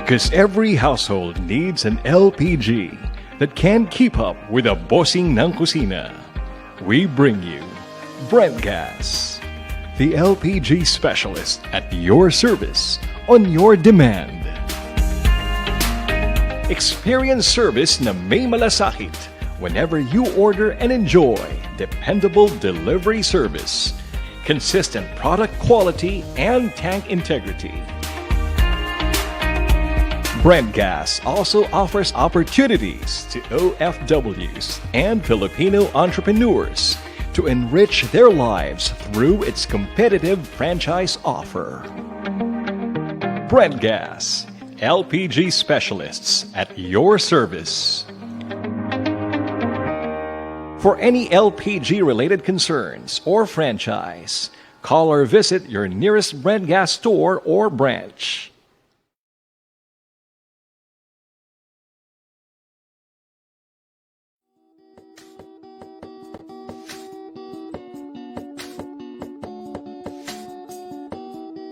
Because every household needs an LPG that can keep up with the bossing ng kusina. We bring you Brent Gas, the LPG specialist at your service on your demand. Experience service na may malasakit whenever you order and enjoy dependable delivery service, consistent product quality, and tank integrity. Brent Gas also offers opportunities to OFWs and Filipino entrepreneurs to enrich their lives through its competitive franchise offer. Brent Gas, LPG specialists at your service. For any LPG-related concerns or franchise, call or visit your nearest Brent Gas store or branch.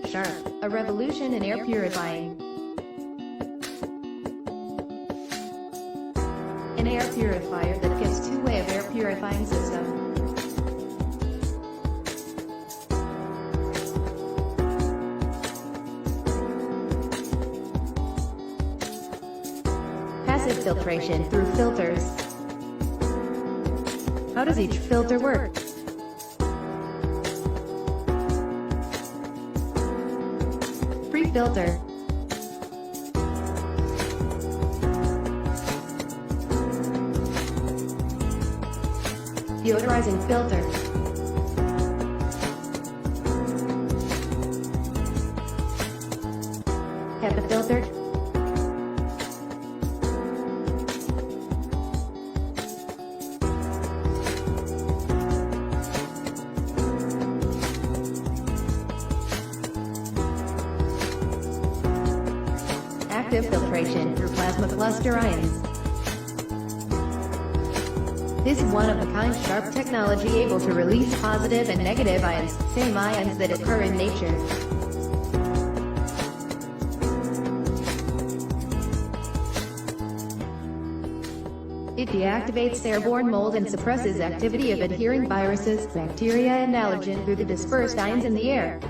Sharp, a revolution in air purifying. An air purifier that gives two-way of air purifying system. Passive filtration through filters. How does each filter work? Pre-filter. Deodorizing filter. HEPA filter. Active filtration through plasma cluster ions. This one-of-a-kind sharp technology able to release positive and negative ions, same ions that occur in nature. It deactivates airborne mold and suppresses activity of adhering viruses, bacteria and allergen through the dispersed ions in the air.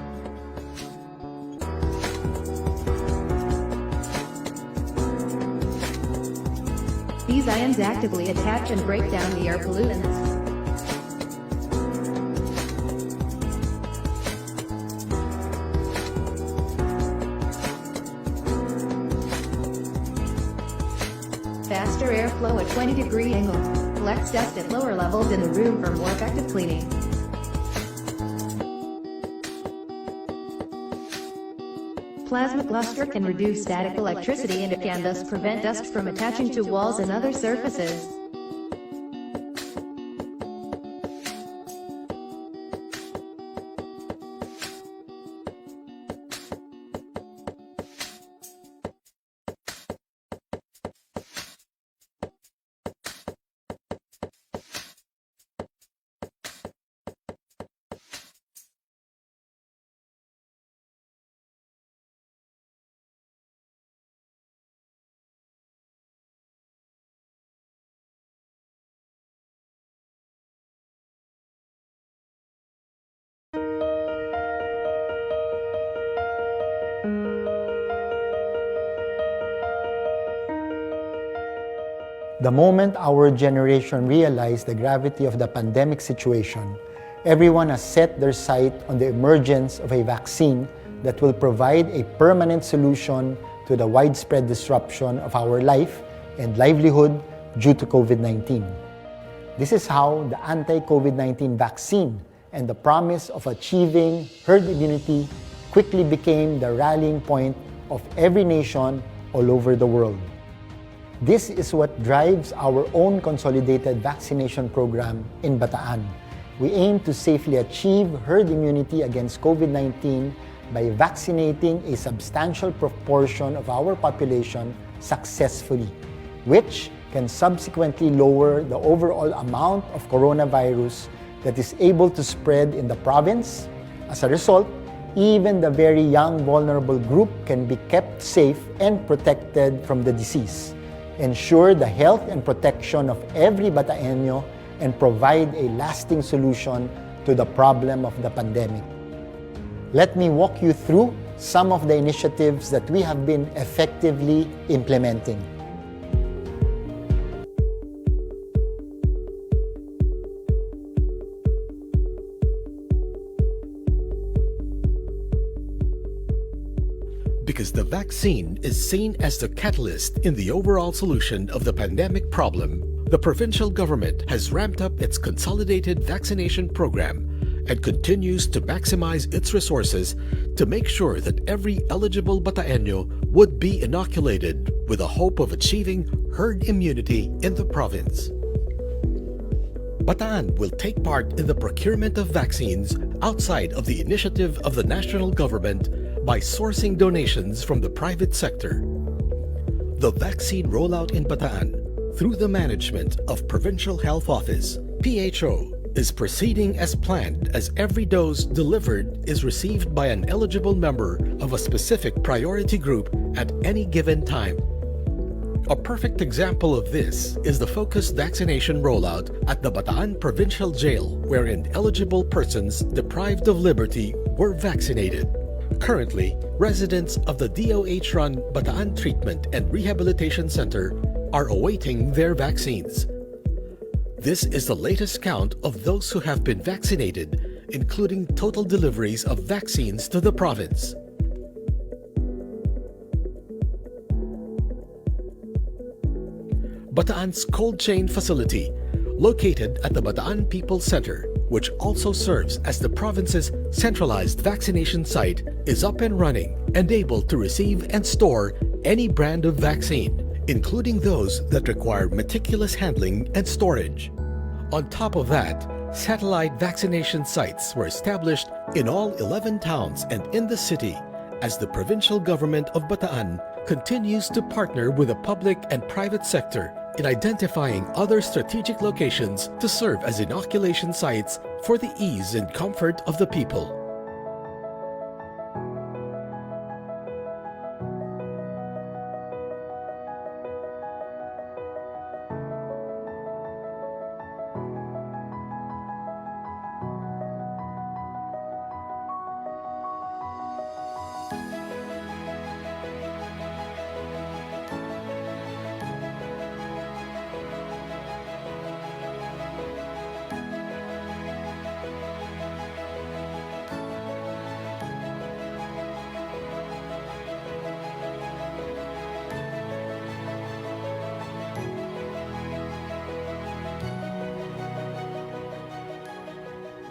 These ions actively attach and break down the air pollutants. Faster airflow at 20-degree angle. Collects dust at lower levels in the room for more effective cleaning. Plasma cluster can reduce static electricity and it can thus prevent dust from attaching to walls and other surfaces. The moment our generation realized the gravity of the pandemic situation, everyone has set their sight on the emergence of a vaccine that will provide a permanent solution to the widespread disruption of our life and livelihood due to COVID-19. This is how the anti-COVID-19 vaccine and the promise of achieving herd immunity quickly became the rallying point of every nation all over the world. This is what drives our own consolidated vaccination program in Bataan. We aim to safely achieve herd immunity against COVID-19 by vaccinating a substantial proportion of our population successfully, which can subsequently lower the overall amount of coronavirus that is able to spread in the province. As a result, even the very young vulnerable group can be kept safe and protected from the disease, ensure the health and protection of every Bataeño, and provide a lasting solution to the problem of the pandemic. Let me walk you through some of the initiatives that we have been effectively implementing. Because the vaccine is seen as the catalyst in the overall solution of the pandemic problem, the provincial government has ramped up its consolidated vaccination program and continues to maximize its resources to make sure that every eligible Bataeño would be inoculated with the hope of achieving herd immunity in the province. Bataan will take part in the procurement of vaccines outside of the initiative of the national government by sourcing donations from the private sector. The vaccine rollout in Bataan, through the management of Provincial Health Office, PHO, is proceeding as planned, as every dose delivered is received by an eligible member of a specific priority group at any given time. A perfect example of this is the focused vaccination rollout at the Bataan Provincial Jail, wherein eligible persons deprived of liberty were vaccinated. Currently, residents of the DOH-run Bataan Treatment and Rehabilitation Center are awaiting their vaccines. This is the latest count of those who have been vaccinated, including total deliveries of vaccines to the province. Bataan's cold chain facility, located at the Bataan People's Center, which also serves as the province's centralized vaccination site, is up and running and able to receive and store any brand of vaccine, including those that require meticulous handling and storage. On top of that, satellite vaccination sites were established in all 11 towns and in the city, as the provincial government of Bataan continues to partner with the public and private sector in identifying other strategic locations to serve as inoculation sites for the ease and comfort of the people.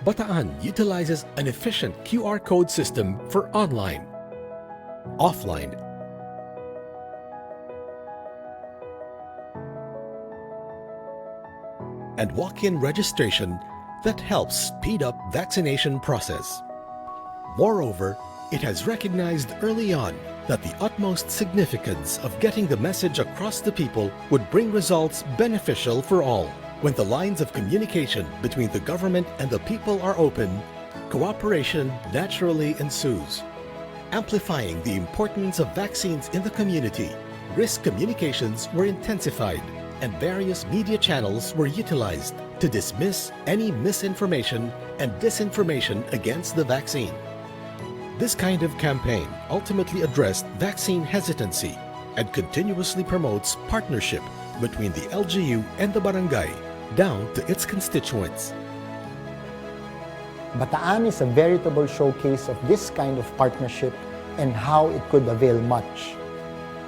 Bataan utilizes an efficient QR code system for online, offline, and walk-in registration that helps speed up vaccination process. Moreover, it has recognized early on that the utmost significance of getting the message across to people would bring results beneficial for all. When the lines of communication between the government and the people are open, cooperation naturally ensues. Amplifying the importance of vaccines in the community, risk communications were intensified and various media channels were utilized to dismiss any misinformation and disinformation against the vaccine. This kind of campaign ultimately addressed vaccine hesitancy and continuously promotes partnership between the LGU and the barangay down to its constituents. Bataan is a veritable showcase of this kind of partnership and how it could avail much.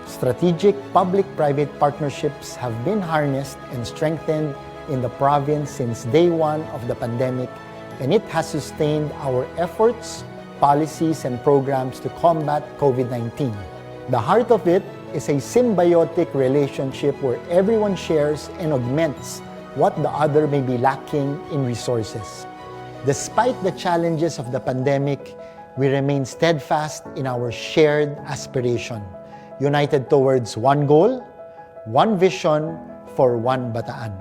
Strategic public-private partnerships have been harnessed and strengthened in the province since day one of the pandemic, and it has sustained our efforts, policies, and programs to combat COVID-19. The heart of it is a symbiotic relationship where everyone shares and augments what the other may be lacking in resources. Despite the challenges of the pandemic, we remain steadfast in our shared aspiration, united towards one goal, one vision for one Bataan.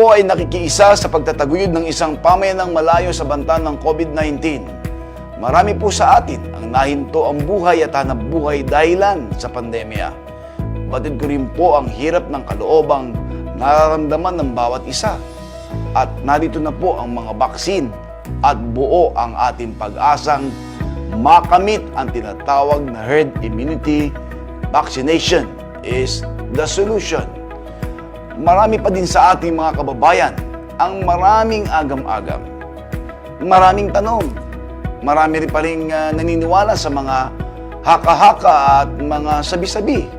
po ay nakikiisa sa pagtataguyod ng isang pamayanang malayo sa banta ng COVID-19. Marami po sa atin ang nahinto ang buhay at hanap buhay dahilan sa pandemya. Batid ko rin po ang hirap ng kaloobang nararamdaman ng bawat isa. At narito na po ang mga baksin at buo ang ating pag-asang makamit ang tinatawag na herd immunity. Vaccination is the solution. Marami pa din sa ating mga kababayan ang maraming agam-agam. Maraming tanong. Marami rin pa rin naniniwala sa mga haka-haka at mga sabi-sabi.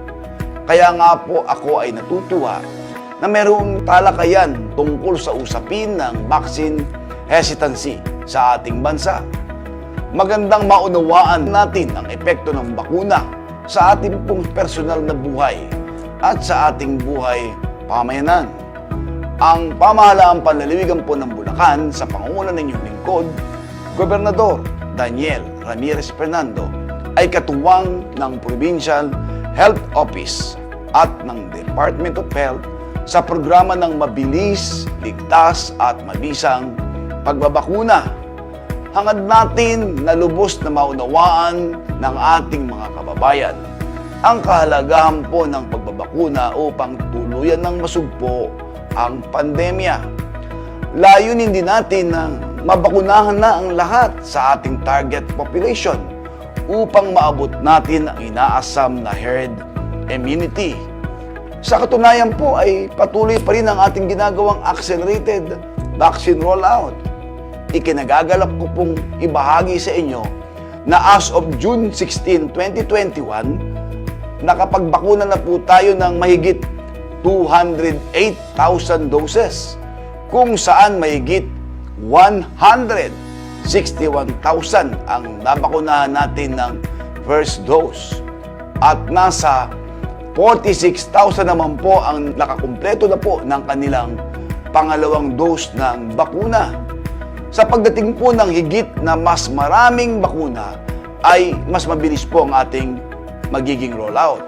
Kaya nga po ako ay natutuwa na mayroong talakayan tungkol sa usapin ng vaccine hesitancy sa ating bansa. Magandang maunawaan natin ang epekto ng bakuna sa ating pong personal na buhay at sa ating buhay pamayanan. Ang pamahalaang panlaliwigan po ng Bulacan sa pangunguna ng inyong lingkod, Gobernador Daniel Ramirez Fernando, ay katuwang ng Provincial Health Office at ng Department of Health sa programa ng mabilis, ligtas at mabisang pagbabakuna. Hangad natin na lubos na maunawaan ng ating mga kababayan ang kahalagahan po ng pagbabakuna upang tuluyan ng masugpo ang pandemya. Layunin din natin na mabakunahan na ang lahat sa ating target population upang maabot natin ang inaasam na herd immunity. Sa katunayan po ay patuloy pa rin ang ating ginagawang accelerated vaccine rollout. Ikinagagalap ko pong ibahagi sa inyo na as of June 16, 2021, nakapagbakuna na po tayo ng mahigit 208,000 doses, kung saan mahigit 161,000 ang nabakunahan natin ng first dose. At nasa 46,000 naman po ang nakakumpleto na po ng kanilang pangalawang dose ng bakuna. Sa pagdating po ng higit na mas maraming bakuna, ay mas mabilis po ang ating magiging rollout.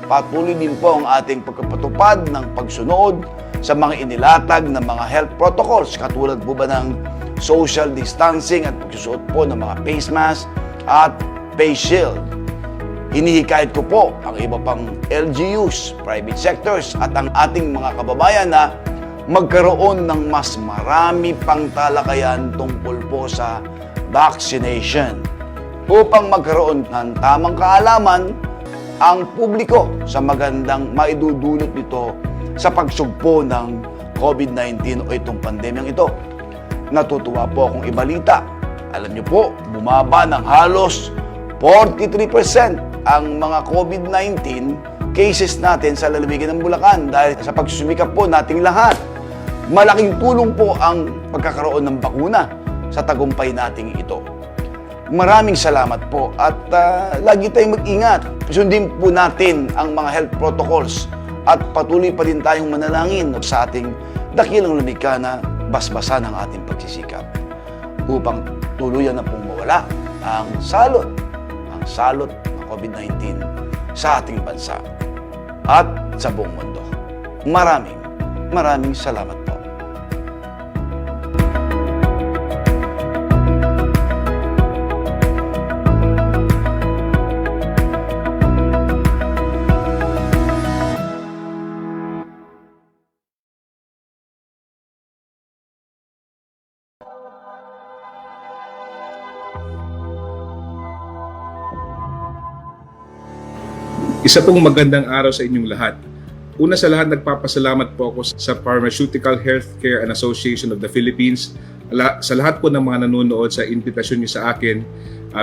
Patuloy din po ang ating pagpapatupad ng pagsunod sa mga inilatag na mga health protocols, katulad po ba ng social distancing at pagsusuot po ng mga face mask at face shield. Hinihikayat ko po ang iba pang LGUs, private sectors at ang ating mga kababayan na magkaroon ng mas marami pang talakayan tungkol po sa vaccination upang magkaroon ng tamang kaalaman ang publiko sa magandang maidudulot nito sa pagsugpo ng COVID-19 o itong pandemyang ito. Natutuwa po akong ibalita. Alam niyo po, bumaba ng halos 43% ang mga COVID-19 cases natin sa lalawigan ng Bulacan dahil sa pagsusumikap po nating lahat. Malaking tulong po ang pagkakaroon ng bakuna sa tagumpay nating ito. Maraming salamat po at lagi tayong mag-ingat. Sundin po natin ang mga health protocols at patuloy pa din tayong manalangin sa ating dakilang lumikha na basbasan ng ating pagsisikap upang tuluyan na pong mawala ang salot ng COVID-19 sa ating bansa at sa buong mundo. Maraming salamat po. Isa pong magandang araw sa inyong lahat. Una sa lahat, nagpapasalamat po ako sa Pharmaceutical Healthcare and Association of the Philippines, sa lahat po ng mga nanonood sa invitasyon niyo sa akin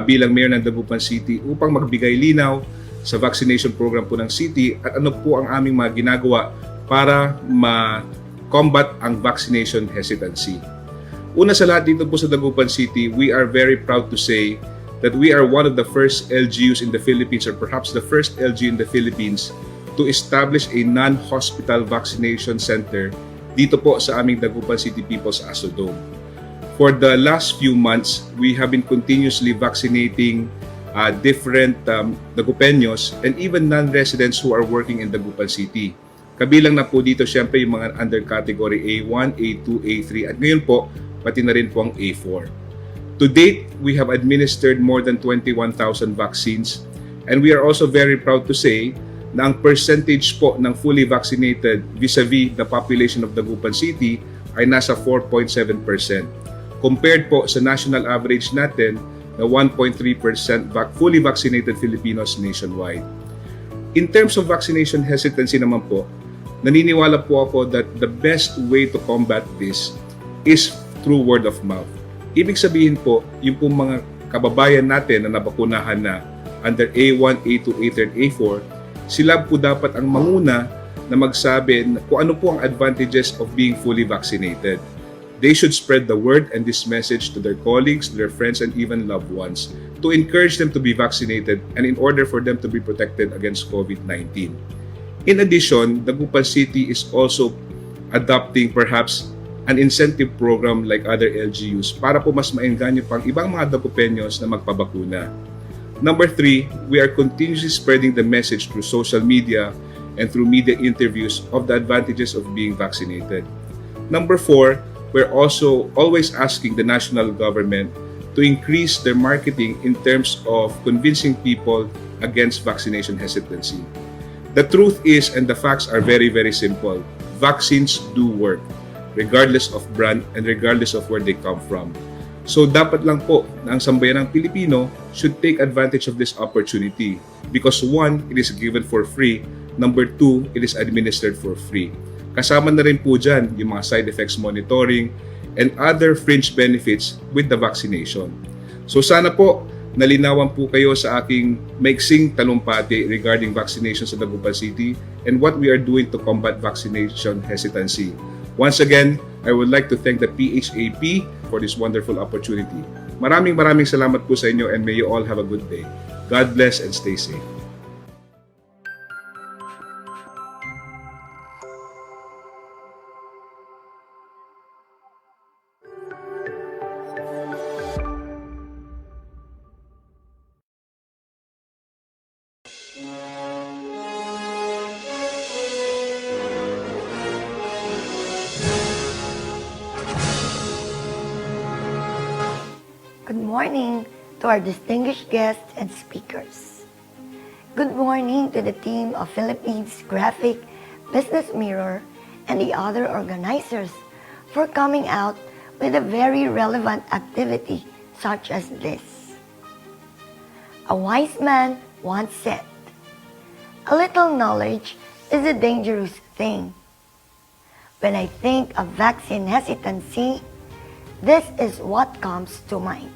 bilang Mayor ng Dagupan City upang magbigay linaw sa vaccination program po ng city at ano po ang aming mga ginagawa para ma-combat ang vaccination hesitancy. Una sa lahat, dito po sa Dagupan City, we are very proud to say that we are one of the first LGUs in the Philippines, or perhaps the first LGU in the Philippines, to establish a non-hospital vaccination center dito po sa aming Dagupan City People's Asodome. For the last few months, we have been continuously vaccinating different Dagupeños and even non-residents who are working in Dagupan City. Kabilang na po dito syempre yung mga under category A1, A2, A3 at ngayon po pati na rin po ang A4. To date, we have administered more than 21,000 vaccines and we are also very proud to say na ang percentage po ng fully vaccinated vis-a-vis the population of Dagupan City ay nasa 4.7% compared po sa national average natin na 1.3% fully vaccinated Filipinos nationwide. In terms of vaccination hesitancy naman po, naniniwala po ako that the best way to combat this is through word of mouth. Ibig sabihin po, yung pong mga kababayan natin na nabakunahan na under A1, A2, A3, and A4, sila po dapat ang manguna na magsabi kung ano po ang advantages of being fully vaccinated. They should spread the word and this message to their colleagues, their friends, and even loved ones to encourage them to be vaccinated and in order for them to be protected against COVID-19. In addition, Dagupan City is also adopting perhaps an incentive program like other LGUs para po mas maengganyo pang ibang mga Dagupenyos na magpabakuna. Number 3, we are continuously spreading the message through social media and through media interviews of the advantages of being vaccinated. Number 4, we're also always asking the national government to increase their marketing in terms of convincing people against vaccination hesitancy. The truth is, and the facts are very, very simple, vaccines do work, regardless of brand and regardless of where they come from. So dapat lang po na ang sambayanang Pilipino should take advantage of this opportunity because 1, it is given for free, number 2, it is administered for free. Kasama na rin po dyan yung mga side effects monitoring and other fringe benefits with the vaccination. So sana po nalinawan po kayo sa aking maiksing talumpati regarding vaccination sa Dagupan City and what we are doing to combat vaccination hesitancy. Once again, I would like to thank the PHAP for this wonderful opportunity. Maraming salamat po sa inyo and may you all have a good day. God bless and stay safe. Good morning to our distinguished guests and speakers. Good morning to the team of Philippines Graphic, Business Mirror, and the other organizers for coming out with a very relevant activity such as this. A wise man once said, "A little knowledge is a dangerous thing." When I think of vaccine hesitancy, this is what comes to mind.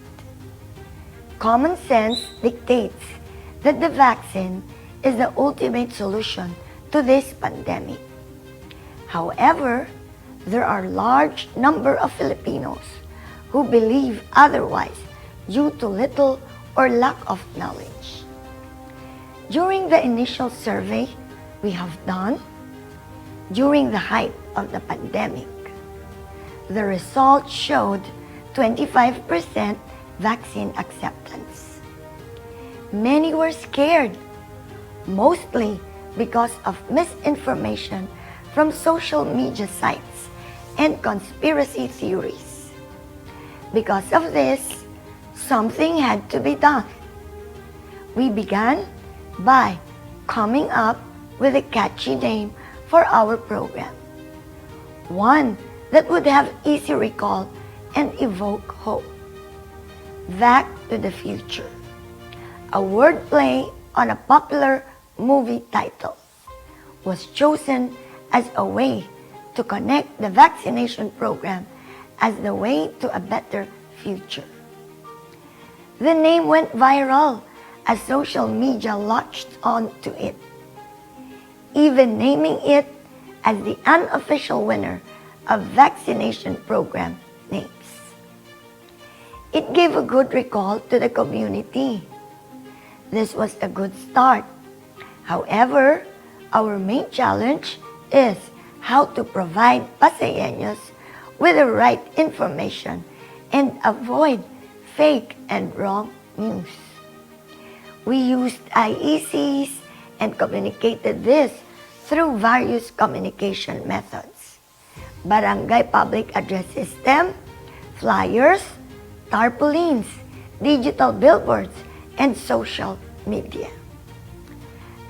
Common sense dictates that the vaccine is the ultimate solution to this pandemic. However, there are large number of Filipinos who believe otherwise due to little or lack of knowledge. During the initial survey we have done, during the height of the pandemic, the results showed 25% vaccine acceptance. Many were scared, mostly because of misinformation from social media sites and conspiracy theories. Because of this, something had to be done. We began by coming up with a catchy name for our program, one that would have easy recall and evoke hope. Back to the Future, a wordplay on a popular movie title, was chosen as a way to connect the vaccination program as the way to a better future. The name went viral as social media latched on to it, even naming it as the unofficial winner of vaccination program names. It gave a good recall to the community. This was a good start. However, our main challenge is how to provide Paseños with the right information and avoid fake and wrong news. We used IECs and communicated this through various communication methods: barangay public address system, flyers, tarpaulins, digital billboards, and social media.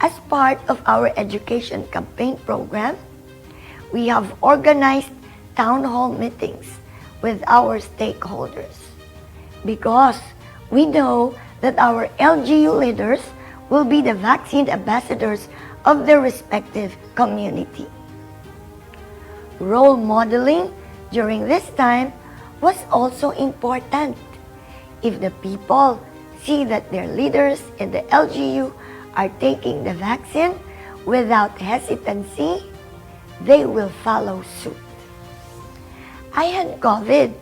As part of our education campaign program, we have organized town hall meetings with our stakeholders because we know that our LGU leaders will be the vaccine ambassadors of their respective community. Role modeling during this time was also important. If the people see that their leaders in the LGU are taking the vaccine without hesitancy, they will follow suit. I had COVID,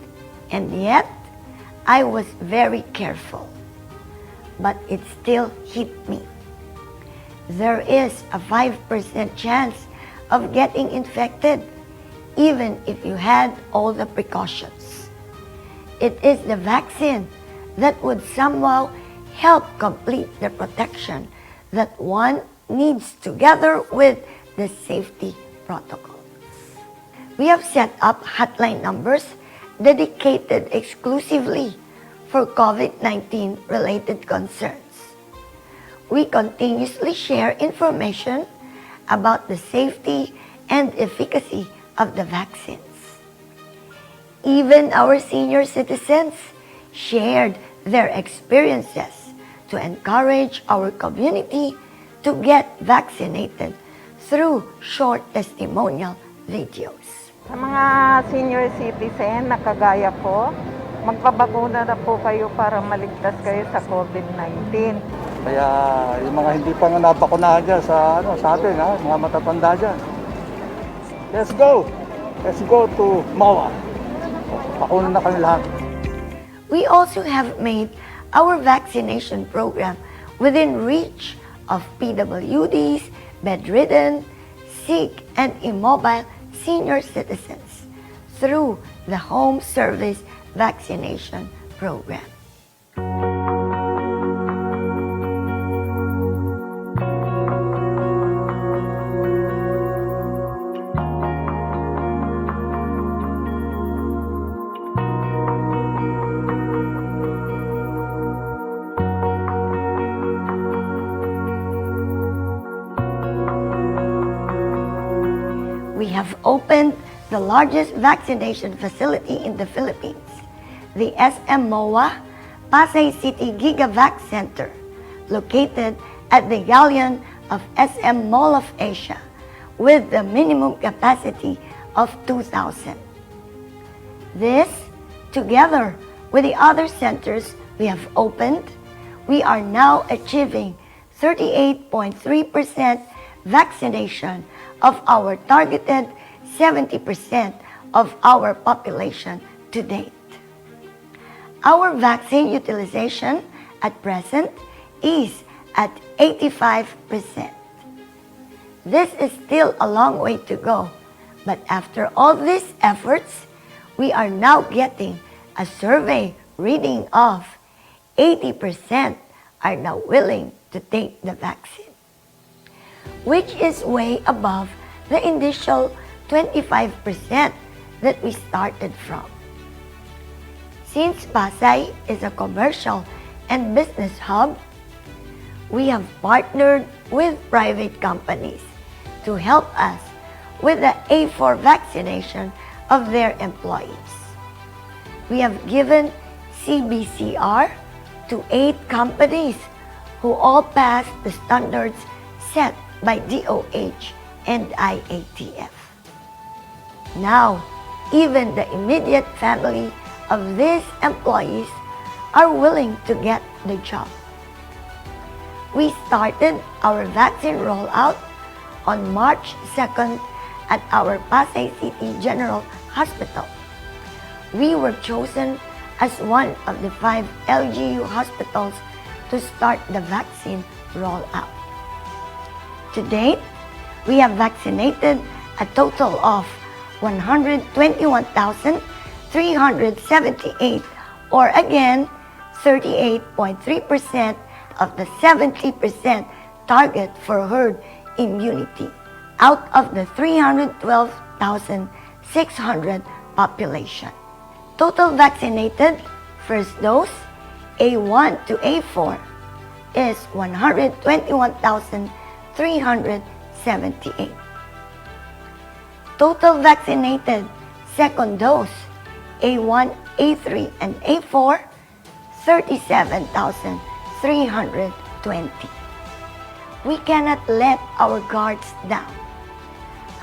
and yet I was very careful, but it still hit me. There is a 5% chance of getting infected, even if you had all the precautions. It is the vaccine that would somehow help complete the protection that one needs together with the safety protocols. We have set up hotline numbers dedicated exclusively for COVID-19 related concerns. We continuously share information about the safety and efficacy of the vaccines. Even our senior citizens shared their experiences to encourage our community to get vaccinated through short testimonial videos. Sa mga senior citizen na kagaya ko, magpabakuna na po kayo para maligtas kayo sa COVID-19. Kaya yung mga hindi pa nga nabakunahan dyan sa atin, mga matatanda dyan. Let's go! Let's go to MOA. Bakuna na kami lahat. We also have made our vaccination program within reach of PWDs, bedridden, sick, and immobile senior citizens through the home service vaccination program. We have opened the largest vaccination facility in the Philippines, the SM MOA Pasay City Gigavac Center, located at the galleon of SM Mall of Asia, with the minimum capacity of 2,000. This, together with the other centers we have opened, we are now achieving 38.3% vaccination of our targeted 70% of our population to date. Our vaccine utilization at present is at 85%. This is still a long way to go, but after all these efforts, we are now getting a survey reading of 80% are now willing to take the vaccine, which is way above the initial 25% that we started from. Since Pasay is a commercial and business hub, we have partnered with private companies to help us with the A4 vaccination of their employees. We have given CBCR to 8 companies who all passed the standards set by DOH and IATF. Now, even the immediate family of these employees are willing to get the job. We started our vaccine rollout on March 2nd at our Pasay City General Hospital. We were chosen as one of the 5 LGU hospitals to start the vaccine rollout. To date, we have vaccinated a total of 121,378, or again, 38.3% of the 70% target for herd immunity out of the 312,600 population. Total vaccinated, first dose, A1 to A4, is 121,378. Total vaccinated, second dose, A1, A3, and A4, 37,320. We cannot let our guards down.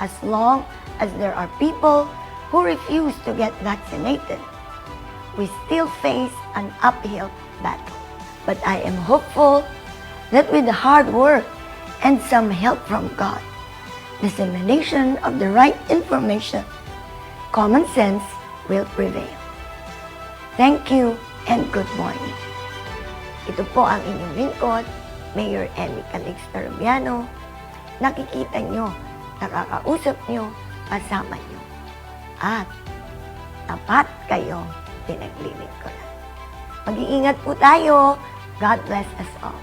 As long as there are people who refuse to get vaccinated, we still face an uphill battle. But I am hopeful that with hard work and some help from God, dissemination of the right information, common sense will prevail. Thank you and good morning. Ito po ang inyong lingkod, Mayor Emmy Calixto Rubiano. Nakikita nyo, nakakausap nyo, kasama nyo. At tapat kayo pinaglilingkuran. Mag-iingat po tayo. God bless us all.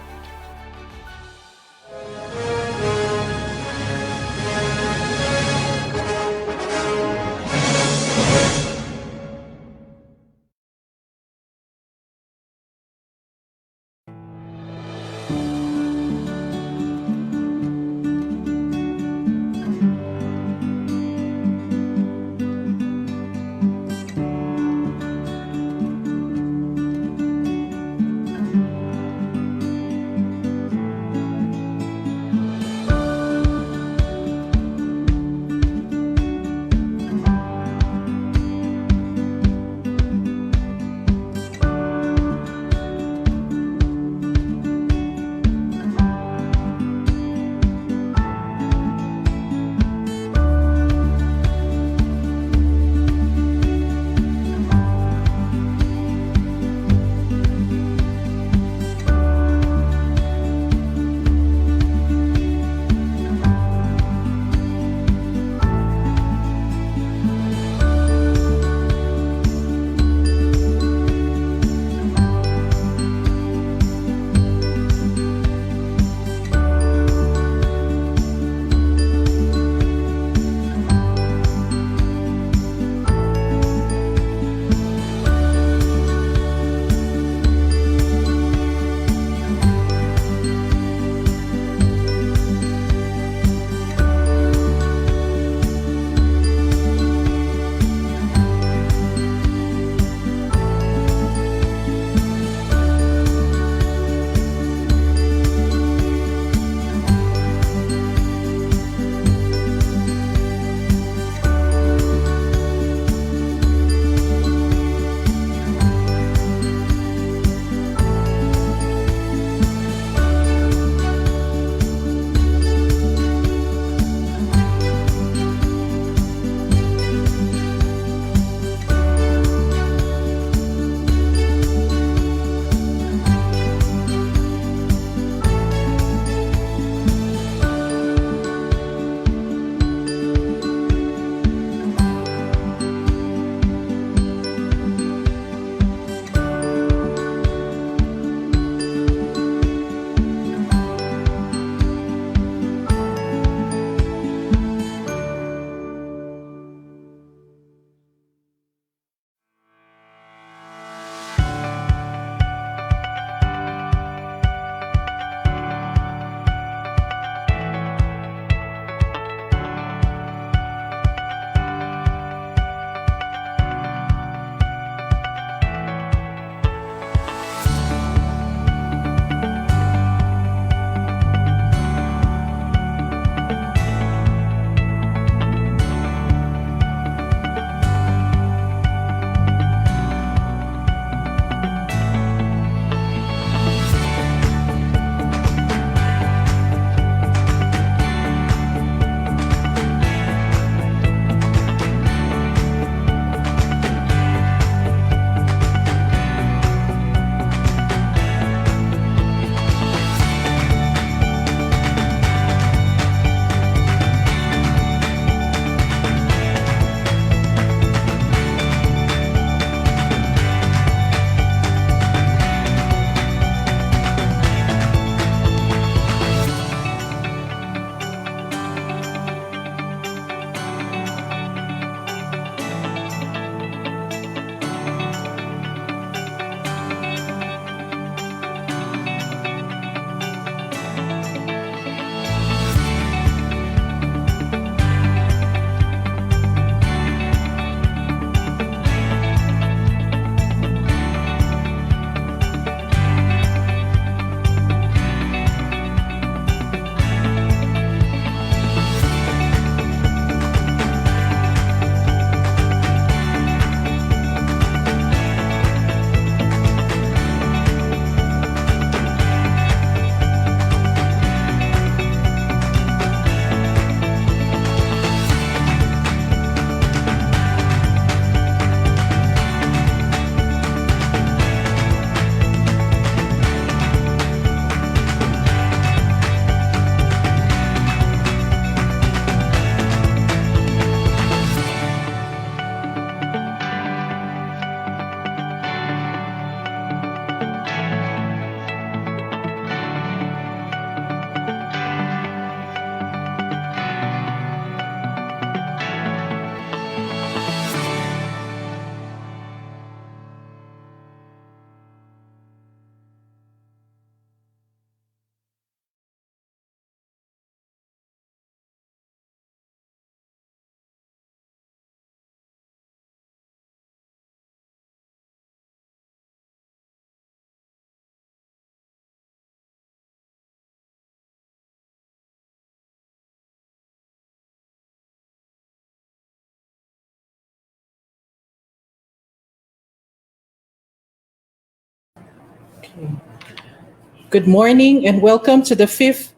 Good morning and welcome to the fifth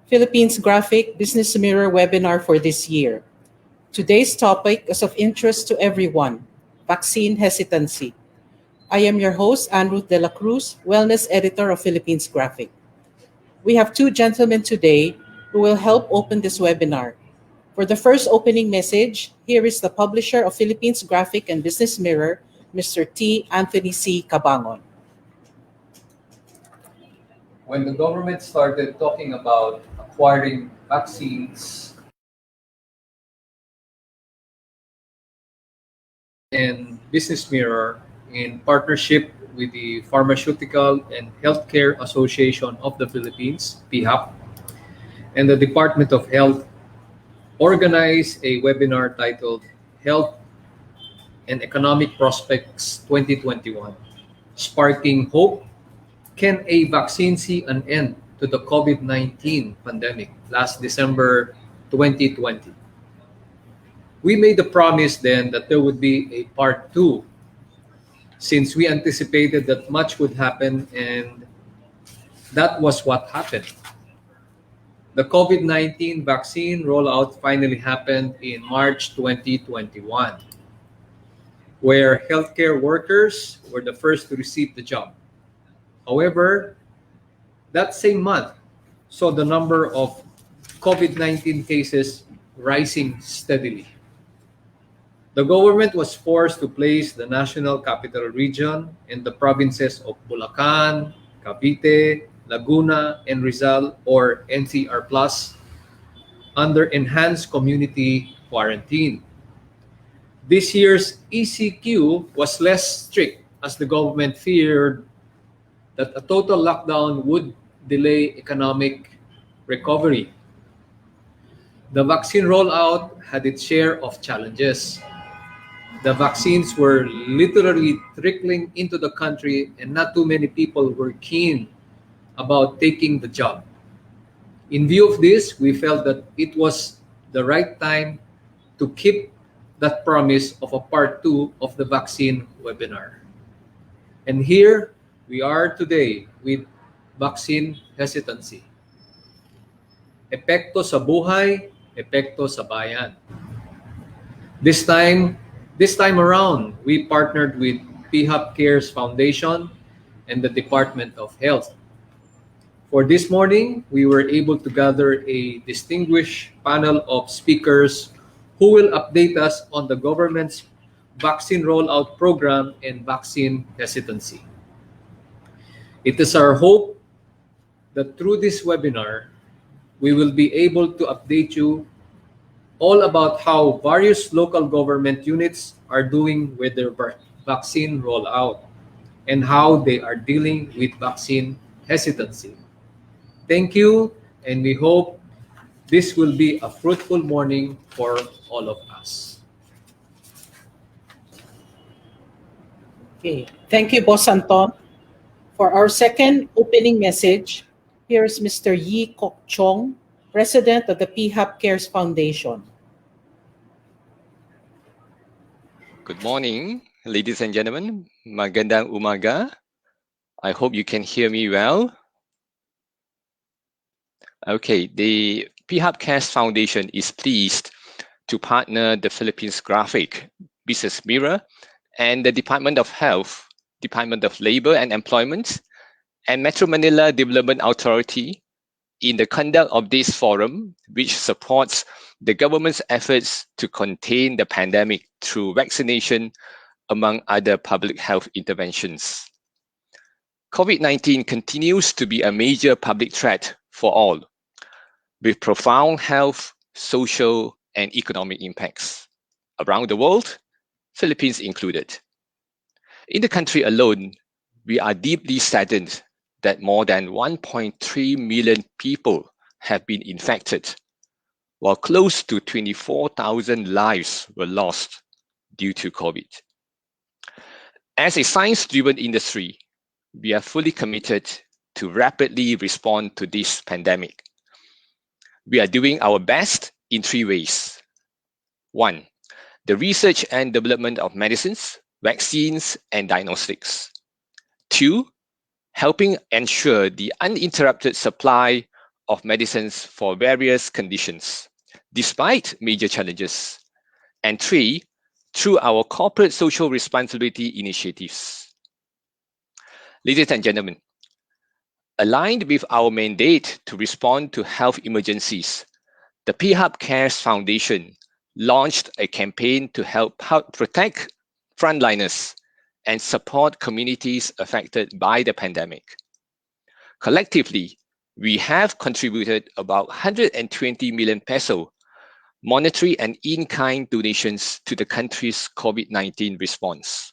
Philippines Graphic Business Mirror webinar for this year. Today's topic is of interest to everyone, vaccine hesitancy. I am your host, Anruth de la Cruz, Wellness Editor of Philippines Graphic. We have two gentlemen today who will help open this webinar. For the first opening message, here is the publisher of Philippines Graphic and Business Mirror, Mr. T. Anthony C. Cabangon. When the government started talking about acquiring vaccines and Business Mirror in partnership with the Pharmaceutical and Healthcare Association of the Philippines, PHAP, and the Department of Health organized a webinar titled Health and Economic Prospects 2021, Sparking Hope. Can a vaccine see an end to the COVID-19 pandemic last December 2020? We made the promise then that there would be a part two, since we anticipated that much would happen, and that was what happened. The COVID-19 vaccine rollout finally happened in March 2021, where healthcare workers were the first to receive the job. However, that same month saw the number of COVID-19 cases rising steadily. The government was forced to place the National Capital Region and the provinces of Bulacan, Cavite, Laguna, and Rizal, or NCR Plus, under enhanced community quarantine. This year's ECQ was less strict as the government feared that a total lockdown would delay economic recovery. The vaccine rollout had its share of challenges. The vaccines were literally trickling into the country, and not too many people were keen about taking the job. In view of this, we felt that it was the right time to keep that promise of a part two of the vaccine webinar. And here we are today with vaccine hesitancy. Epekto sa buhay, epekto sa bayan. This time around, we partnered with PHAP Cares Foundation and the Department of Health. For this morning, we were able to gather a distinguished panel of speakers who will update us on the government's vaccine rollout program and vaccine hesitancy. It is our hope that through this webinar, we will be able to update you all about how various local government units are doing with their vaccine rollout and how they are dealing with vaccine hesitancy. Thank you, and we hope this will be a fruitful morning for all of us. Okay, thank you, Boss Anton. For our second opening message, here's Mr. Yi Kok Chong, President of the PHAP Cares Foundation. Good morning, ladies and gentlemen. Magandang umaga. I hope you can hear me well. Okay, the PHAP Cares Foundation is pleased to partner the Philippines Graphic Business Mirror and the Department of Health, Department of Labor and Employment, and Metro Manila Development Authority in the conduct of this forum, which supports the government's efforts to contain the pandemic through vaccination, among other public health interventions. COVID-19 continues to be a major public threat for all, with profound health, social, and economic impacts around the world, Philippines included. In the country alone, we are deeply saddened that more than 1.3 million people have been infected, while close to 24,000 lives were lost due to COVID. As a science-driven industry, we are fully committed to rapidly respond to this pandemic. We are doing our best in three ways. One, the research and development of medicines, vaccines, and diagnostics. Two, helping ensure the uninterrupted supply of medicines for various conditions, despite major challenges. And three, through our corporate social responsibility initiatives. Ladies and gentlemen, aligned with our mandate to respond to health emergencies, the PHAP Cares Foundation launched a campaign to help protect frontliners and support communities affected by the pandemic. Collectively, we have contributed about 120 million peso monetary and in-kind donations to the country's COVID-19 response.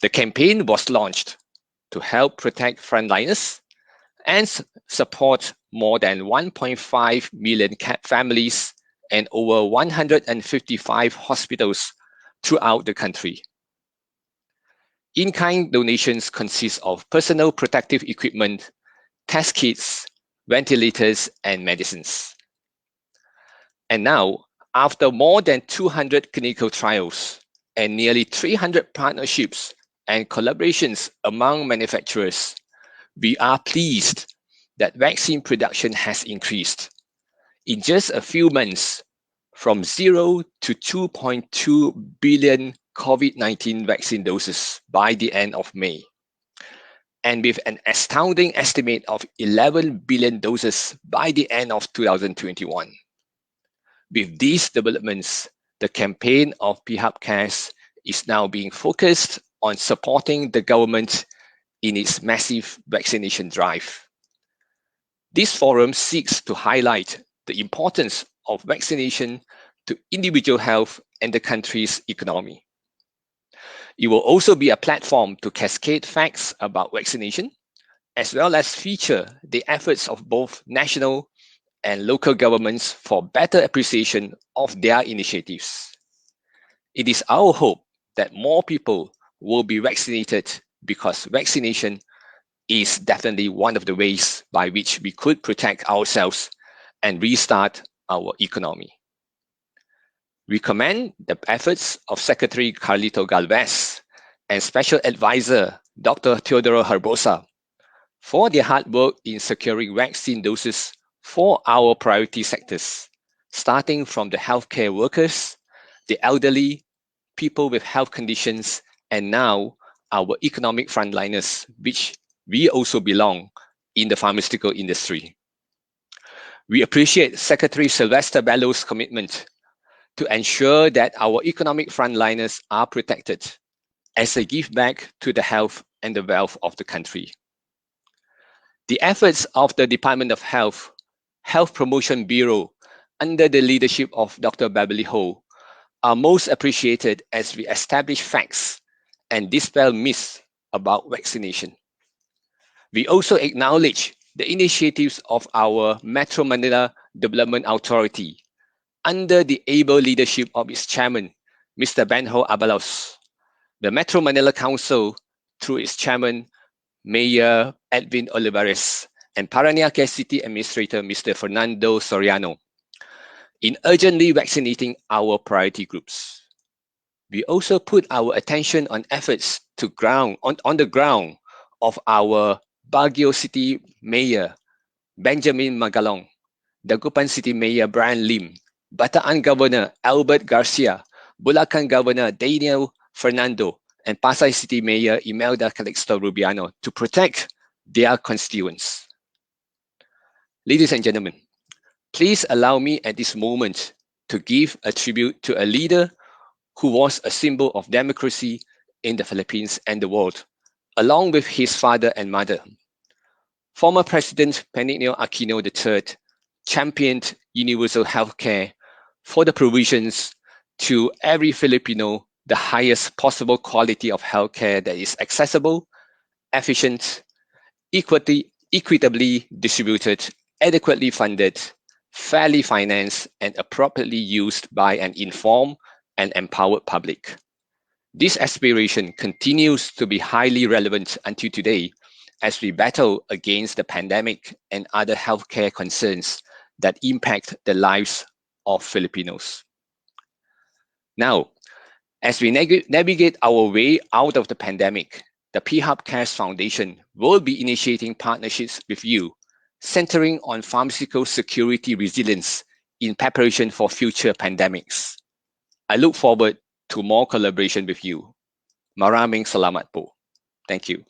The campaign was launched to help protect frontliners and support more than 1.5 million families and over 155 hospitals throughout the country. In-kind donations consist of personal protective equipment, test kits, ventilators, and medicines. And now, after more than 200 clinical trials and nearly 300 partnerships and collaborations among manufacturers, we are pleased that vaccine production has increased. In just a few months, from 0 to 2.2 billion COVID-19 vaccine doses by the end of May, and with an astounding estimate of 11 billion doses by the end of 2021. With these developments, the campaign of PHAP Cares is now being focused on supporting the government in its massive vaccination drive. This forum seeks to highlight the importance of vaccination to individual health and the country's economy. It will also be a platform to cascade facts about vaccination, as well as feature the efforts of both national and local governments for better appreciation of their initiatives. It is our hope that more people will be vaccinated because vaccination is definitely one of the ways by which we could protect ourselves and restart our economy. We commend the efforts of Secretary Carlito Galvez and Special Advisor Dr. Teodoro Herbosa for their hard work in securing vaccine doses for our priority sectors, starting from the healthcare workers, the elderly, people with health conditions, and now our economic frontliners, which we also belong in the pharmaceutical industry. We appreciate Secretary Sylvester Bello's commitment to ensure that our economic frontliners are protected as a give back to the health and the wealth of the country. The efforts of the Department of Health Promotion Bureau under the leadership of Dr. Beverly Ho are most appreciated as we establish facts and dispel myths about vaccination. We also acknowledge the initiatives of our Metro Manila Development Authority under the able leadership of its chairman, Mr. Benjo Abalos. The Metro Manila Council, through its chairman, Mayor Edwin Olivares, and Parañaque City Administrator, Mr. Fernando Soriano, in urgently vaccinating our priority groups. We also put our attention on efforts on the ground of our Baguio City Mayor, Benjamin Magalong, Dagupan City Mayor Brian Lim, Bataan Governor Albert Garcia, Bulacan Governor Daniel Fernando, and Pasay City Mayor Imelda Calixto Rubiano to protect their constituents. Ladies and gentlemen, please allow me at this moment to give a tribute to a leader who was a symbol of democracy in the Philippines and the world, along with his father and mother. Former President Benigno Aquino III championed universal healthcare for the provisions to every Filipino the highest possible quality of healthcare that is accessible, efficient, equitably distributed, adequately funded, fairly financed, and appropriately used by an informed and empowered public. This aspiration continues to be highly relevant until today as we battle against the pandemic and other healthcare concerns that impact the lives of Filipinos. Now, as we navigate our way out of the pandemic The PHAP Cares Foundation will be initiating partnerships with you, centering on pharmaceutical security resilience in preparation for future pandemics. I look forward to more collaboration with you. Maraming salamat po. Thank you.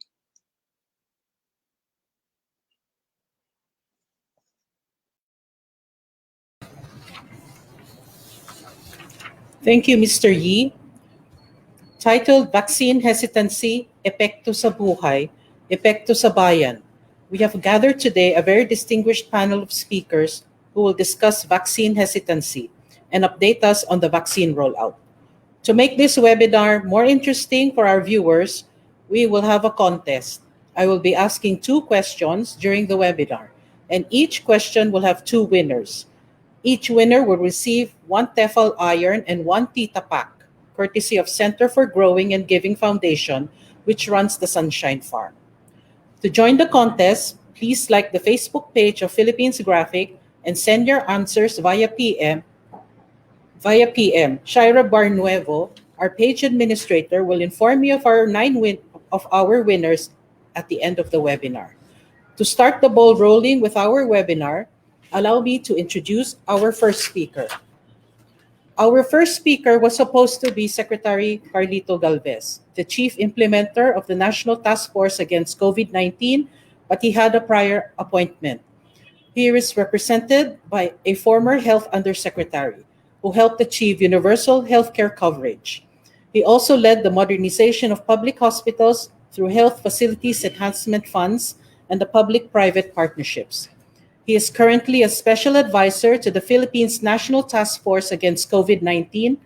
Thank you, Mr. Yi. Titled Vaccine Hesitancy, Epekto sa Buhay, Epekto sa Bayan. We have gathered today a very distinguished panel of speakers who will discuss vaccine hesitancy and update us on the vaccine rollout. To make this webinar more interesting for our viewers, we will have a contest. I will be asking 2 questions during the webinar, and each question will have 2 winners. Each winner will receive 1 Tefal iron and 1 Tita Pack, courtesy of Center for Growing and Giving Foundation, which runs the Sunshine Farm. To join the contest, please like the Facebook page of Philippines Graphic and send your answers via PM. Shira Barnuevo, our page administrator, will inform you of our winners at the end of the webinar. To start the ball rolling with our webinar, allow me to introduce our first speaker. Our first speaker was supposed to be Secretary Carlito Galvez, the chief implementer of the National Task Force Against COVID-19, but he had a prior appointment. He is represented by a former health undersecretary who helped achieve universal healthcare coverage. He also led the modernization of public hospitals through health facilities enhancement funds and the public-private partnerships. He is currently a special advisor to the Philippines National Task Force Against COVID-19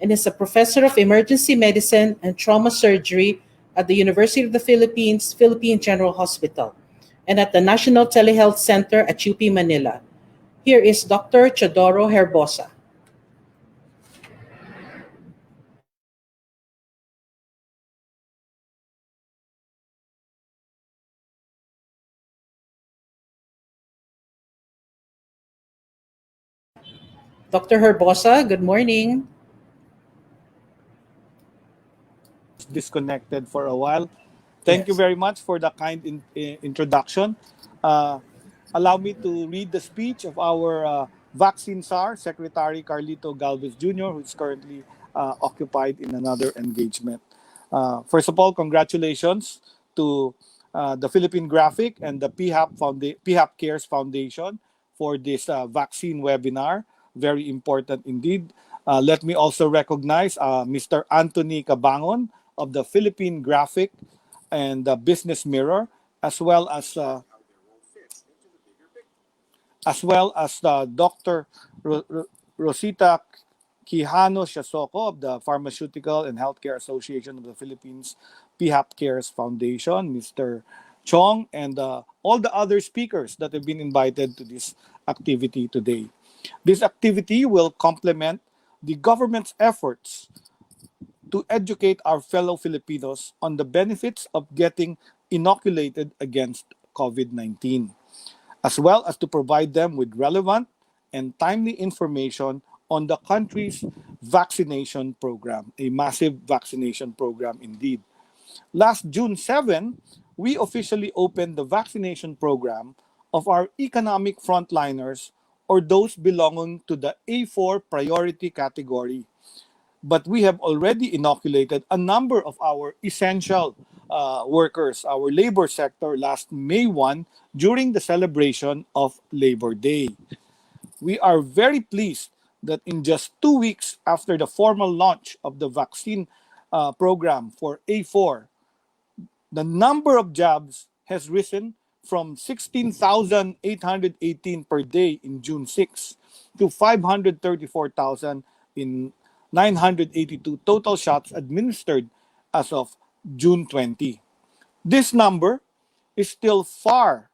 and is a professor of emergency medicine and trauma surgery at the University of the Philippines, Philippine General Hospital, and at the National Telehealth Center at UP Manila. Here is Dr. Chodoro Herbosa. Dr. Herbosa, good morning. Disconnected for a while. Thank you very much for the kind introduction. Allow me to read the speech of our vaccine czar, Secretary Carlito Galvez Jr., who is currently occupied in another engagement. First of all, congratulations to the Philippine Graphic and the PHAP Cares Foundation for this vaccine webinar. Very important indeed. Let me also recognize Mr. Anthony Cabangon of the Philippine Graphic and the Business Mirror, as well as Dr. Rosita Quijano Siasoko of the Pharmaceutical and Healthcare Association of the Philippines, PHAP Cares Foundation, Mr. Chong, and all the other speakers that have been invited to this activity today. This activity will complement the government's efforts to educate our fellow Filipinos on the benefits of getting inoculated against COVID-19, as well as to provide them with relevant and timely information on the country's vaccination program, a massive vaccination program indeed. Last June 7, we officially opened the vaccination program of our economic frontliners, or those belonging to the A4 priority category. But we have already inoculated a number of our essential workers, our labor sector, last May 1 during the celebration of Labor Day. We are very pleased that in just 2 weeks after the formal launch of the vaccine program for A4, the number of jobs has risen from 16,818 per day in June 6 to 534,000 in 982 total shots administered as of June 20. This number is still far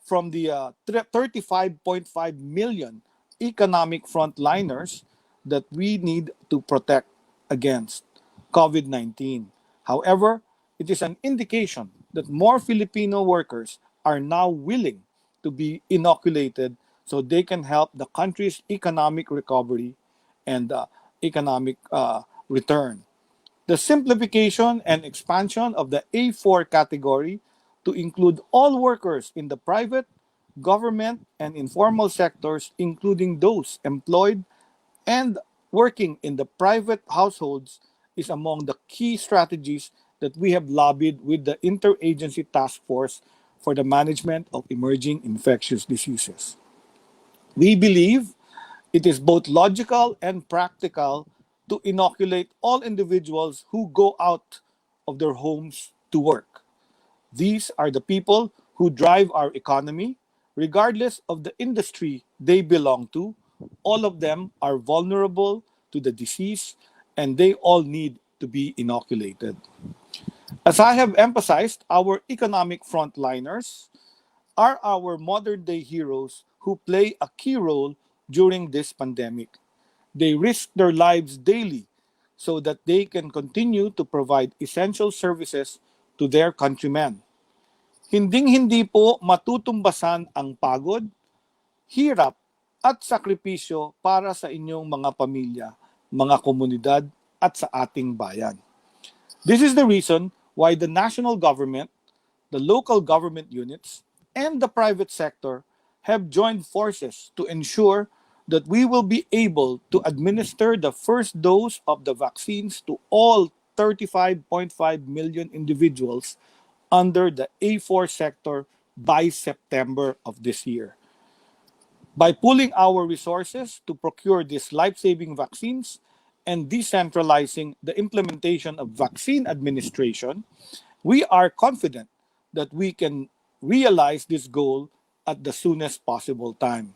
from the 35.5 million economic frontliners that we need to protect against COVID-19. However, it is an indication that more Filipino workers are now willing to be inoculated so they can help the country's economic recovery and economic return. The simplification and expansion of the A4 category to include all workers in the private, government, and informal sectors, including those employed and working in the private households, is among the key strategies that we have lobbied with the Interagency Task Force for the Management of Emerging Infectious Diseases. We believe it is both logical and practical to inoculate all individuals who go out of their homes to work. These are the people who drive our economy, regardless of the industry they belong to. All of them are vulnerable to the disease and they all need to be inoculated. As I have emphasized, our economic frontliners are our modern day heroes who play a key role during this pandemic. They risk their lives daily so that they can continue to provide essential services to their countrymen. Hinding-hindi po matutumbasan ang pagod, hirap at sakripisyo para sa inyong mga pamilya, mga komunidad at sa ating bayan. This is the reason why the national government, the local government units, and the private sector have joined forces to ensure that we will be able to administer the first dose of the vaccines to all 35.5 million individuals under the A4 sector by September of this year. By pooling our resources to procure these life-saving vaccines and decentralizing the implementation of vaccine administration, we are confident that we can realize this goal at the soonest possible time.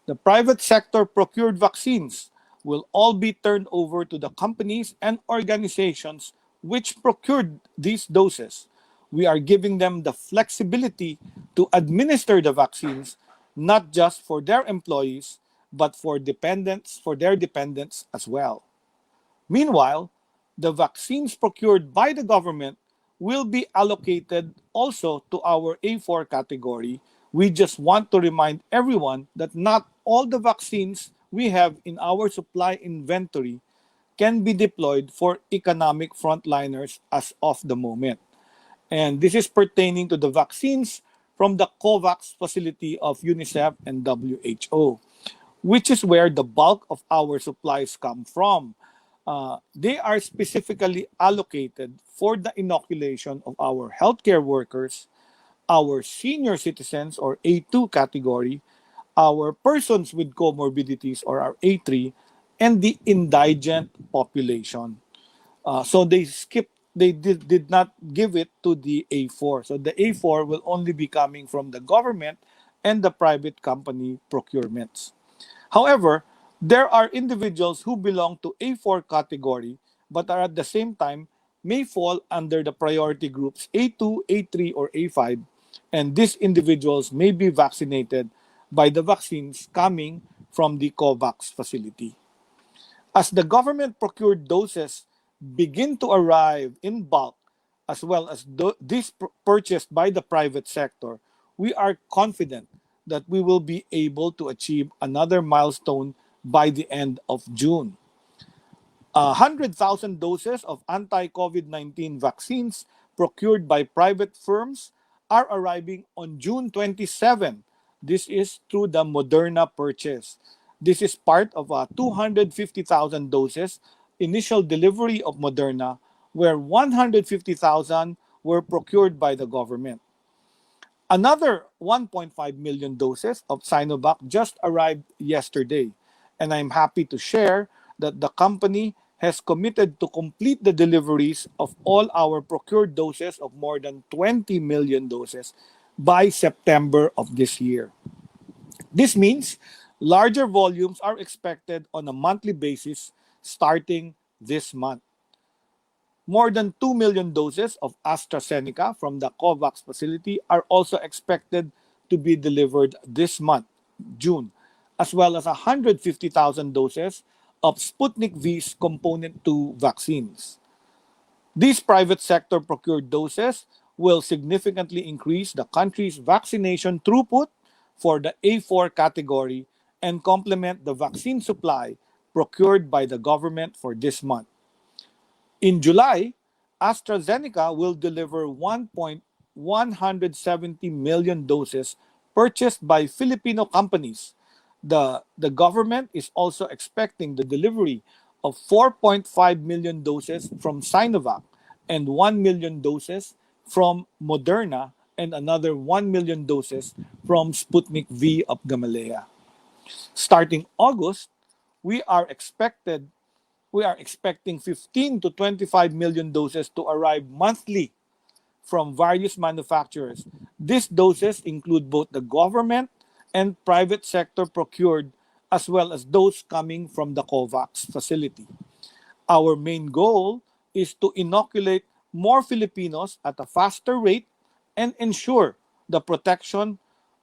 The private sector procured vaccines will all be turned over to the companies and organizations which procured these doses. We are giving them the flexibility to administer the vaccines not just for their employees but for their dependents as well. Meanwhile, the vaccines procured by the government will be allocated also to our A4 category. We just want to remind everyone that not all the vaccines we have in our supply inventory can be deployed for economic frontliners as of the moment. And this is pertaining to the vaccines from the COVAX facility of UNICEF and WHO, which is where the bulk of our supplies come from. They are specifically allocated for the inoculation of our healthcare workers, our senior citizens or A2 category, our persons with comorbidities or our A3, and the indigent population. So they did not give it to the A4. So the A4 will only be coming from the government and the private company procurements. However, there are individuals who belong to A4 category but are at the same time may fall under the priority groups A2, A3, or A5, and these individuals may be vaccinated by the vaccines coming from the COVAX facility. As the government procured doses begin to arrive in bulk, as well as these purchased by the private sector, we are confident that we will be able to achieve another milestone by the end of June. 100,000 doses of anti-COVID-19 vaccines procured by private firms are arriving on June 27. This is through the Moderna purchase. This is part of a 250,000 doses initial delivery of Moderna, where 150,000 were procured by the government. Another 1.5 million doses of Sinovac just arrived yesterday, and I'm happy to share that the company has committed to complete the deliveries of all our procured doses of more than 20 million doses by September of this year. This means larger volumes are expected on a monthly basis starting this month. More than 2 million doses of AstraZeneca from the COVAX facility are also expected to be delivered this month, June, as well as 150,000 doses of Sputnik V's component 2 vaccines. These private sector procured doses will significantly increase the country's vaccination throughput for the A4 category and complement the vaccine supply procured by the government for this month. In July, AstraZeneca will deliver 1.170 million doses purchased by Filipino companies. The government is also expecting the delivery of 4.5 million doses from Sinovac and 1 million doses from Moderna and another 1 million doses from Sputnik V of Gamaleya. Starting August, we are expected we are expecting 15 to 25 million doses to arrive monthly from various manufacturers. These doses include both the government and private sector procured, as well as those coming from the COVAX facility. Our main goal is to inoculate more Filipinos at a faster rate and ensure the protection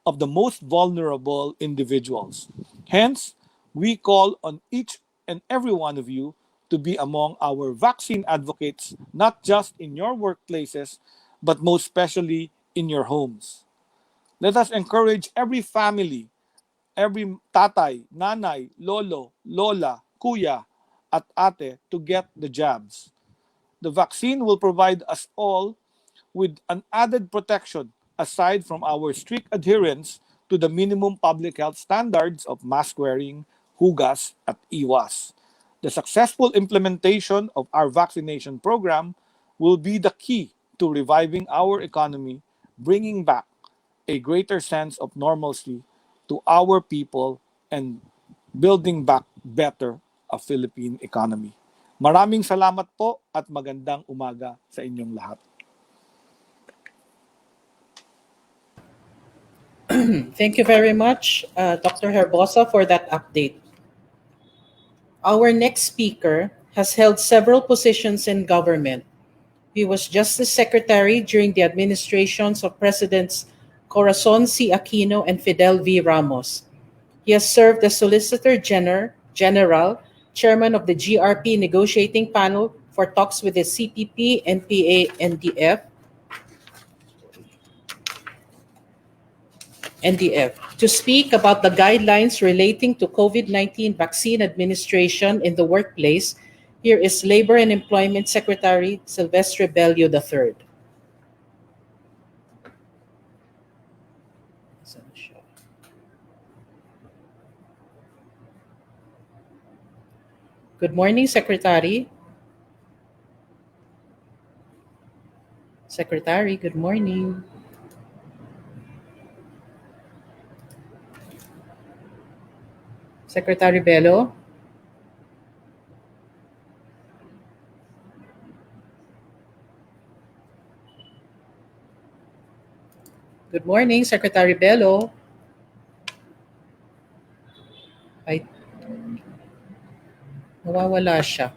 of the most vulnerable individuals. Hence, we call on each and every one of you to be among our vaccine advocates, not just in your workplaces, but most especially in your homes. Let us encourage every family, every tatay, nanay, lolo, lola, kuya, at ate to get the jabs. The vaccine will provide us all with an added protection aside from our strict adherence to the minimum public health standards of mask wearing, hugas, at iwas. The successful implementation of our vaccination program will be the key to reviving our economy, bringing back a greater sense of normalcy to our people and building back better a Philippine economy. Maraming salamat po at magandang umaga sa inyong lahat. Thank you very much, Dr. Herbosa, for that update. Our next speaker has held several positions in government. He was Justice Secretary during the administrations of Presidents Corazon C. Aquino and Fidel V. Ramos. He has served as Solicitor General, Chairman of the GRP Negotiating Panel for talks with the CPP, NPA, NDF to speak about the guidelines relating to COVID-19 vaccine administration in the workplace. Here is Labor and Employment Secretary Silvestre Bello III. Good morning, Secretary. Secretary, good morning. Secretary Bello? Good morning, Secretary Bello. Ay, nawawala siya.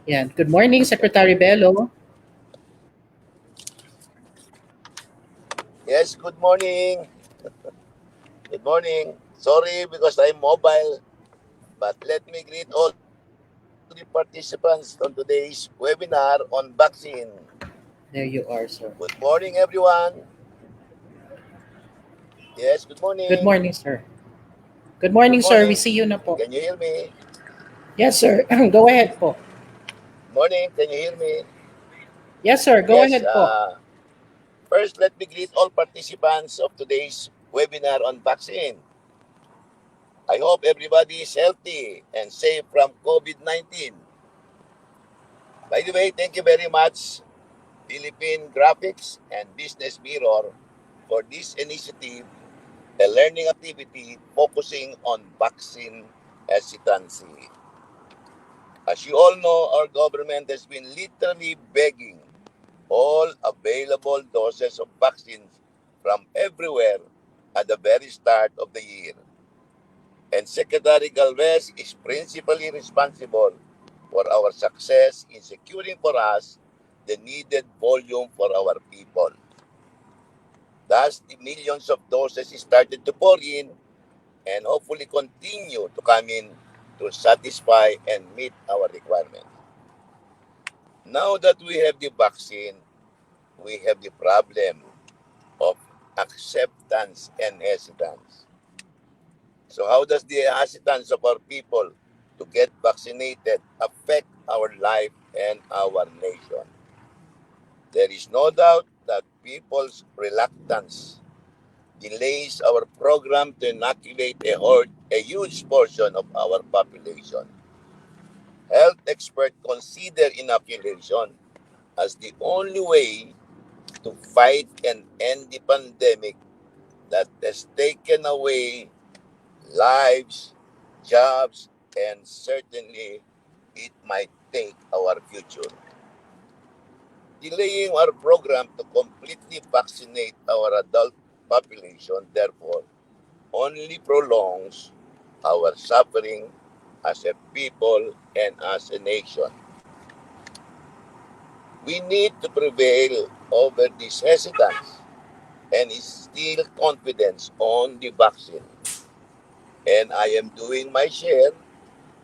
Yan. Good morning, Secretary Bello. Yes, good morning. Good morning. Sorry because I'm mobile, but let me greet all the participants on today's webinar on vaccine. There you are, sir. Good morning, everyone. Yes, good morning. Good morning, sir. Good morning, Good sir. We morning. see you na po. Can you hear me? Yes, sir. Go ahead po. Morning, can you hear me? Yes, sir. Go Yes, ahead po. first, let me greet all participants of today's webinar on vaccine. I hope everybody is healthy and safe from COVID-19. By the way, thank you very much, Philippine Graphics and Business Mirror, for this initiative, a learning activity focusing on vaccine hesitancy. As you all know, our government has been literally begging all available doses of vaccines from everywhere at the very start of the year. And Secretary Galvez is principally responsible for our success in securing for us the needed volume for our people. Thus, the millions of doses started to pour in and hopefully continue to come in to satisfy and meet our requirements. Now that we have the vaccine, we have the problem of acceptance and hesitance. So how does the hesitance of our people to get vaccinated affect our life and our nation. There is no doubt that people's reluctance delays our program to inoculate a huge portion of our population. Health experts consider inoculation as the only way to fight and end the pandemic that has taken away lives, jobs, and certainly it might take our future. Delaying our program to completely vaccinate our adult population, therefore, only prolongs our suffering as a people and as a nation. We need to prevail over this hesitance and instill confidence on the vaccine. And I am doing my share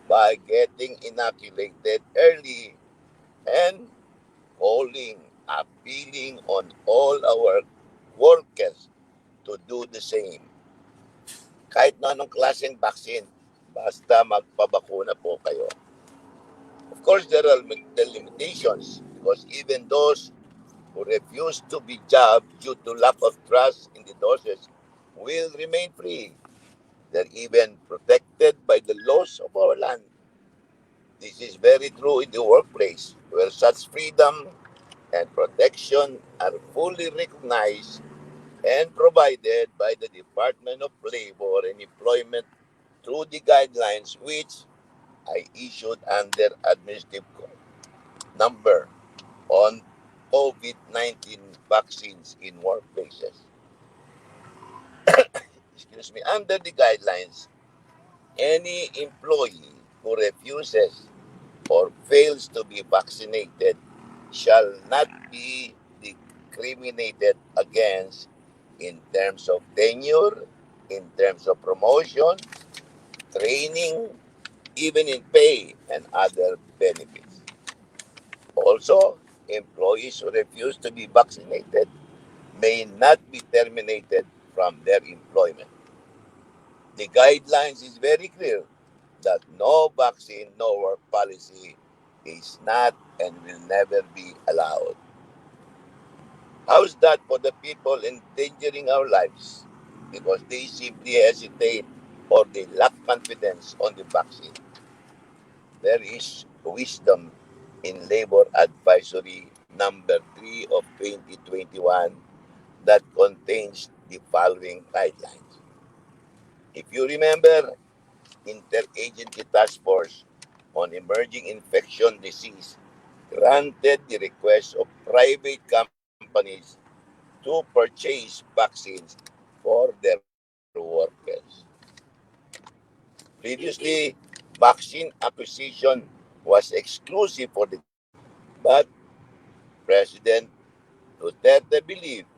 by getting inoculated early and calling, appealing on all our workers to do the same. Kahit na anong klaseng vaccine, basta magpabakuna po kayo. Of course, there are the limitations because even those who refuse to be jabbed due to lack of trust in the doses will remain free. They're even protected by the laws of our land. This is very true in the workplace, where such freedom and protection are fully recognized and provided by the Department of Labor and Employment through the guidelines which I issued under administrative number on COVID-19 vaccines in workplaces. Excuse me. Under the guidelines, any employee who refuses or fails to be vaccinated shall not be discriminated against in terms of tenure, in terms of promotion, training, even in pay and other benefits. Also, employees who refuse to be vaccinated may not be terminated from their employment. The guidelines is very clear that no vaccine, no work policy is not and will never be allowed. How's that for the people endangering our lives? Because they simply hesitate or they lack confidence on the vaccine. There is wisdom in Labor Advisory number 3 of 2021 that contains the following guidelines. If you remember, Interagency Task Force on Emerging Infection Disease granted the request of private companies to purchase vaccines for their workers. Previously, vaccine acquisition was exclusive for the but President Duterte believed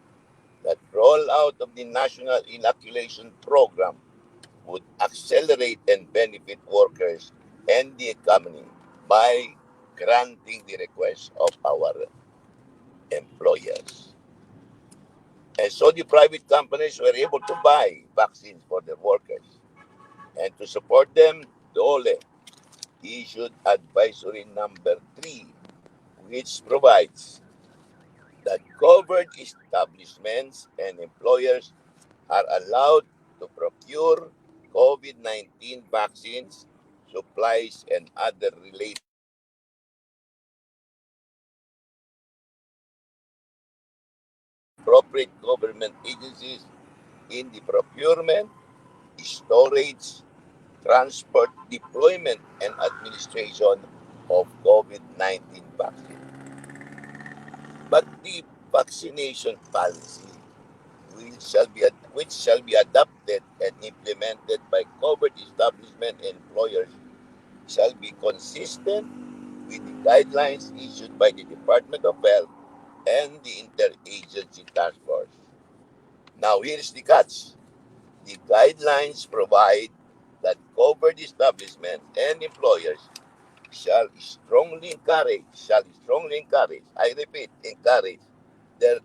that rollout of the National Inoculation Program would accelerate and benefit workers and the economy by granting the request of our employers. And so the private companies were able to buy vaccines for their workers. And to support them, DOLE issued advisory number 3, which provides that covered establishments and employers are allowed to procure COVID-19 vaccines, supplies, and other related appropriate government agencies in the procurement, storage, transport, deployment, and administration of COVID-19 vaccine. But the vaccination policy which shall be adopted and implemented by covered establishment and employers shall be consistent with the guidelines issued by the Department of Health and the Interagency Task Force. Now, here's the catch. The guidelines provide that covered establishments and employers strongly encourage, I repeat, encourage their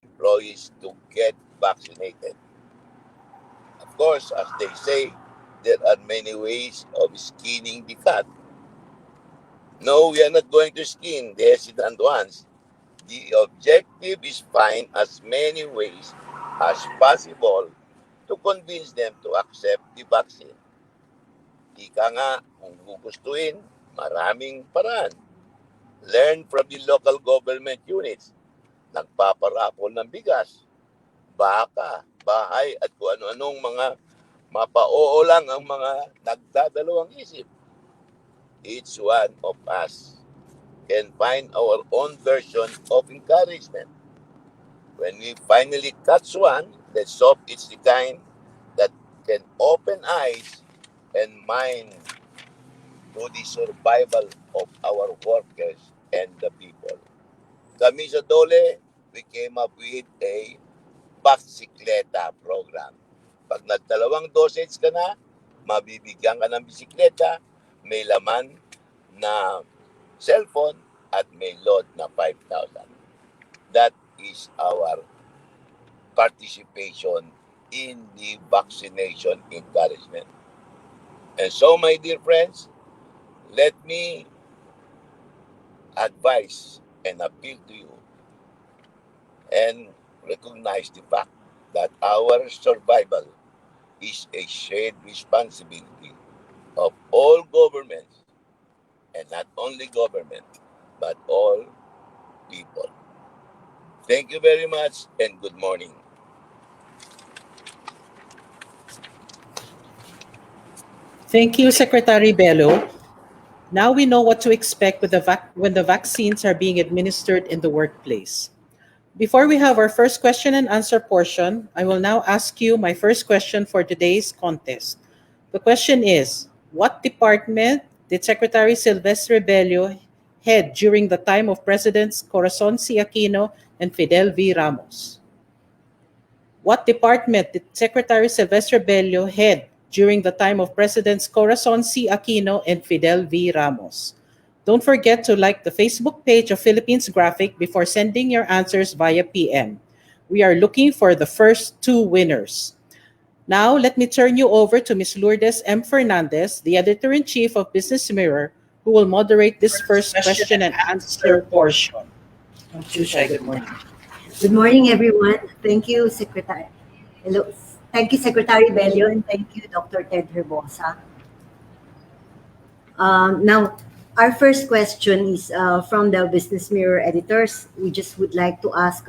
employees to get vaccinated. Of course, as they say, there are many ways of skinning the cat. No, we are not going to skin the hesitant ones. The objective is find as many ways as possible to convince them to accept the vaccine. Ika nga, kung gugustuhin, maraming paraan. Learn from the local government units. Nagpaparapol ng bigas, baka, bahay, at kung ano-anong mga mapa-oo lang ang mga nagdadalawang isip. Each one of us can find our own version of encouragement. When we finally catch one, let's hope it's the kind that can open eyes and mind to the survival of our workers and the people. Kami sa Dole, we came up with a basikleta program. Pag nagdalawang dosage ka na, mabibigyan ka ng bisikleta, may laman na cellphone at may load na 5,000. That is our participation in the vaccination encouragement. And so, my dear friends, let me advise and appeal to you and recognize the fact that our survival is a shared responsibility of all governments, and not only government, but all people. Thank you very much and good morning. Thank you, Secretary Bello. Now we know what to expect with when the vaccines are being administered in the workplace. Before we have our first question and answer portion, I will now ask you my first question for today's contest. The question is, what department did Secretary Silvestre Bello head during the time of Presidents Corazon C. Aquino and Fidel V. Ramos? What department did Secretary Silvestre Bello head during the time of Presidents Corazon C. Aquino and Fidel V. Ramos? Don't forget to like the Facebook page of Philippines Graphic before sending your answers via PM. We are looking for the first two winners. Now, let me turn you over to Ms. Lourdes M. Fernandez, the Editor-in-Chief of Business Mirror, who will moderate this first question and answer portion. Good morning. Good morning, everyone. Thank you, Secretary. Hello. Thank you, Secretary Bello, and thank you, Dr. Ted Herbosa. Now, our first question is from the Business Mirror editors. We just would like to ask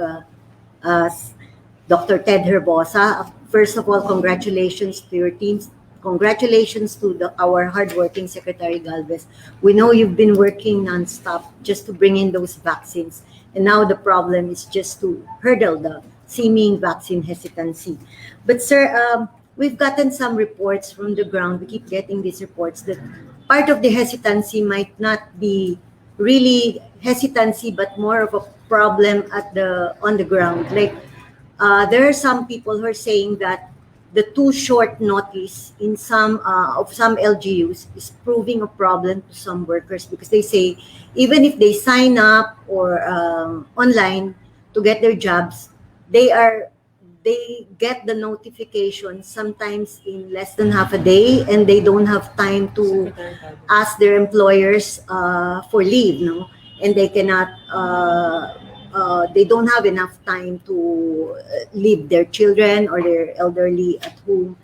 Dr. Ted Herbosa. First of all, congratulations to your teams. Congratulations to our hardworking Secretary Galvez. We know you've been working nonstop just to bring in those vaccines. And now the problem is just to hurdle the seeming vaccine hesitancy. But sir, we've gotten some reports from the ground. We keep getting these reports that part of the hesitancy might not be really hesitancy, but more of a problem on the ground. Like there are some people who are saying that the too short notice in some LGUs is proving a problem to some workers, because they say even if they sign up or online to get their jobs, they get the notification sometimes in less than half a day, and they don't have time to ask their employers for leave, no? And they cannot they don't have enough time to leave their children or their elderly at home.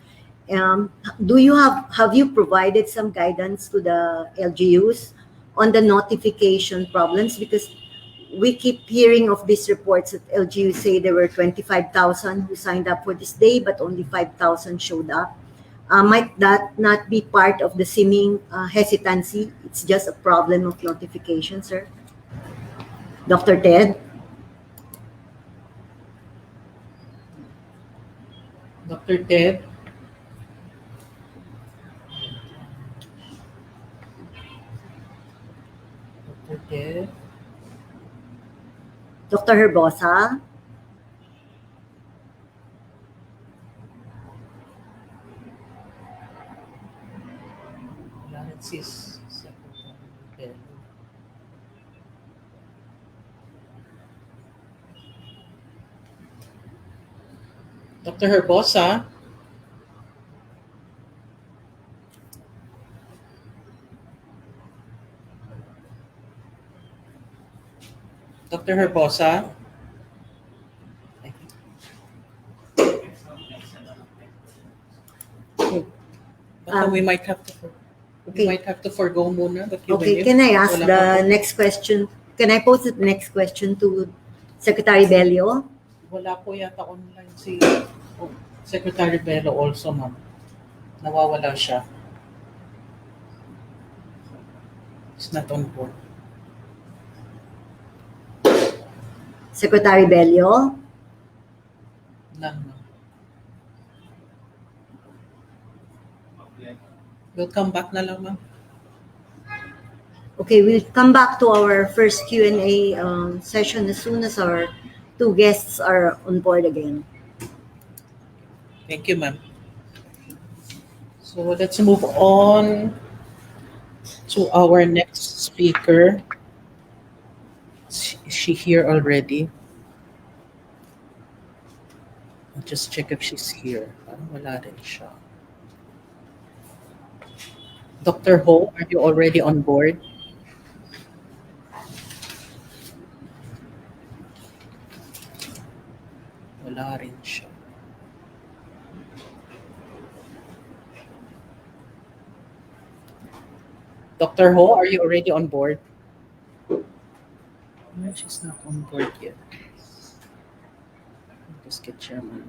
Have you provided some guidance to the LGUs on the notification problems? Because we keep hearing of these reports that LGUs say there were 25,000 who signed up for this day, but only 5,000 showed up. Might that not be part of the seeming hesitancy? It's just a problem of notification, sir. Dr. Ted? Dr. Ted? Dr. Ted? Dr. Herbosa? Dr. Herbosa? Dr. Herbosa? Baka we might have to we might have to forgo muna the Q&A. Okay, can I ask Wala pa the po. next question? Can I pose the next question to Secretary Bello? Wala po yata online si Secretary Bello also, ma'am. Nawawala siya. It's not on board. Secretary Bello? None, ma'am. We'll come back na lang, ma'am. Okay, we'll come back to our first Q&A session as soon as our two guests are on board again. Thank you, ma'am. So let's move on to our next speaker. Is she here already? I'll just check if she's here. Parang wala rin siya. Dr. Ho, are you already on board? Wala rin siya. Dr. Ho, are you already on board? No, she's not on board yet. Just get chairman.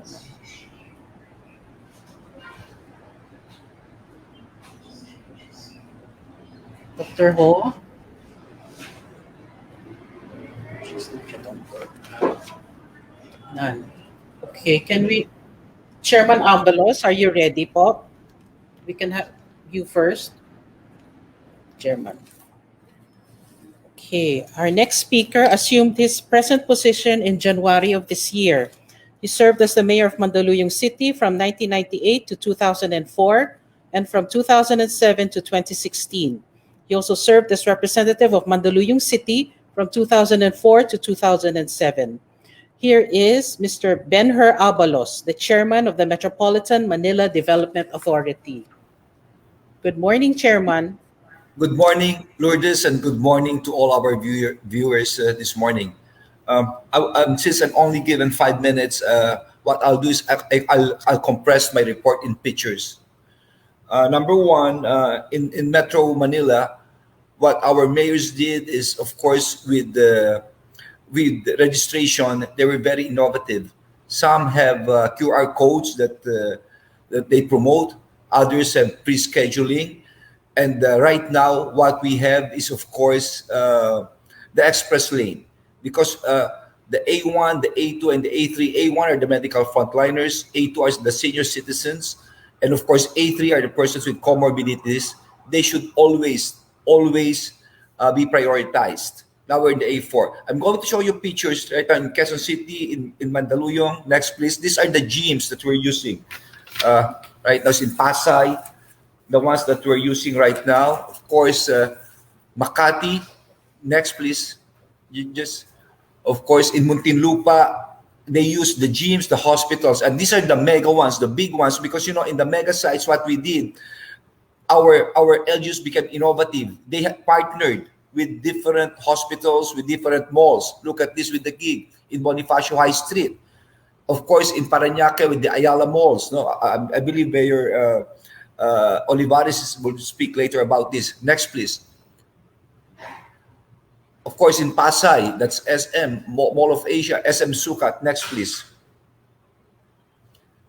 Dr. Ho? She's not yet on board. None. Okay, can we... Chairman Abalos, are you ready po? We can have you first. Chairman. Okay, our next speaker assumed his present position in January of this year. He served as the mayor of Mandaluyong City from 1998 to 2004 and from 2007 to 2016. He also served as representative of Mandaluyong City from 2004 to 2007. Here is Mr. Benher Abalos, the chairman of the Metropolitan Manila Development Authority. Good morning, Chairman. Good morning, Lourdes, and good morning to all our viewers this morning. Since I'm only given 5 minutes, what I'll do is I'll compress my report in pictures. Number one, in Metro Manila, what our mayors did is, of course, with registration, they were very innovative. Some have QR codes that they promote. Others have pre-scheduling. And right now, what we have is, of course, the express lane. Because the A1, the A2, and the A3, A1 are the medical frontliners, A2 are the senior citizens, and of course, A3 are the persons with comorbidities. They should always be prioritized. Now we're in the A4. I'm going to show you pictures right now in Quezon City, in Mandaluyong. Next, please. These are the gyms that we're using. Right now, it's in Pasay. The ones that we're using right now, of course, Makati. Next, please. Of course, in Muntinlupa, they use the gyms, the hospitals, and these are the mega ones, the big ones, because in the mega sites, what we did, our LGUs became innovative. They had partnered with different hospitals, with different malls. Look at this with the gig in Bonifacio High Street. Of course, in Parañaque with the Ayala malls. No, I believe Mayor Olivares will speak later about this. Next, please. Of course, in Pasay, that's SM, Mall of Asia, SM Sukat. Next, please.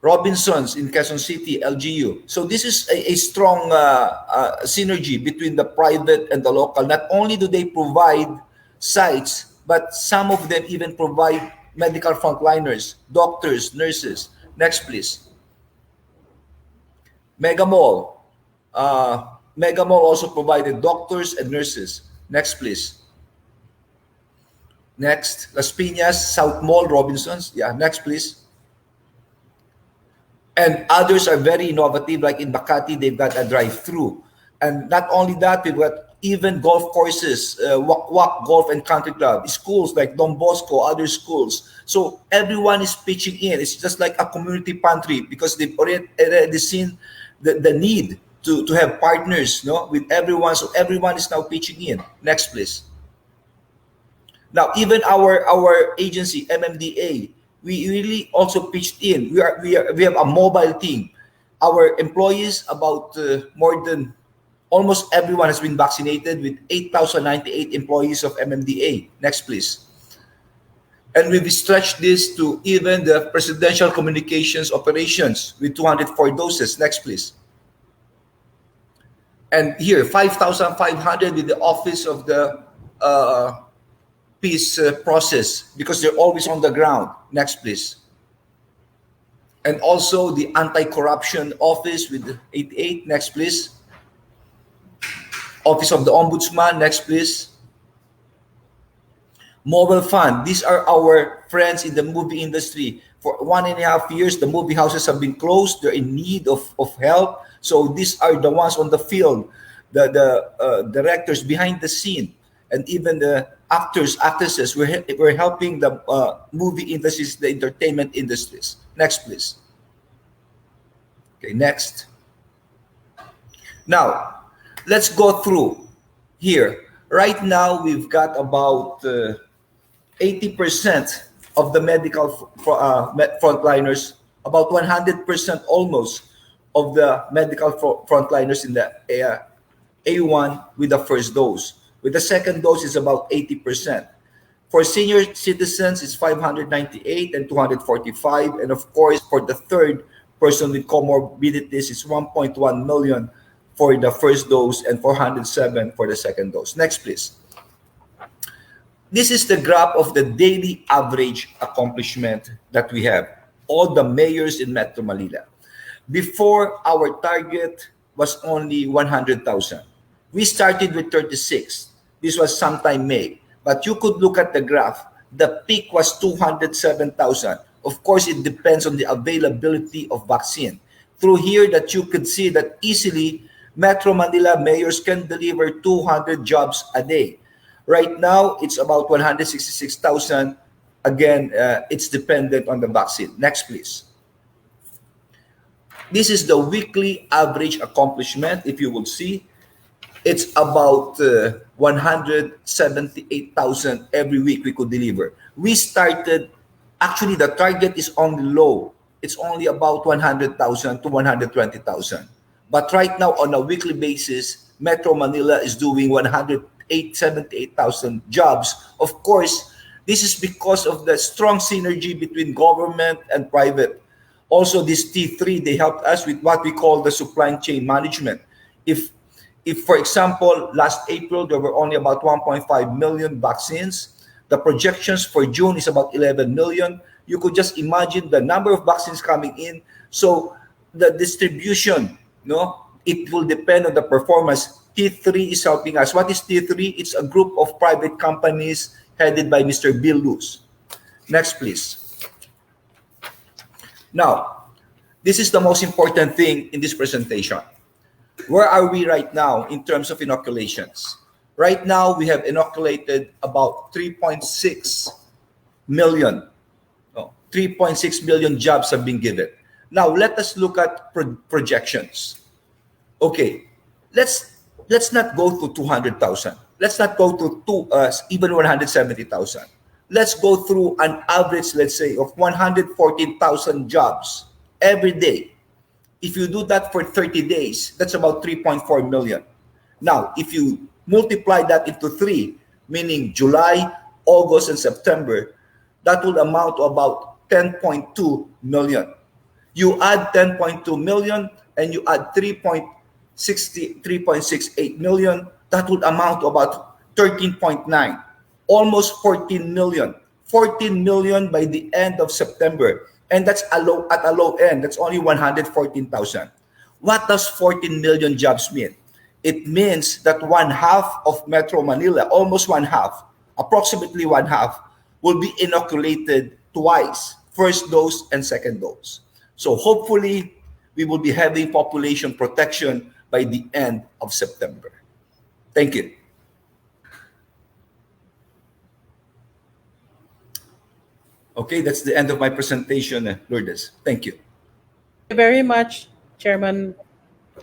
Robinsons in Quezon City, LGU. So this is a strong synergy between the private and the local. Not only do they provide sites, but some of them even provide medical frontliners, doctors, nurses. Next, please. Mega Mall. Mega Mall also provided doctors and nurses. Next, please. Next, Las Piñas, South Mall, Robinsons. Yeah, next, please. And others are very innovative, like in Makati, they've got a drive-through. And not only that, we've got even golf courses, Wak Golf and Country Club, schools like Don Bosco, other schools. So everyone is pitching in. It's just like a community pantry because they've already seen the need to have partners with everyone. So everyone is now pitching in. Next, please. Now, even our agency, MMDA, we really also pitched in. We have a mobile team. Our employees, about more than almost everyone has been vaccinated with 8,098 employees of MMDA. Next, please. And we've stretched this to even the presidential communications operations with 204 doses. Next, please. And here, 5,500 with the Office of the Peace Process, because they're always on the ground. Next, please. And also the Anti-Corruption Office with 88. Next, please. Office of the Ombudsman. Next, please. Mobile Fund. These are our friends in the movie industry. For 1.5 years, the movie houses have been closed. They're in need of help. So these are the ones on the field, the directors behind the scene, and even the actors, actresses. We're helping the movie industries, the entertainment industries. Next, please. Okay, next. Now, let's go through here. Right now, we've got about 80% of the medical frontliners, about 100% almost of the medical frontliners in the A1 with the first dose. With the second dose, is about 80%. For senior citizens, it's 598 and 245. And of course, for the third person with comorbidities, it's 1.1 million for the first dose and 407 for the second dose. Next, please. This is the graph of the daily average accomplishment that we have, all the mayors in Metro Manila. Before, our target was only 100,000. We started with 36. This was sometime May. But you could look at the graph. The peak was 207,000. Of course, it depends on the availability of vaccine. Through here, that you could see that easily Metro Manila mayors can deliver 200 jobs a day. Right now, it's about 166,000. Again, it's dependent on the vaccine. Next, please. This is the weekly average accomplishment. If you will see, it's about 178,000 every week we could deliver. We started, actually the target is only low. It's only about 100,000 to 120,000. But right now, on a weekly basis, Metro Manila is doing 178,000 jobs. Of course, this is because of the strong synergy between government and private. Also, this T3, they helped us with what we call the supply chain management. If for example, last April, there were only about 1.5 million vaccines. The projections for June is about 11 million. You could just imagine the number of vaccines coming in. So the distribution, it will depend on the performance. T3 is helping us. What is T3? It's a group of private companies headed by Mr. Bill Luz. Next, please. Now, this is the most important thing in this presentation. Where are we right now in terms of inoculations? Right now, we have inoculated about 3.6 million. 3.6 million jobs have been given. Now, let us look at projections. Okay, let's not go to 200,000. Let's not go to even 170,000. Let's go through an average, let's say, of 114,000 jobs every day. If you do that for 30 days, that's about 3.4 million. Now, if you multiply that into 3, meaning July, August, and September, that will amount to about 10.2 million. You add 10.2 million and you add 3.68 million, that would amount to about 13.9, almost 14 million. 14 million by the end of September. And that's at a low end. That's only 114,000. What does 14 million jobs mean? It means that 1/2 of Metro Manila, almost 1/2, approximately 1/2, will be inoculated twice, first dose and second dose. So hopefully, we will be having population protection by the end of September. Thank you. Okay, that's the end of my presentation, Lourdes. Thank you. Thank you very much, Chairman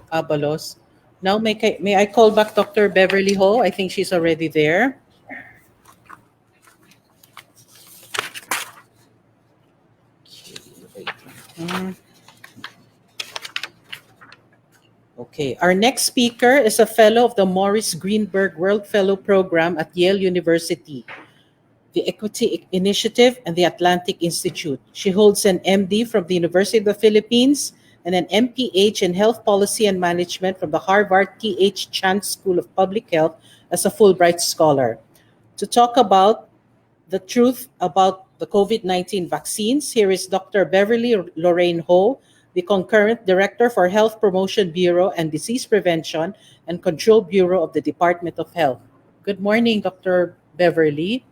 Abalos. Now, may I call back Dr. Beverly Ho? I think she's already there. Okay, our next speaker is a fellow of the Morris Greenberg World Fellow Program at Yale University, the Equity Initiative, and the Atlantic Institute. She holds an MD from the University of the Philippines and an MPH in Health Policy and Management from the Harvard T.H. Chan School of Public Health as a Fulbright Scholar. To talk about the truth about the COVID-19 vaccines, here is Dr. Beverly Lorraine Ho, the Concurrent Director for Health Promotion Bureau and Disease Prevention and Control Bureau of the Department of Health. Good morning, Dr. Beverly.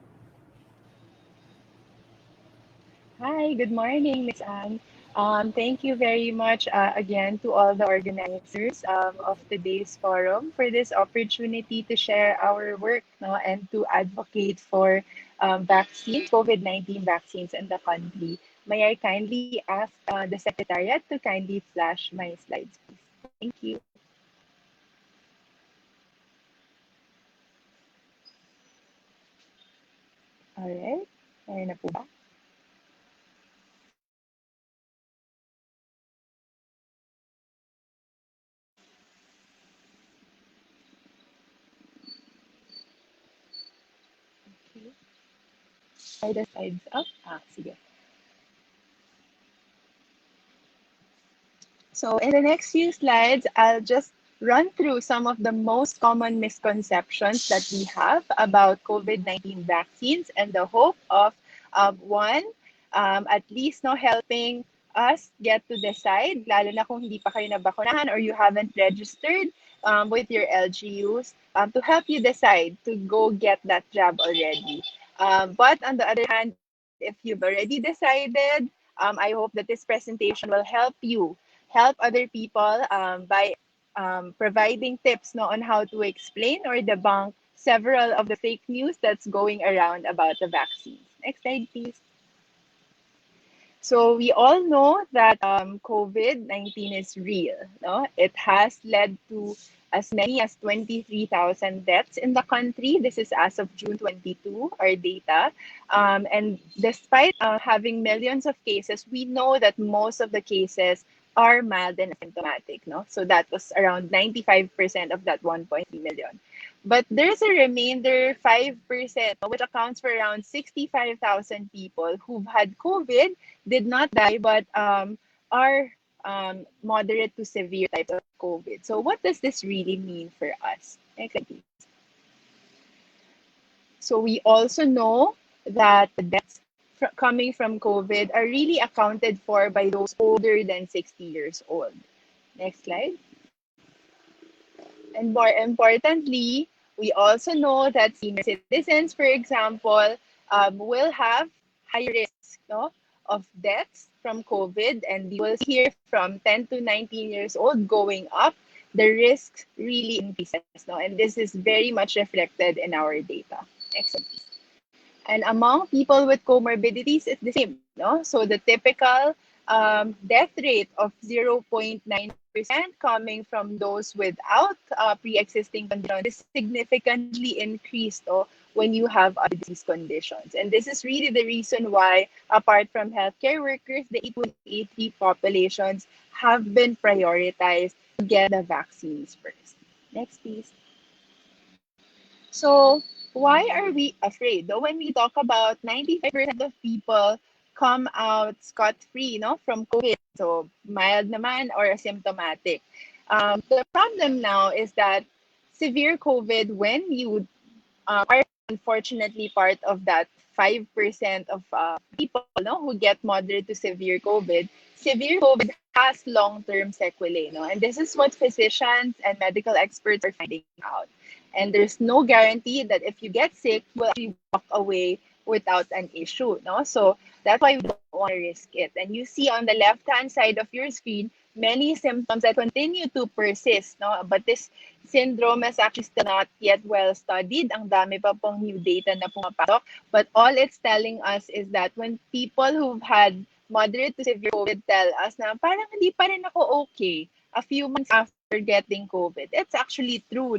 Hi, good morning, Miss Anne. Thank you very much again to all the organizers of today's forum for this opportunity to share our work, no, and to advocate for vaccines, COVID-19 vaccines in the country. May I kindly ask the Secretariat to kindly flash my slides, please? Thank you. All right. Ayun na po ba? Okay. Are the slides up? Sige. So in the next few slides, I'll just run through some of the most common misconceptions that we have about COVID-19 vaccines and the hope of one, at least no helping us get to decide, lalo na kung hindi pa kayo nabakunahan or you haven't registered with your LGUs, to help you decide to go get that jab already. But on the other hand, if you've already decided, I hope that this presentation will help other people by providing tips no, on how to explain or debunk several of the fake news that's going around about the vaccines. Next slide, please. So we all know that COVID-19 is real. No? It has led to as many as 23,000 deaths in the country. This is as of June 22, our data. And despite having millions of cases, we know that most of the cases are mild and asymptomatic. No? So that was around 95% of that 1.3 million. But there's a remainder 5%, which accounts for around 65,000 people who've had COVID, did not die, but are moderate to severe types of COVID. So what does this really mean for us? Next slide, please. So we also know that the deaths coming from COVID are really accounted for by those older than 60 years old. Next slide. And more importantly, we also know that senior citizens, for example, will have higher risk no, of deaths from COVID. And we will hear from 10 to 19 years old going up, the risk really increases. No? And this is very much reflected in our data. Excellent. And among people with comorbidities, it's the same. No? So the typical death rate of 0.9% coming from those without pre-existing conditions is significantly increased when you have other disease conditions. And this is really the reason why, apart from healthcare workers, the A283 populations have been prioritized to get the vaccines first. Next, please. So why are we afraid? Though when we talk about 95% of people come out scot-free from COVID, so mild naman or asymptomatic. The problem now is that severe COVID, when you are unfortunately part of that 5% of people who get moderate to severe COVID has long-term sequelae. And this is what physicians and medical experts are finding out. And there's no guarantee that if you get sick, you will actually walk away without an issue. So that's why we don't want to risk it. And you see on the left-hand side of your screen, many symptoms that continue to persist. But this syndrome is actually still not yet well studied. Ang dami pa pong new data na pumapasok. But all it's telling us is that when people who've had moderate to severe COVID tell us na parang hindi pa rin ako okay a few months after getting COVID, it's actually true,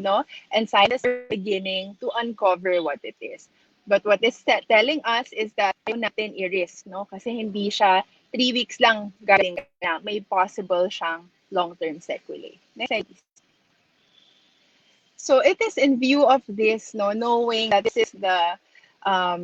and scientists are beginning to uncover what it is. But what it's telling us is that ayaw natin i-risk, kasi hindi siya 3 weeks lang galing na may possible siyang long-term sequelae. Next slide, please. So it is in view of this, no, knowing that this is the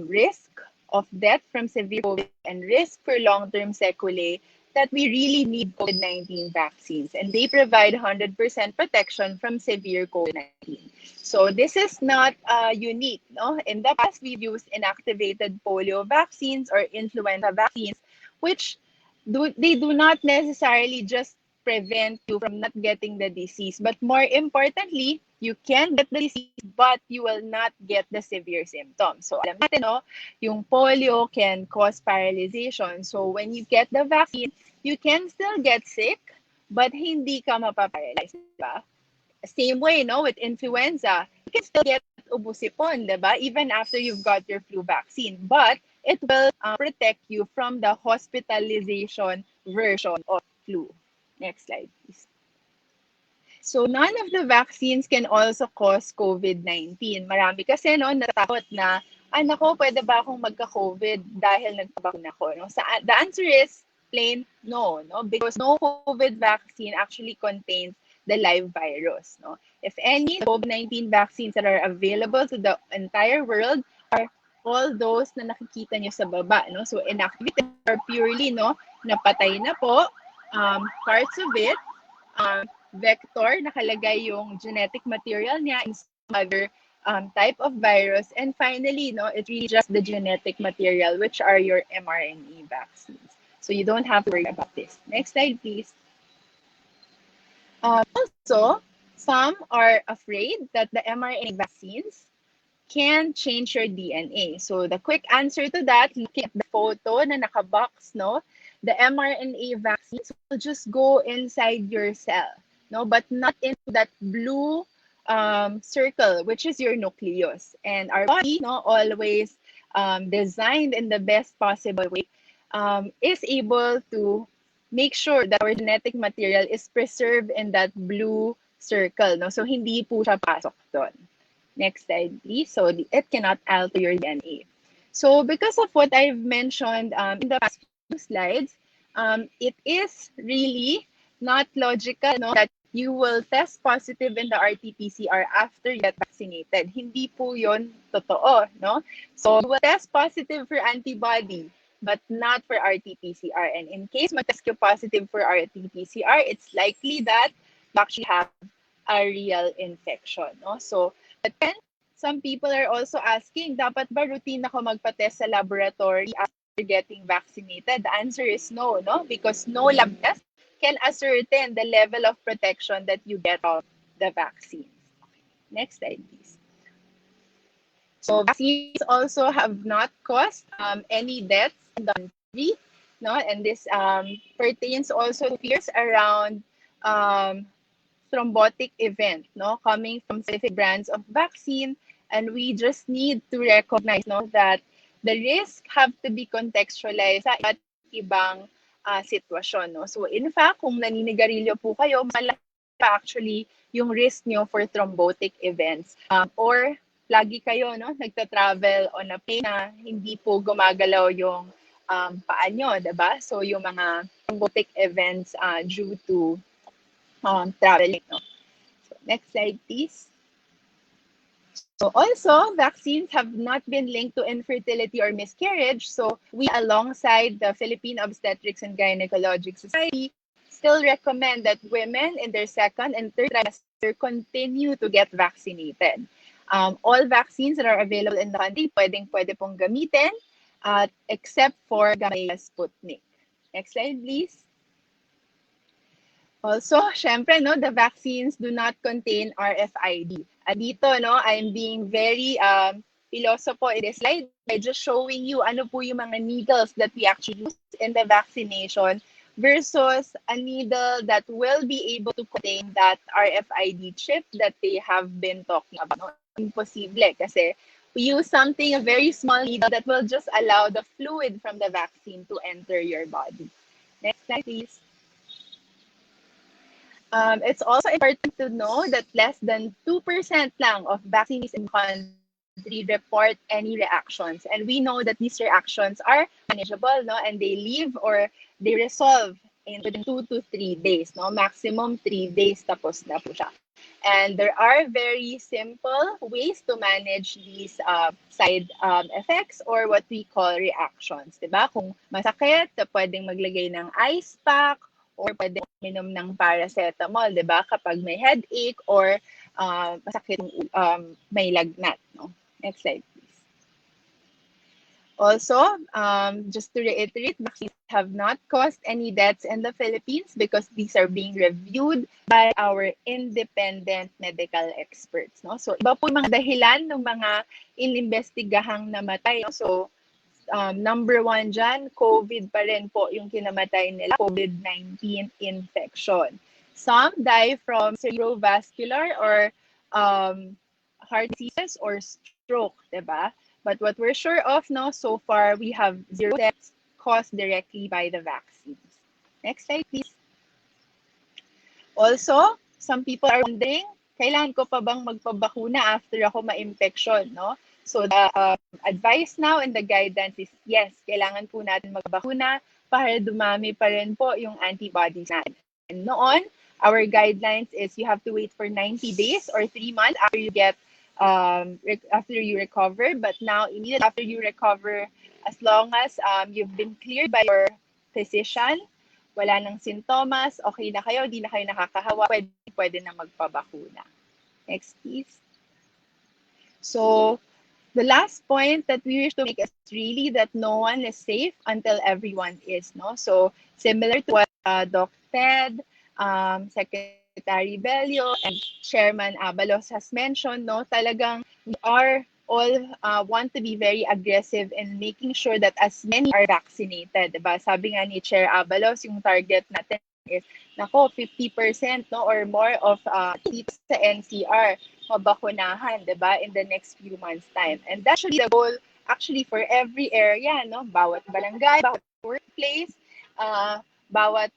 risk of death from severe COVID and risk for long-term sequelae, that we really need COVID-19 vaccines, and they provide 100% protection from severe COVID-19. So this is not unique. No? In the past, we've used inactivated polio vaccines or influenza vaccines, which they do not necessarily just prevent you from not getting the disease, but more importantly, you can get the disease, but you will not get the severe symptoms. So alam natin, no, yung polio can cause paralyzation. So when you get the vaccine, you can still get sick, but hindi ka mapaparalyze, diba? Same way, no, with influenza, you can still get ubusipon, diba? Even after you've got your flu vaccine, but it will protect you from the hospitalization version of flu. Next slide, please. So none of the vaccines can also cause COVID-19. Marami kasi no, natatakot na, nako, pwede ba akong magka-COVID dahil nagpabakuna ako? No? The answer is plain no, because no COVID vaccine actually contains the live virus. No? If any, the COVID-19 vaccines that are available to the entire world are all those na nakikita nyo sa baba. No? So inactivated or purely, no, napatay na po, parts of it, vector, nakalagay yung genetic material niya in some other type of virus. And finally, no, it's really just the genetic material, which are your mRNA vaccines. So you don't have to worry about this. Next slide, please. Also, some are afraid that the mRNA vaccines can change your DNA. So the quick answer to that, looking at the photo na nakabox, no, the mRNA vaccines will just go inside your cell, no, but not into that blue circle, which is your nucleus. And our body, no, always designed in the best possible way, is able to make sure that our genetic material is preserved in that blue circle, no, so hindi po siya pasok doon. Next slide, please. So it cannot alter your DNA. So because of what I've mentioned in the past few slides, it is really not logical, no, that you will test positive in the RT-PCR after you get vaccinated. Hindi po yun totoo, no? So you will test positive for antibody, but not for RT-PCR. And in case mag-test you positive for RT-PCR, it's likely that you actually have a real infection, no? So, but then, some people are also asking, dapat ba routine ako magpa-test sa laboratory after getting vaccinated? The answer is no, no? Because no lab test can ascertain the level of protection that you get of the vaccines. Okay. Next slide, please. So vaccines also have not caused any deaths in the country, no? And this pertains also to fears around thrombotic event, no, coming from specific brands of vaccine, and we just need to recognize, no, that the risk have to be contextualized sa iba't ibang sitwasyon, no. So in fact, kung naninigarilyo po kayo, malaki pa actually yung risk nyo for thrombotic events, or lagi kayo, no, nagta-travel on a plane na hindi po gumagalaw yung paa nyo, diba? So yung mga thrombotic events due to traveling. No? So next slide, please. So also, vaccines have not been linked to infertility or miscarriage. So we, alongside the Philippine Obstetrics and Gynecologic Society, still recommend that women in their second and third trimester continue to get vaccinated. All vaccines that are available in the country, pwede pong gamitin, except for Gamaleya Sputnik. Next slide, please. Also, syempre, no, the vaccines do not contain RFID. Dito, no, I'm being very philosopher in this slide by just showing you ano po yung mga needles that we actually use in the vaccination versus a needle that will be able to contain that RFID chip that they have been talking about. No? Imposible kasi we use something, a very small needle that will just allow the fluid from the vaccine to enter your body. Next slide, please. It's also important to know that less than 2% lang of vaccines in the country report any reactions. And we know that these reactions are manageable, no? And they leave or they resolve in within 2 to 3 days, no? Maximum 3 days, tapos na po siya. And there are very simple ways to manage these side effects or what we call reactions. Diba? Kung masakit, pwedeng maglagay ng ice pack or pwedeng minom ng paracetamol, diba? Kapag may headache or masakit, may lagnat. No? Next slide, please. Also, just to reiterate, vaccines have not caused any deaths in the Philippines because these are being reviewed by our independent medical experts. No? So, iba po yung mga dahilan ng mga inimbestigahang namatay. No? So, number one dyan, COVID pa rin po yung kinamatay nila, COVID-19 infection. Some die from cerebrovascular or heart diseases or stroke, diba? But what we're sure of now, so far, we have 0 deaths caused directly by the vaccines. Next slide, please. Also, some people are wondering, kailan ko pa bang magpabakuna after ako ma-infection, no? So the advice now and the guidance is, yes, kailangan po natin magbakuna para dumami pa rin po yung antibodies natin. And noon, our guidelines is you have to wait for 90 days or 3 months after you get after you recover, but now immediately after you recover, as long as you've been cleared by your physician, wala nang sintomas, okay na kayo, di na kayo nakakahawa, pwede na magpabakuna. Next, please. So, the last point that we wish to make is really that no one is safe until everyone is, no? So, similar to what Doc Ted, Secretary Bello, and Chairman Abalos has mentioned, no, talagang we are all want to be very aggressive in making sure that as many are vaccinated. Diba? Sabi nga ni Chair Abalos, yung target natin is, 50% no, or more of kids sa NCR mabakunahan, diba, in the next few months' time. And that's actually the goal actually for every area, no? Bawat barangay, bawat workplace, bawat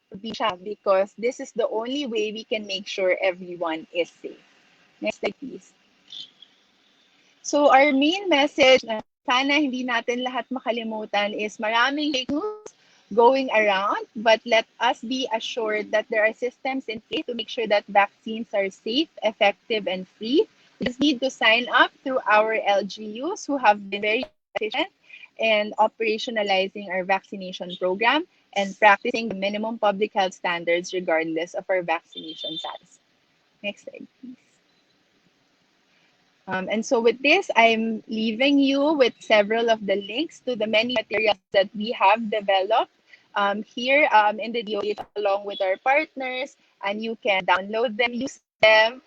probinsya, because this is the only way we can make sure everyone is safe. Next slide, please. So our main message na sana hindi natin lahat makalimutan is maraming fake news going around, but let us be assured that there are systems in place to make sure that vaccines are safe, effective, and free. We just need to sign up through our LGUs who have been very efficient in operationalizing our vaccination program and practicing the minimum public health standards regardless of our vaccination status. Next slide, please. And so with this, I'm leaving you with several of the links to the many materials that we have developed here in the DOH along with our partners, and you can download them, use them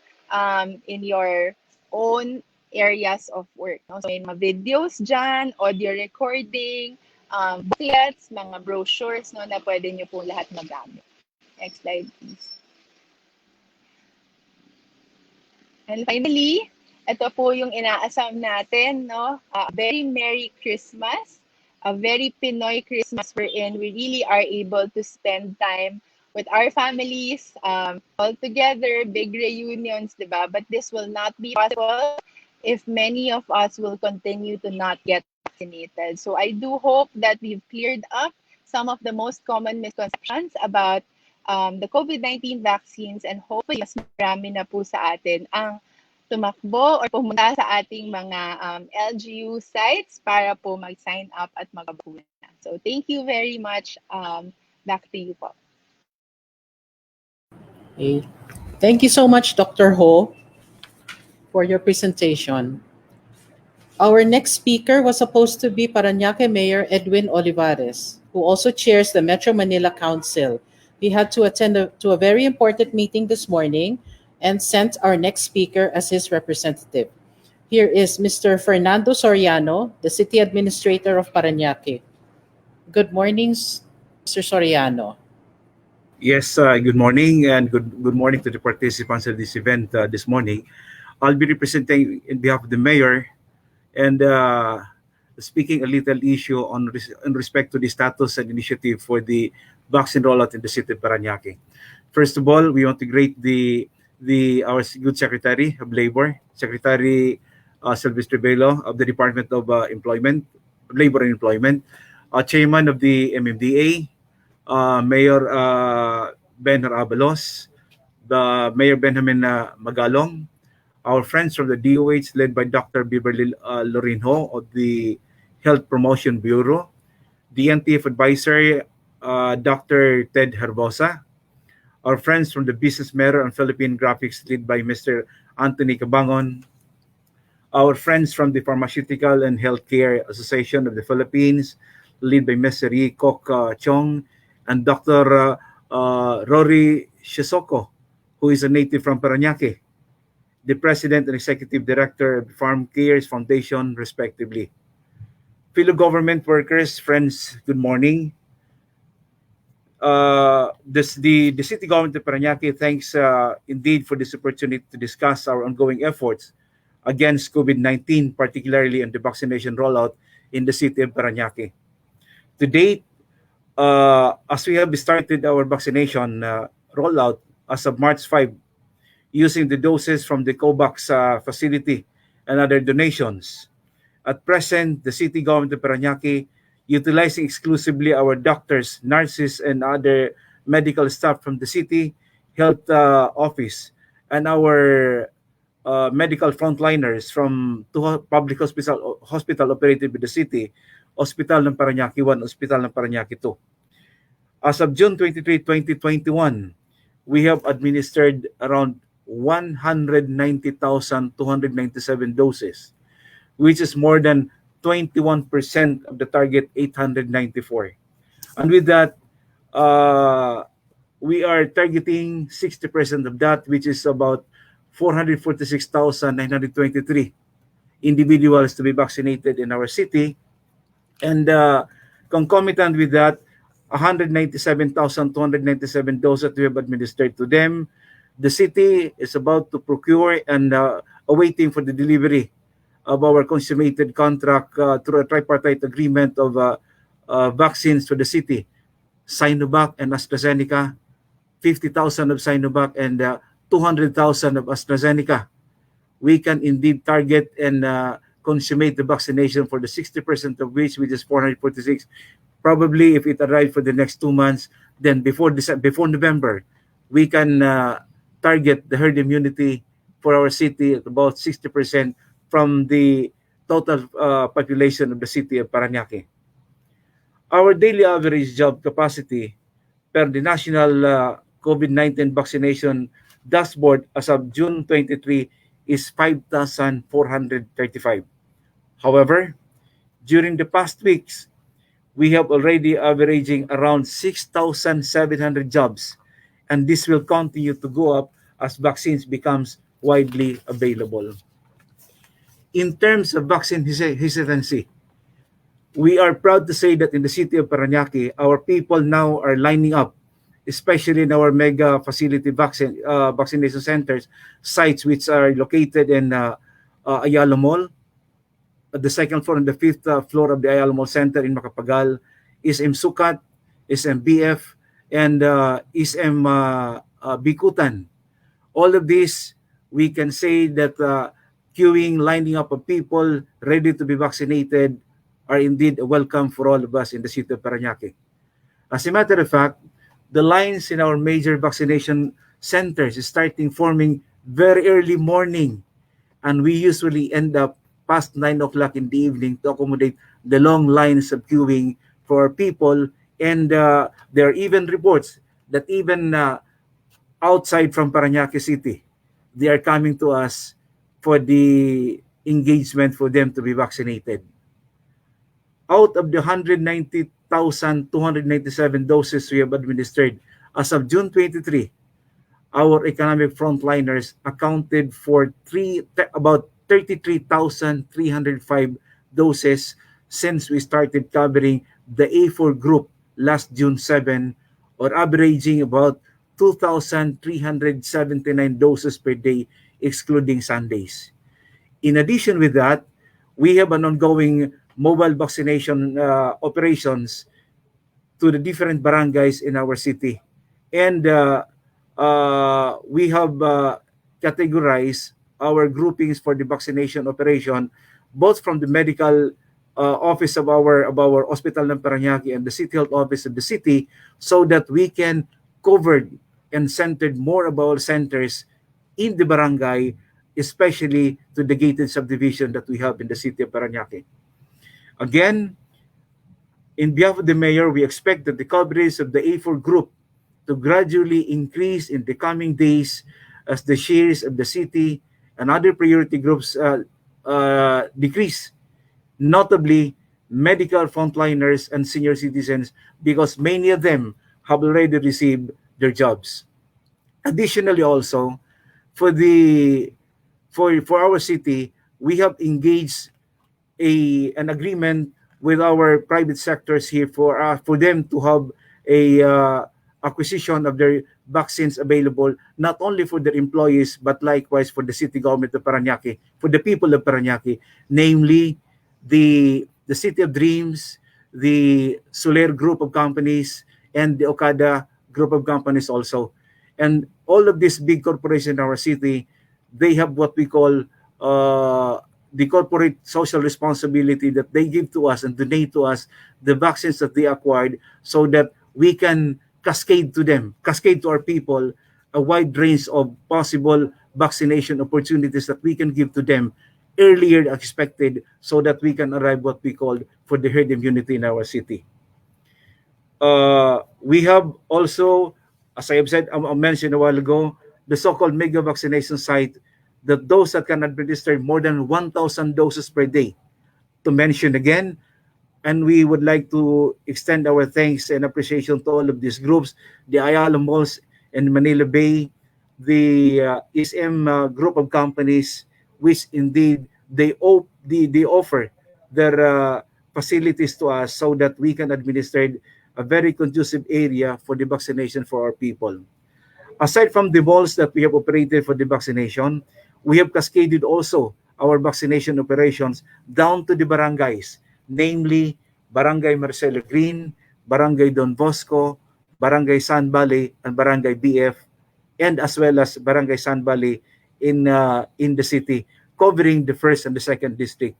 in your own areas of work. No? So may mga videos dyan, audio recording, booklets, mga brochures, no, na pwede nyo po lahat magamit. Next slide, please. And finally, ito po yung inaasam natin, no? Very Merry Christmas, a very Pinoy Christmas wherein we really are able to spend time with our families, all together, big reunions, diba? But this will not be possible if many of us will continue to not get vaccinated. So I do hope that we've cleared up some of the most common misconceptions about the COVID-19 vaccines, and hopefully mas marami na po sa atin ang tumakbo or pumunta sa ating mga LGU sites para po mag-sign up at mag-abuna. So thank you very much. Back to you po. Okay. Thank you so much, Dr. Ho, for your presentation. Our next speaker was supposed to be Parañaque Mayor Edwin Olivares, who also chairs the Metro Manila Council. He had to attend to a very important meeting this morning and sent our next speaker as his representative. Here is Mr. Fernando Soriano, the City Administrator of Parañaque. Good morning, Mr. Soriano. Yes, good morning, and good morning to the participants of this event this morning. I'll be representing in behalf of the mayor and speaking a little issue in respect to the status and initiative for the vaccine rollout in the city of Parañaque. First of all, we want to greet our good Secretary of Labor, Secretary Silvestre Velo of the Department of Labor and Employment, Chairman of the MMDA, Mayor Ben Abalos, the Mayor Benjamin Magalong, our friends from the DOH led by Dr. Beverly Lorinho of the Health Promotion Bureau, the NTF advisor, Dr. Ted Herbosa, our friends from the Business Mirror and Philippine Graphics led by Mr. Anthony Cabangon, our friends from the Pharmaceutical and Healthcare Association of the Philippines, led by Mr. Yi Kok Chong and Dr. Rory Shisoko, who is a native from Parañaque, the President and Executive Director of Farm Cares Foundation, respectively. Fellow government workers, friends, good morning. The City Government of Parañaque thanks indeed for this opportunity to discuss our ongoing efforts against COVID-19, particularly on the vaccination rollout in the city of Parañaque. To date, as we have started our vaccination rollout as of March 5, using the doses from the COVAX facility and other donations. At present, the City Government of Parañaque, utilizing exclusively our doctors, nurses, and other medical staff from the city health office, and our medical frontliners from two public hospital operated by the city, Hospital ng Parañaque 1, Hospital ng Parañaque 2. As of June 23, 2021, we have administered around 190,297 doses, which is more than 21% of the target 894. And with that, we are targeting 60% of that, which is about 446,923 individuals to be vaccinated in our city. And concomitant with that, 197,297 doses that we have administered to them. The city is about to procure and awaiting for the delivery of our consummated contract through a tripartite agreement of vaccines to the city. Sinovac and AstraZeneca, 50,000 of Sinovac and 200,000 of AstraZeneca. We can indeed target and consummate the vaccination for the 60% of which is 446. Probably if it arrives for the next 2 months, then before November, we can target the herd immunity for our city at about 60% from the total population of the city of Parañaque. Our daily average job capacity per the national COVID-19 vaccination dashboard as of June 23 is 5,435. However, during the past weeks, we have already averaging around 6,700 jobs, and this will continue to go up as vaccines becomes widely available. In terms of vaccine hesitancy, we are proud to say that in the city of Parañaque, our people now are lining up, especially in our mega facility vaccination centers, sites which are located in Ayala Mall, the second floor and the fifth floor of the Ayala Mall Center in Macapagal, SM Sukat, SM BF, and SM Bikutan. All of these, we can say that queuing, lining up of people ready to be vaccinated are indeed a welcome for all of us in the city of Parañaque. As a matter of fact, the lines in our major vaccination centers is starting forming very early morning, and we usually end up past 9 o'clock in the evening to accommodate the long lines of queuing for people. And there are even reports that even outside from Parañaque City, they are coming to us for the engagement for them to be vaccinated. Out of the 190,297 doses we have administered as of June 23, our economic frontliners accounted for about 33,305 doses since we started covering the A4 group last June 7, or averaging about 2,379 doses per day, excluding Sundays. In addition with that, we have an ongoing mobile vaccination operations to the different barangays in our city. And we have categorized our groupings for the vaccination operation, both from the medical office of our hospital ng Parañaque and the city health office of the city, so that we can cover and centered more of our centers in the barangay, especially to the gated subdivision that we have in the city of Parañaque. Again, in behalf of the mayor, we expect that the coverage of the A4 group to gradually increase in the coming days as the shares of the city and other priority groups decrease, notably medical frontliners and senior citizens, because many of them have already received their jobs. Additionally, also, for our city, we have engaged an agreement with our private sectors here for them to have a acquisition of their vaccines available, not only for their employees but likewise for the city government of Parañaque, for the people of Parañaque, namely the City of Dreams, the Soler group of companies, and the Okada group of companies also. And all of these big corporations in our city, they have what we call the corporate social responsibility, that they give to us and donate to us the vaccines that they acquired, so that we can cascade to our people, a wide range of possible vaccination opportunities that we can give to them earlier than expected, so that we can arrive what we call for the herd immunity in our city. We have also, as I have said, I mentioned a while ago, the so-called mega vaccination site, that those that can administer more than 1,000 doses per day. To mention again, and we would like to extend our thanks and appreciation to all of these groups, the Ayala Malls in Manila Bay, the SM group of companies, which indeed they offer their facilities to us so that we can administer a very conducive area for the vaccination for our people. Aside from the malls that we have operated for the vaccination, we have cascaded also our vaccination operations down to the barangays, namely Barangay Marcelo Green, Barangay Don Bosco, Barangay San Valley, and Barangay BF, and as well as Barangay San Valley in the city, covering the first and the second district.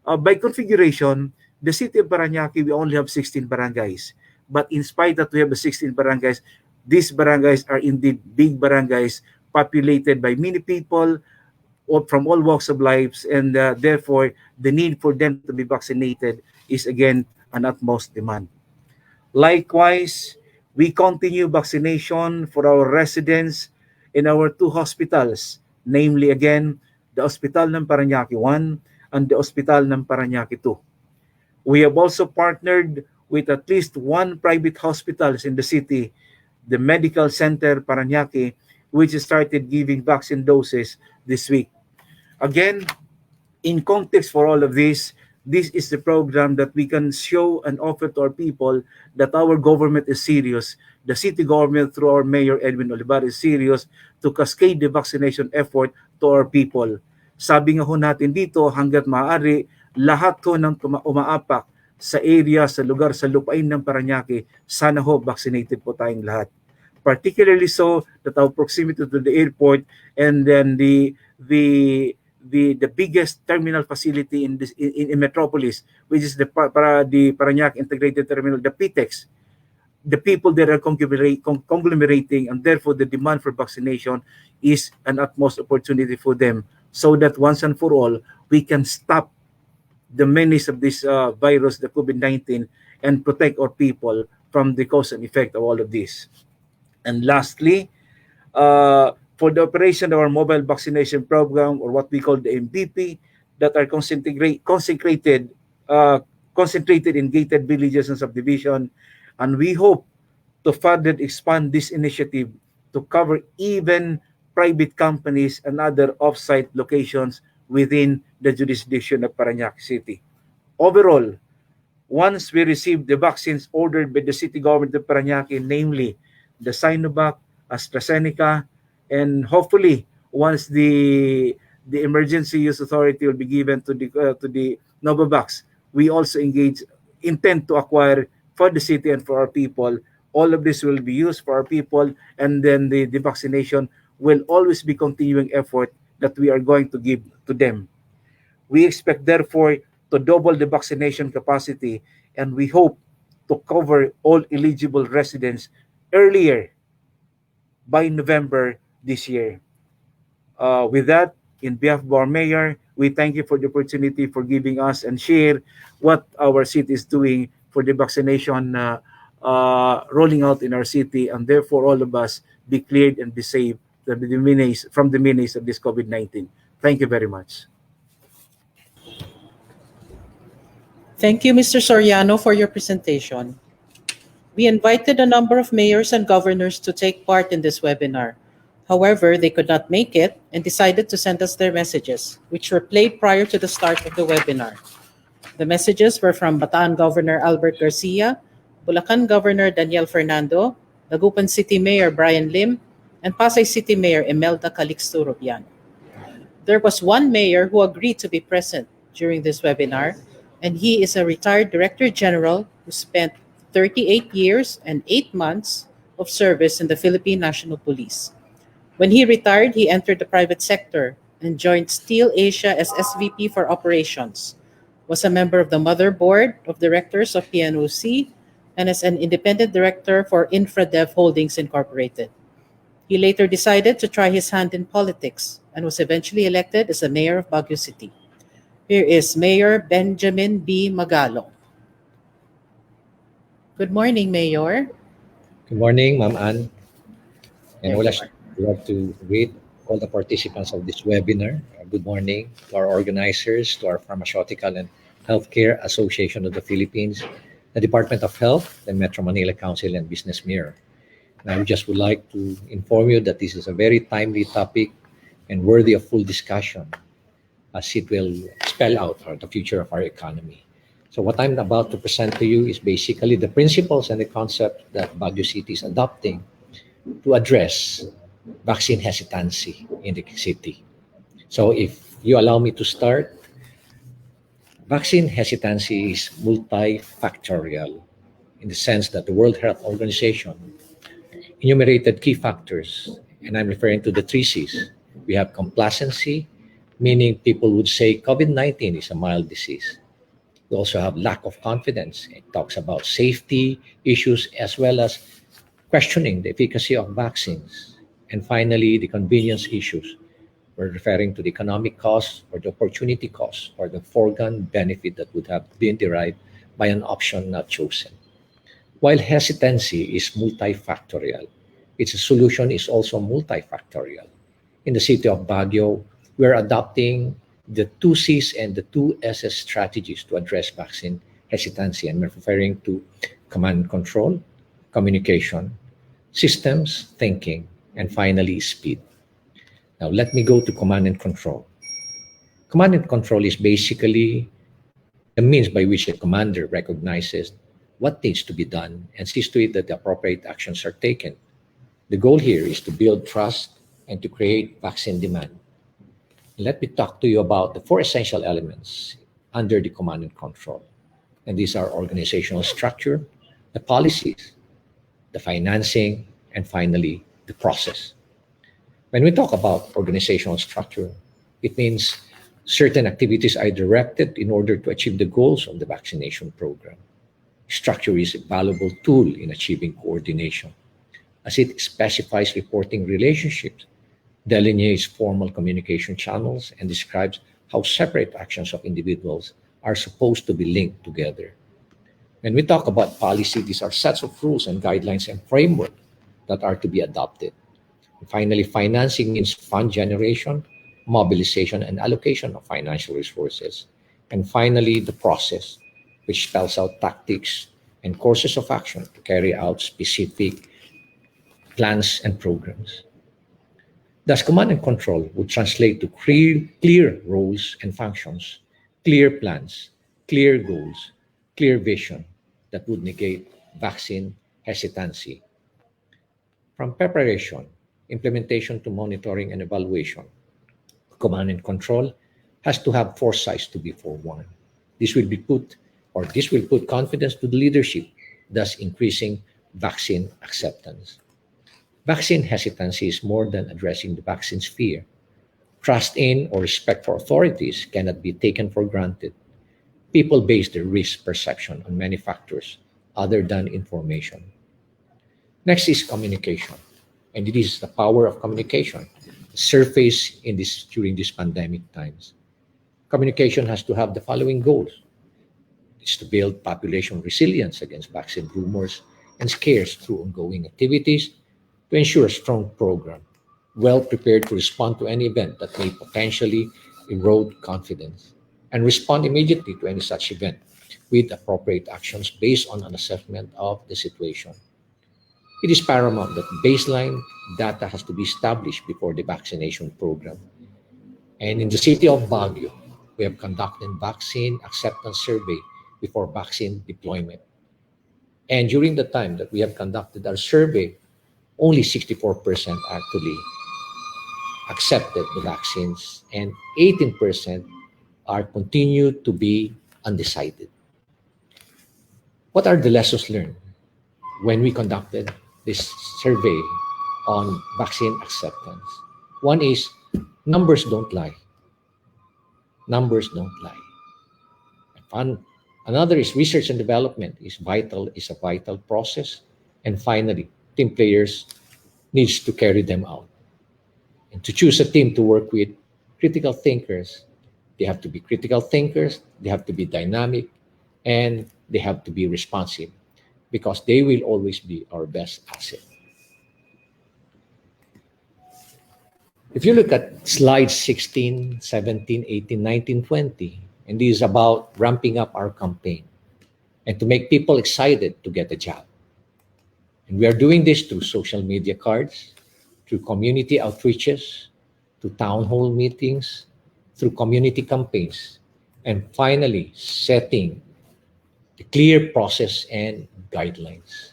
By configuration, the city of Parañaque, we only have 16 barangays. But in spite that we have 16 barangays, these barangays are indeed big barangays, populated by many people from all walks of lives, and therefore the need for them to be vaccinated is again an utmost demand. Likewise, we continue vaccination for our residents in our two hospitals, namely again the Hospital ng Parañaque 1 and the Hospital ng Parañaque 2. We have also partnered with at least one private hospitals in the city, the Medical Center Parañaque, which started giving vaccine doses this week. Again, in context for all of this is the program that we can show and offer to our people that our government is serious. The city government through our Mayor Edwin Olivar is serious to cascade the vaccination effort to our people. Sabi nga ho natin dito, hanggat maaari, lahat ho ng umaapak sa area, sa lugar, sa lupain ng Parañaque, sana ho vaccinated po tayong lahat. Particularly so that our proximity to the airport, and then the biggest terminal facility in Metropolis, which is the Parañaque Integrated Terminal, the PTEX. The people there are conglomerating, and therefore the demand for vaccination is an utmost opportunity for them, so that once and for all, we can stop the menace of this virus, the COVID-19, and protect our people from the cause and effect of all of this. And lastly, for the operation of our mobile vaccination program, or what we call the MVP, that are concentrated in gated villages and subdivision, and we hope to further expand this initiative to cover even private companies and other off-site locations within the jurisdiction of Parañaque City. Overall, once we receive the vaccines ordered by the city government of Parañaque, namely the Sinovac, AstraZeneca, and hopefully once the emergency use authority will be given to the Novavax, we also intend to acquire for the city and for our people. All of this will be used for our people, and then the vaccination will always be continuing effort that we are going to give to them. We expect, therefore, to double the vaccination capacity, and we hope to cover all eligible residents earlier by November this year. With that, in behalf of our mayor, we thank you for the opportunity for giving us and share what our city is doing for the vaccination rolling out in our city, and therefore all of us be cleared and be saved from the menace of this COVID-19. Thank you very much. Thank you, Mr. Soriano, for your presentation. We invited a number of mayors and governors to take part in this webinar. However, they could not make it and decided to send us their messages, which were played prior to the start of the webinar. The messages were from Bataan Governor Albert Garcia, Bulacan Governor Daniel Fernando, Dagupan City Mayor Brian Lim, and Pasay City Mayor Imelda Calixto Rubiano. There was one mayor who agreed to be present during this webinar, and he is a retired Director General who spent 38 years and 8 months of service in the Philippine National Police. When he retired, he entered the private sector and joined Steel Asia as SVP for Operations, was a member of the Mother Board of Directors of PNOC, and as an independent director for InfraDev Holdings Incorporated. He later decided to try his hand in politics and was eventually elected as the mayor of Baguio City. Here is Mayor Benjamin B. Magalong. Good morning, Mayor. Good morning, Ma'am Ann. And There I would you are. like to greet all the participants of this webinar. Good morning to our organizers, to our Pharmaceutical and Healthcare Association of the Philippines, the Department of Health, the Metro Manila Council, and Business Mirror. And I just would like to inform you that this is a very timely topic and worthy of full discussion, as it will spell out the future of our economy. So what I'm about to present to you is basically the principles and the concept that Baguio City is adopting to address vaccine hesitancy in the city. So if you allow me to start, vaccine hesitancy is multifactorial in the sense that the World Health Organization enumerated key factors, and I'm referring to the 3 Cs. We have complacency, meaning people would say COVID-19 is a mild disease. We also have lack of confidence. It talks about safety issues as well as questioning the efficacy of vaccines. And finally, the convenience issues. We're referring to the economic cost or the opportunity cost or the foregone benefit that would have been derived by an option not chosen. While hesitancy is multifactorial, its solution is also multifactorial. In the city of Baguio, we're adopting the 2 Cs and the 2 Ss strategies to address vaccine hesitancy, and we're referring to command and control, communication, systems, thinking, and finally, speed. Now, let me go to command and control. Command and control is basically the means by which a commander recognizes what needs to be done and sees to it that the appropriate actions are taken. The goal here is to build trust and to create vaccine demand. Let me talk to you about the 4 essential elements under the command and control. And these are organizational structure, the policies, the financing, and finally, the process. When we talk about organizational structure, it means certain activities are directed in order to achieve the goals of the vaccination program. Structure is a valuable tool in achieving coordination, as it specifies reporting relationships, delineates formal communication channels, and describes how separate actions of individuals are supposed to be linked together. When we talk about policy, these are sets of rules and guidelines and framework that are to be adopted. And finally, financing means fund generation, mobilization, and allocation of financial resources. And finally, the process, which spells out tactics and courses of action to carry out specific plans and programs. Thus, command and control would translate to clear roles and functions, clear plans, clear goals, clear vision that would negate vaccine hesitancy. From preparation, implementation to monitoring and evaluation, command and control has to have foresight to be forewarned. This will put confidence to the leadership, thus increasing vaccine acceptance. Vaccine hesitancy is more than addressing the vaccine's fear. Trust in or respect for authorities cannot be taken for granted. People base their risk perception on many factors other than information. Next is communication, and it is the power of communication surface during these pandemic times. Communication has to have the following goals. It's to build population resilience against vaccine rumors and scares through ongoing activities to ensure a strong program, well prepared to respond to any event that may potentially erode confidence, and respond immediately to any such event with appropriate actions based on an assessment of the situation. It is paramount that baseline data has to be established before the vaccination program. And in the city of Baguio, we have conducted vaccine acceptance survey before vaccine deployment. And during the time that we have conducted our survey, only 64% actually accepted the vaccines and 18% are continued to be undecided. What are the lessons learned when we conducted this survey on vaccine acceptance? One is numbers don't lie. Numbers don't lie. Another is research and development is a vital process. And finally, team players needs to carry them out. And to choose a team to work with critical thinkers, they have to be critical thinkers, they have to be dynamic, and they have to be responsive because they will always be our best asset. If you look at slides 16, 17, 18, 19, 20, and this is about ramping up our campaign and to make people excited to get a job. And we are doing this through social media cards, through community outreaches, through town hall meetings, through community campaigns, and finally setting the clear process and guidelines.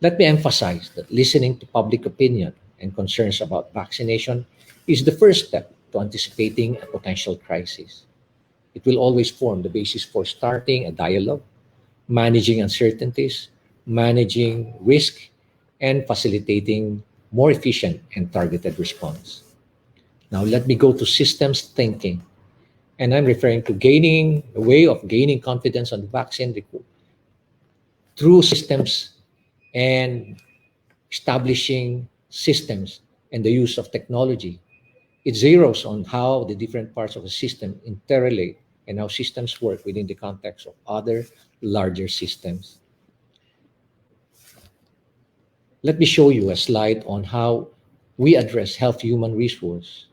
Let me emphasize that listening to public opinion and concerns about vaccination is the first step to anticipating a potential crisis. It will always form the basis for starting a dialogue, managing uncertainties, managing risk, and facilitating more efficient and targeted response. Now let me go to systems thinking. And I'm referring to gaining a way of gaining confidence on the vaccine through systems and establishing systems and the use of technology. It zeroes on how the different parts of a system interrelate and how systems work within the context of other larger systems. Let me show you a slide on how we address health human resource,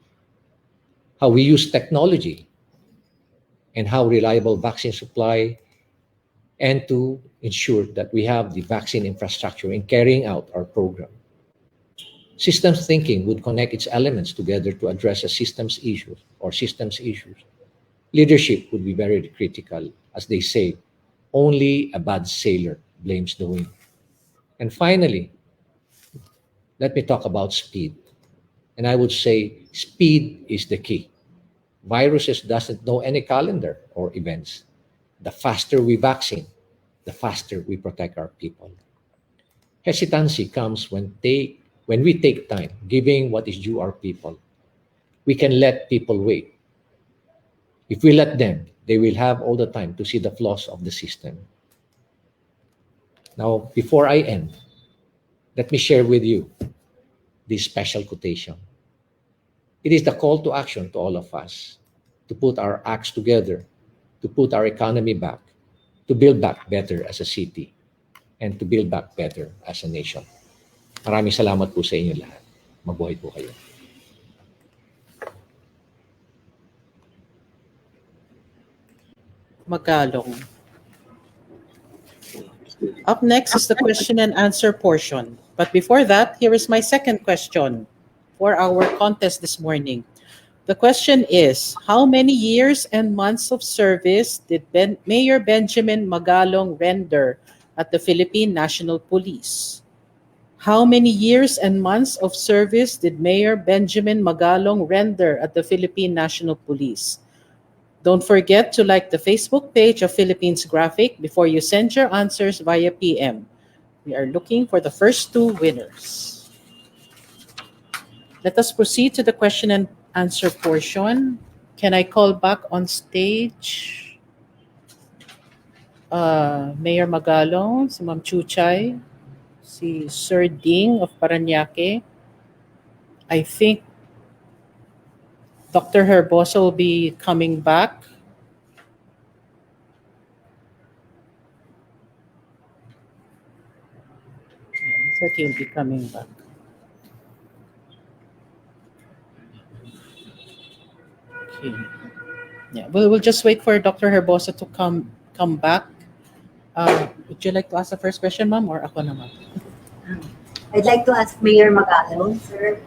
how we use technology, and how reliable vaccine supply, and to ensure that we have the vaccine infrastructure in carrying out our program. Systems thinking would connect its elements together to address a systems issues or systems issues. Leadership would be very critical, as they say, only a bad sailor blames the wind. And finally, let me talk about speed. And I would say speed is the key. Viruses doesn't know any calendar or events. The faster we vaccine, the faster we protect our people. Hesitancy comes when we take time, giving what is due our people. We can let people wait. If we let them, they will have all the time to see the flaws of the system. Now, before I end, let me share with you this special quotation. It is the call to action to all of us to put our acts together, to put our economy back, to build back better as a city, and to build back better as a nation. Maraming salamat po sa inyo lahat. Mabuhay po kayo. Magalong. Up next is the question and answer portion. But before that, here is my second question for our contest this morning. The question is, how many years and months of service did Mayor Benjamin Magalong render at the Philippine National Police? How many years and months of service did Mayor Benjamin Magalong render at the Philippine National Police? Don't forget to like the Facebook page of Philippines Graphic before you send your answers via PM. We are looking for the first two winners. Let us proceed to the question and answer portion. Can I call back on stage Mayor Magalong, si Ma'am Chuchay, si Sir Ding of Parañaque? I think Dr. Herbosa will be coming back. He said he'll be coming back. Okay. Yeah, we'll just wait for Dr. Herbosa to come back. Would you like to ask the first question, ma'am, or ako naman? I'd like to ask Mayor Magalong, sir.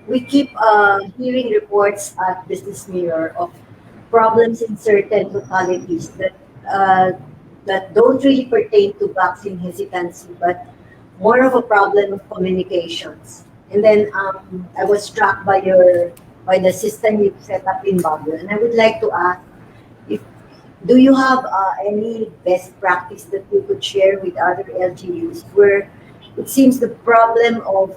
We keep hearing reports at Business Mirror of problems in certain localities that don't really pertain to vaccine hesitancy, but more of a problem of communications. And then I was struck by the system you've set up in Baguio, and I would like to ask if do you have any best practice that you could share with other LGUs where it seems the problem of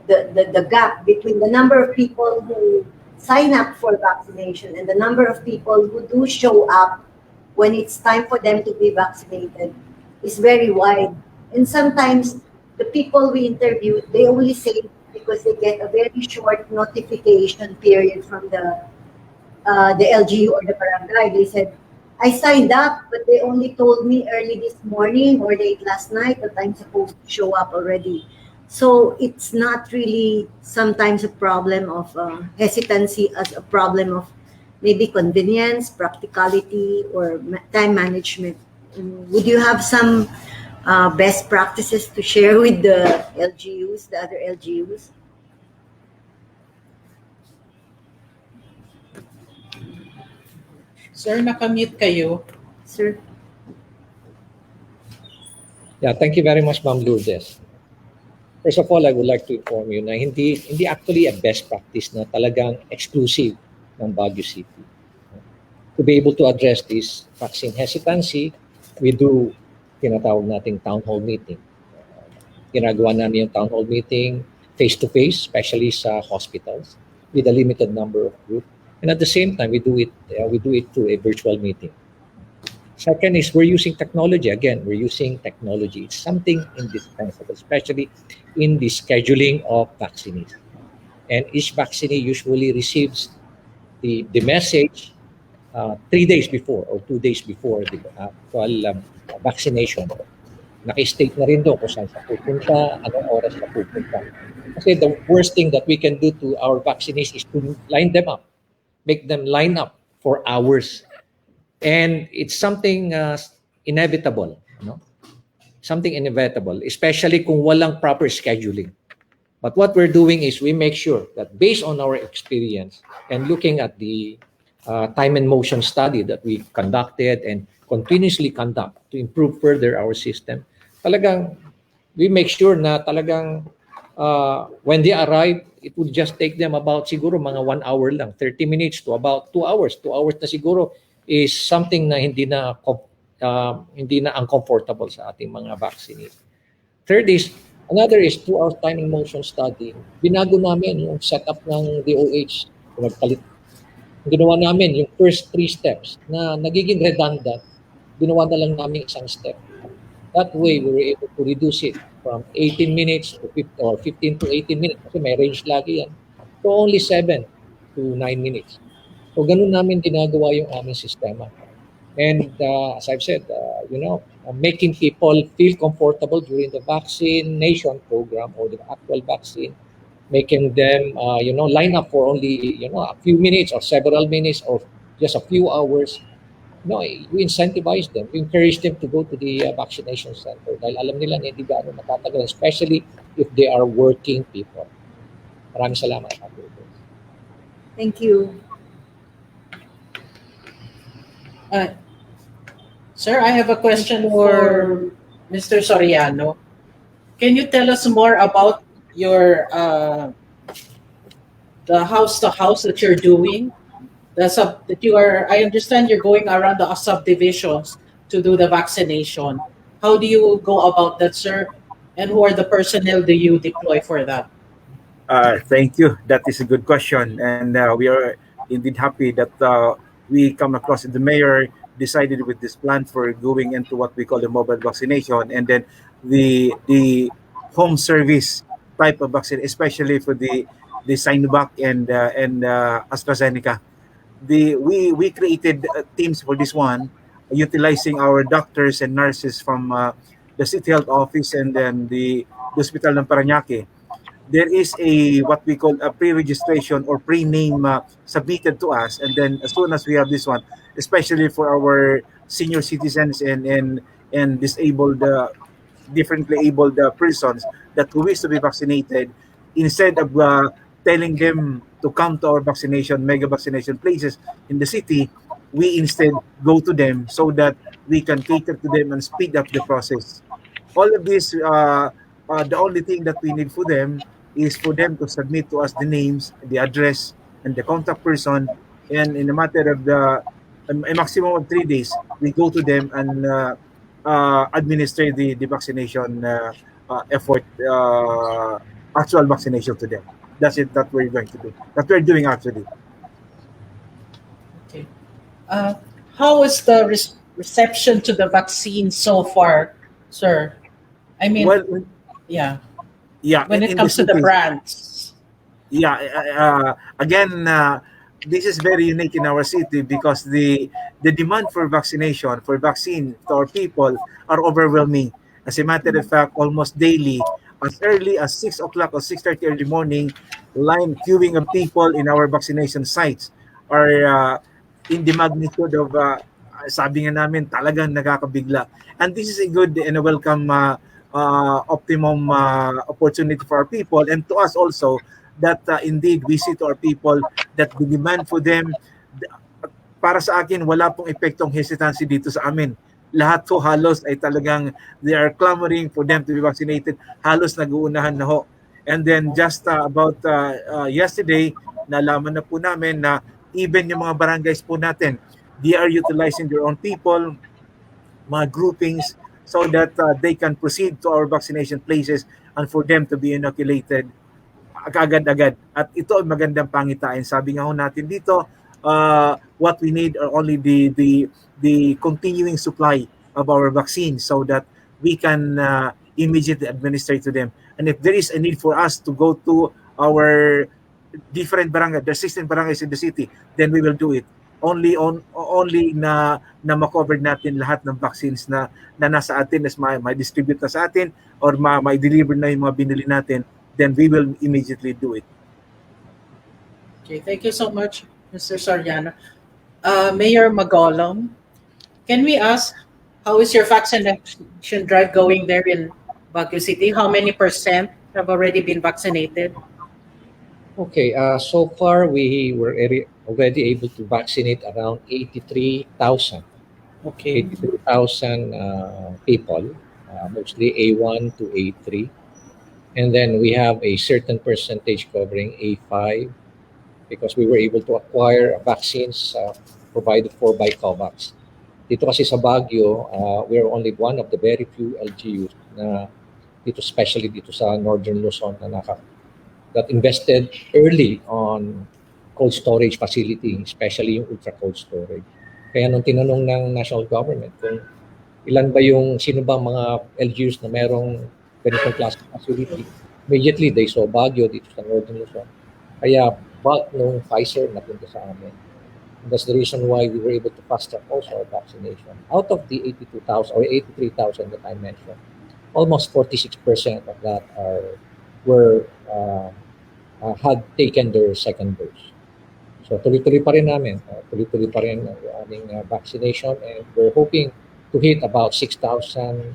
the gap between the number of people who sign up for vaccination and the number of people who do show up when it's time for them to be vaccinated is very wide. And sometimes the people we interviewed, they only say because they get a very short notification period from the LGU or the barangay. They said, I signed up, but they only told me early this morning or late last night that I'm supposed to show up already. So it's not really sometimes a problem of hesitancy as a problem of maybe convenience, practicality, or time management. Would you have some best practices to share with the LGUs, the other LGUs? Sir, nakamute kayo. Sir? Yeah, thank you very much, Ma'am Lourdes. First of all, I would like to inform you na hindi actually a best practice na talagang exclusive ng Baguio City. To be able to address this vaccine hesitancy, we do tinatawag nating town hall meeting. Ginagawa namin yung town hall meeting face-to-face, especially sa hospitals, with a limited number of groups. And at the same time, we do it through a virtual meeting. Second is we're using technology. Again, we're using technology. It's something indispensable, especially in the scheduling of vaccinees. And each vaccinee usually receives the message 3 days before or 2 days before the actual vaccination. Naki-state na rin doon kung saan siya pupunta, anong oras siya pupunta. Kasi the worst thing that we can do to our vaccinees is to line them up, make them line up for hours. And it's something inevitable, something inevitable, especially kung walang proper scheduling. But what we're doing is we make sure that based on our experience and looking at the time and motion study that we conducted and continuously conduct to improve further our system, talagang we make sure na talagang when they arrive, it would just take them about siguro mga 1 hour lang, 30 minutes to about 2 hours. 2 hours na siguro is something na hindi na uncomfortable sa ating mga vaccinees. Third is, another is through our time and motion study, binago namin yung setup ng DOH. Ginawa namin yung first 3 steps na nagiging redundant, ginawa na lang namin isang step. That way, we were able to reduce it from 18 minutes to 15 to 18 minutes, kasi may range lagi yan, to only 7 to 9 minutes. So, ganun namin ginagawa yung aming sistema. And as I've said, making people feel comfortable during the vaccination program or the actual vaccine, making them, line up for only, a few minutes or several minutes or just a few hours. We incentivize them, we encourage them to go to the vaccination center dahil alam nila na hindi gaano matatagal, especially if they are working people. Maraming salamat. Thank you. Sir, I have a question for Mr. Soriano. Can you tell us more about your the house-to-house that you're doing? I understand you're going around the subdivisions to do the vaccination. How do you go about that, sir? And who are the personnel do you deploy for that? Thank you. That is a good question, and we are indeed happy that we come across the mayor decided with this plan for going into what we call the mobile vaccination, and then the home service type of vaccine, especially for the Sinovac and AstraZeneca. We created teams for this one, utilizing our doctors and nurses from the city health office and then the hospital ng Parañaque. There is a what we call a pre-registration or pre-name submitted to us, and then as soon as we have this one, especially for our senior citizens and disabled differently abled persons that who wish to be vaccinated, instead of telling them to come to our vaccination mega vaccination places in the city, we instead go to them so that we can cater to them and speed up the process. All of this, the only thing that we need for them is for them to submit to us the names, the address, and the contact person. And in a matter of a maximum of 3 days, we go to them and administer the vaccination effort, actual vaccination to them. That's it. That we're going to do. That we're doing actually. Okay. Uh, how is the reception to the vaccine so far, sir? I mean, Well, yeah. yeah. When it in comes to the city, brands. yeah, again, this is very unique in our city because the demand for vaccination, for vaccine to our people are overwhelming. As a matter of fact, almost daily, as early as 6 o'clock or 6:30 early morning, line queuing of people in our vaccination sites are in the magnitude of sabi nga namin talagang nakakabigla. And this is a good and a welcome optimum opportunity for our people and to us also that indeed we see to our people that the demand for them, para sa akin wala pong epektong hesitancy dito sa amin. Lahat po halos ay talagang they are clamoring for them to be vaccinated. Halos nag-uunahan na ho. And then just about yesterday, nalaman na po namin na even yung mga barangays po natin, they are utilizing their own people, mga groupings, so that they can proceed to our vaccination places and for them to be inoculated agad-agad. At ito ay magandang pangitain. Sabi nga ho natin dito, what we need are only the continuing supply of our vaccines so that we can immediately administer to them. And if there is a need for us to go to our different barangay, the 16 barangays in the city, then we will do it. Only na ma-cover natin lahat ng vaccines na nasa atin as may distribute na sa atin or may deliver na yung mga binili natin, then we will immediately do it. Okay, thank you so much, Mr. Soriano. Mayor Magolong, can we ask how is your vaccination drive going there in Baguio City? How many percent have already been vaccinated? Okay, so far we were already able to vaccinate around 83,000. Okay. 83,000 people, mostly A1 to A3. And then we have a certain percentage covering A5 because we were able to acquire vaccines provided for by COVAX. Dito kasi sa Baguio, we are only one of the very few LGUs na dito, especially dito sa Northern Luzon that invested early on cold storage facility, especially yung ultra cold storage. Kaya nung tinanong ng national government kung sino ba mga LGUs na merong ganitong class facility, immediately they saw Baguio dito sa Northern Luzon. Kaya bulk nung Pfizer napunta sa amin. And that's the reason why we were able to fast track also our vaccination. Out of the 82,000 or 83,000 that I mentioned, almost 46% of that had taken their second dose. So tuloy-tuloy pa rin namin. Tuloy-tuloy pa rin ang aming vaccination and we're hoping to hit about 6,000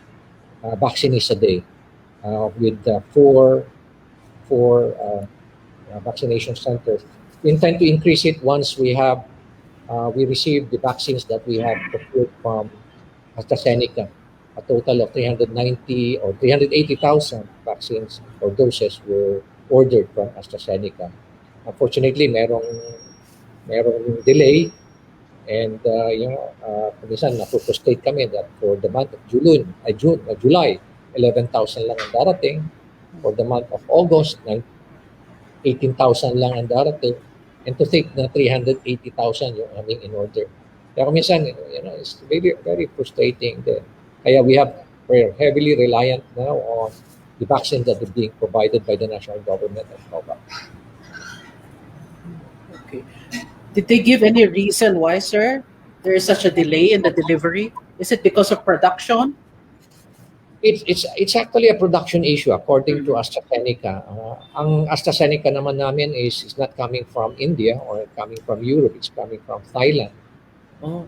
vaccines a day with four vaccination centers. We intend to increase it once we receive the vaccines that we have procured from AstraZeneca. A total of 390 or 380,000 vaccines or doses were ordered from AstraZeneca. Unfortunately, merong delay and minsan na-frustrate kami that for the month of July, 11,000 lang ang darating. For the month of August, 18,000 lang ang darating. And to think na 380,000 yung aming in order. Pero minsan, it's very, very frustrating din. Kaya we're heavily reliant now on the vaccine that is being provided by the national government and COVAX. Okay. Did they give any reason why, sir, there is such a delay in the delivery? Is it because of production? It's actually a production issue according to AstraZeneca. Ang AstraZeneca naman namin is not coming from India or coming from Europe. It's coming from Thailand. Oh.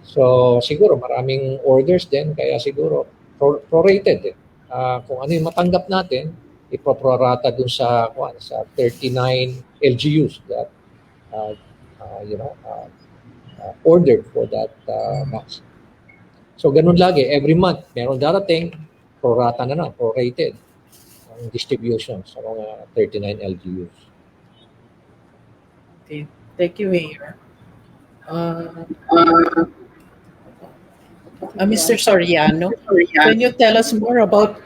So siguro maraming orders din kaya siguro prorated din. Kung ano yung matanggap natin, ipoprorata dun sa 39 LGUs that ordered for that vaccine. So ganun lagi, every month, meron darating, prorata na lang, prorated ang distribution sa mga 39 LGUs. Okay. Thank you, Mayor. Mr. Soriano, can you tell us more about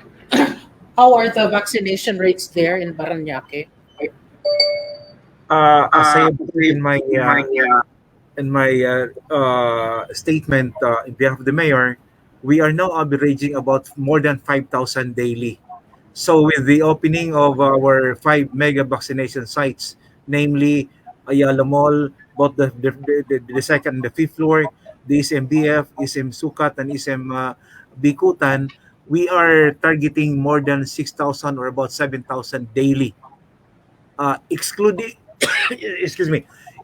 how are the vaccination rates there in Parañaque? As I said in my statement in behalf of the mayor, we are now averaging about more than 5,000 daily. So with the opening of our 5 mega vaccination sites, namely Ayala Mall, both the second and the fifth floor, the SMBF, SM Sukat, and SM Bikutan, we are targeting more than 6,000 or about 7,000 daily, excluding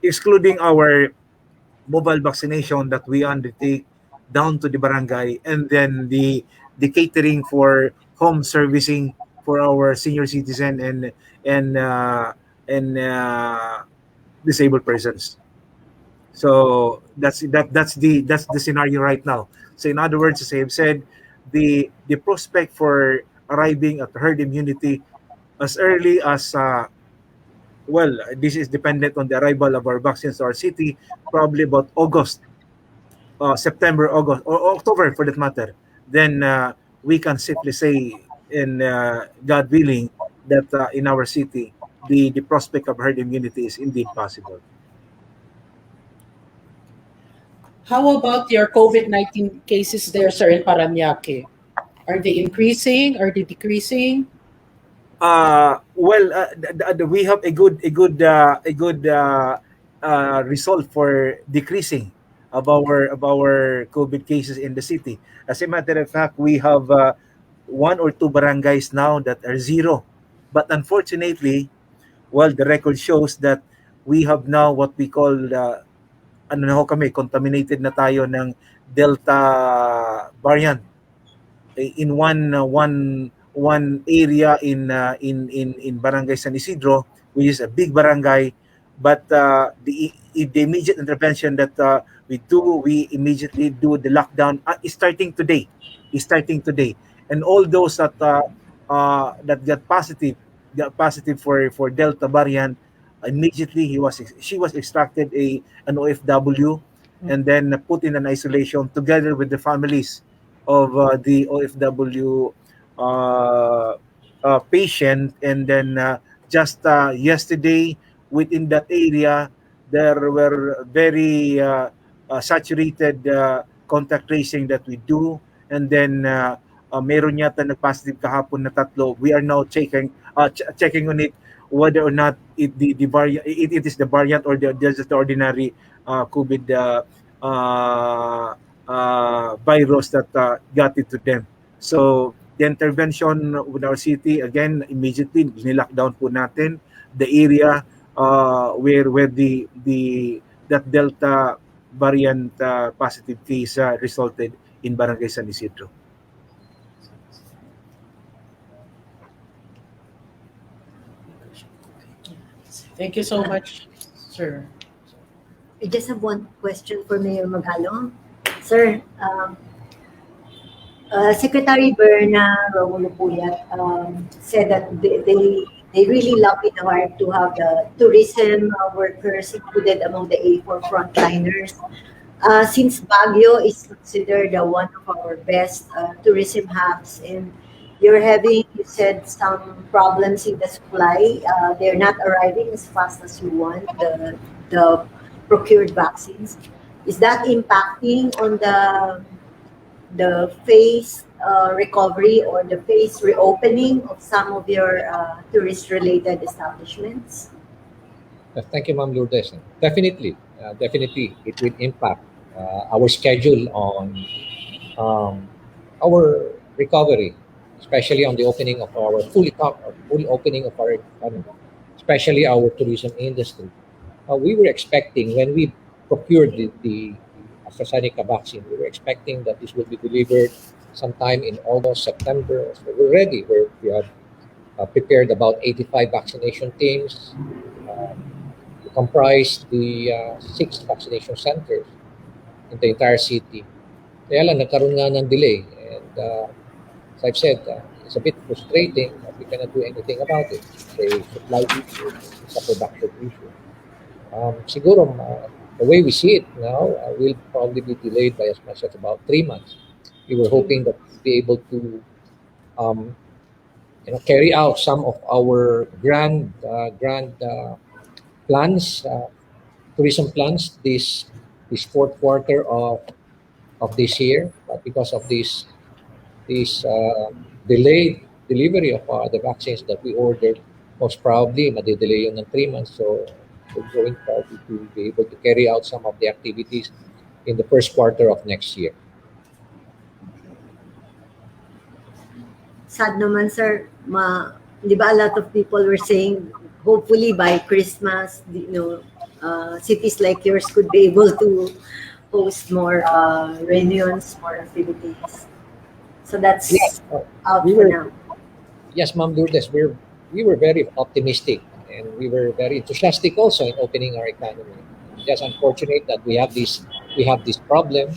excluding our mobile vaccination that we undertake down to the barangay, and then the catering for home servicing for our senior citizen and disabled persons. So that's the scenario right now. So in other words, as I have said, the prospect for arriving at herd immunity as early as this is dependent on the arrival of our vaccines to our city, probably about August, September, August, or October for that matter. Then we can safely say, in God willing, that in our city, the prospect of herd immunity is indeed possible. How about your COVID-19 cases there, sir, in Parañaque? Are they increasing? Are they decreasing? We have a good result for decreasing of our COVID cases in the city. As a matter of fact, we have 1 or 2 barangays now that are zero. But unfortunately, the record shows that we have now what we call contaminated na tayo ng Delta variant in one area in Barangay San Isidro, which is a big barangay. But the immediate intervention that we immediately do the lockdown is starting today. And all those that got positive for Delta variant, immediately she was extracted an OFW and then put in an isolation together with the families of the OFW patient. And then just yesterday, within that area, there were very saturated contact tracing that we do. And then meron yata nag-positive kahapon na 3. We are now checking on it whether or not it is the variant or just the ordinary COVID virus that got it to them. So the intervention with our city, again, immediately nilockdown po natin the area where that Delta variant positive case resulted in Barangay San Isidro. Thank you so much, sir. I just have one question for Mayor Magalong. Sir, Secretary Berna Romulo Puyat said that they really love in our to have the tourism workers included among the A4 frontliners. Since Baguio is considered one of our best tourism hubs, and You're having, you said, some problems in the supply. They're not arriving as fast as you want, the procured vaccines. Is that impacting on the phase recovery or the phase reopening of some of your tourist-related establishments? Thank you, Ma'am Lourdes. Definitely, it will impact our schedule on our recovery, especially on the opening of our full opening of our economy, especially our tourism industry. We were expecting when we procured the AstraZeneca vaccine, we were expecting that this will be delivered sometime in August, September. So we're ready. We have prepared about 85 vaccination teams. We comprise the 6 vaccination centers in the entire city. Kaya lang, nagkaroon nga ng delay. And as I've said, it's a bit frustrating that we cannot do anything about it. It's a supply issue, it's a production issue. Siguro, the way we see it now, will probably be delayed by as much as about 3 months. We were hoping that we'll be able to carry out some of our grand plans, tourism plans this fourth quarter of this year, but because of this delayed delivery of the vaccines that we ordered, most probably madidelay yun ng 3 months. So we're going probably to be able to carry out some of the activities in the first quarter of next year. Sad naman, sir. Di ba, a lot of people were saying, hopefully by Christmas, cities like yours could be able to host more reunions, more activities. So that's out for now. Yes, Ma'am Lourdes, we were very optimistic and we were very enthusiastic also in opening our economy. Just unfortunate that we have this problem,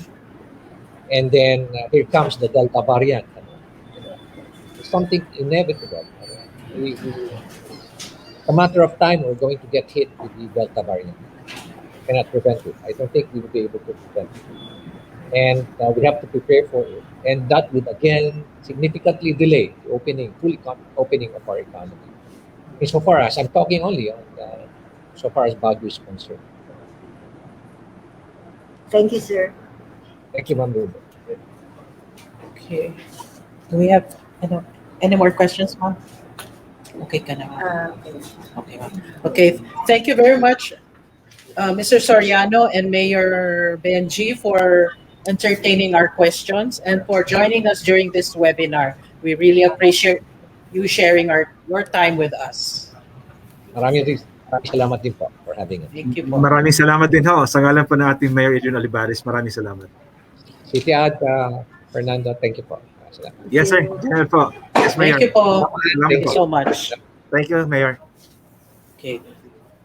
and then here comes the Delta variant. It's something inevitable. A matter of time, we're going to get hit with the Delta variant. We cannot prevent it. I don't think we will be able to prevent it. And we have to prepare for it. And that would again significantly delay the full opening of our economy. So far as I'm talking only on so far as Baguio is concerned. Thank you, sir. Thank you, Ma'am Lourdes. Okay. Do we have any more questions, ma'am? Okay, ka na. Okay, ma'am. Okay, thank you very much, Mr. Soriano and Mayor Benji, for entertaining our questions and for joining us during this webinar. We really appreciate you sharing your time with us. Maraming salamat din po for having us. Thank you po. Maraming salamat din ho. Sa ngalan po ng ating Mayor Adrian Olivares, maraming salamat. City Ad, Fernando, thank you po. Salamat. Yes, sir. General po. Yes, Mayor. Thank you po. Thank you so much. Thank you, Mayor. Okay.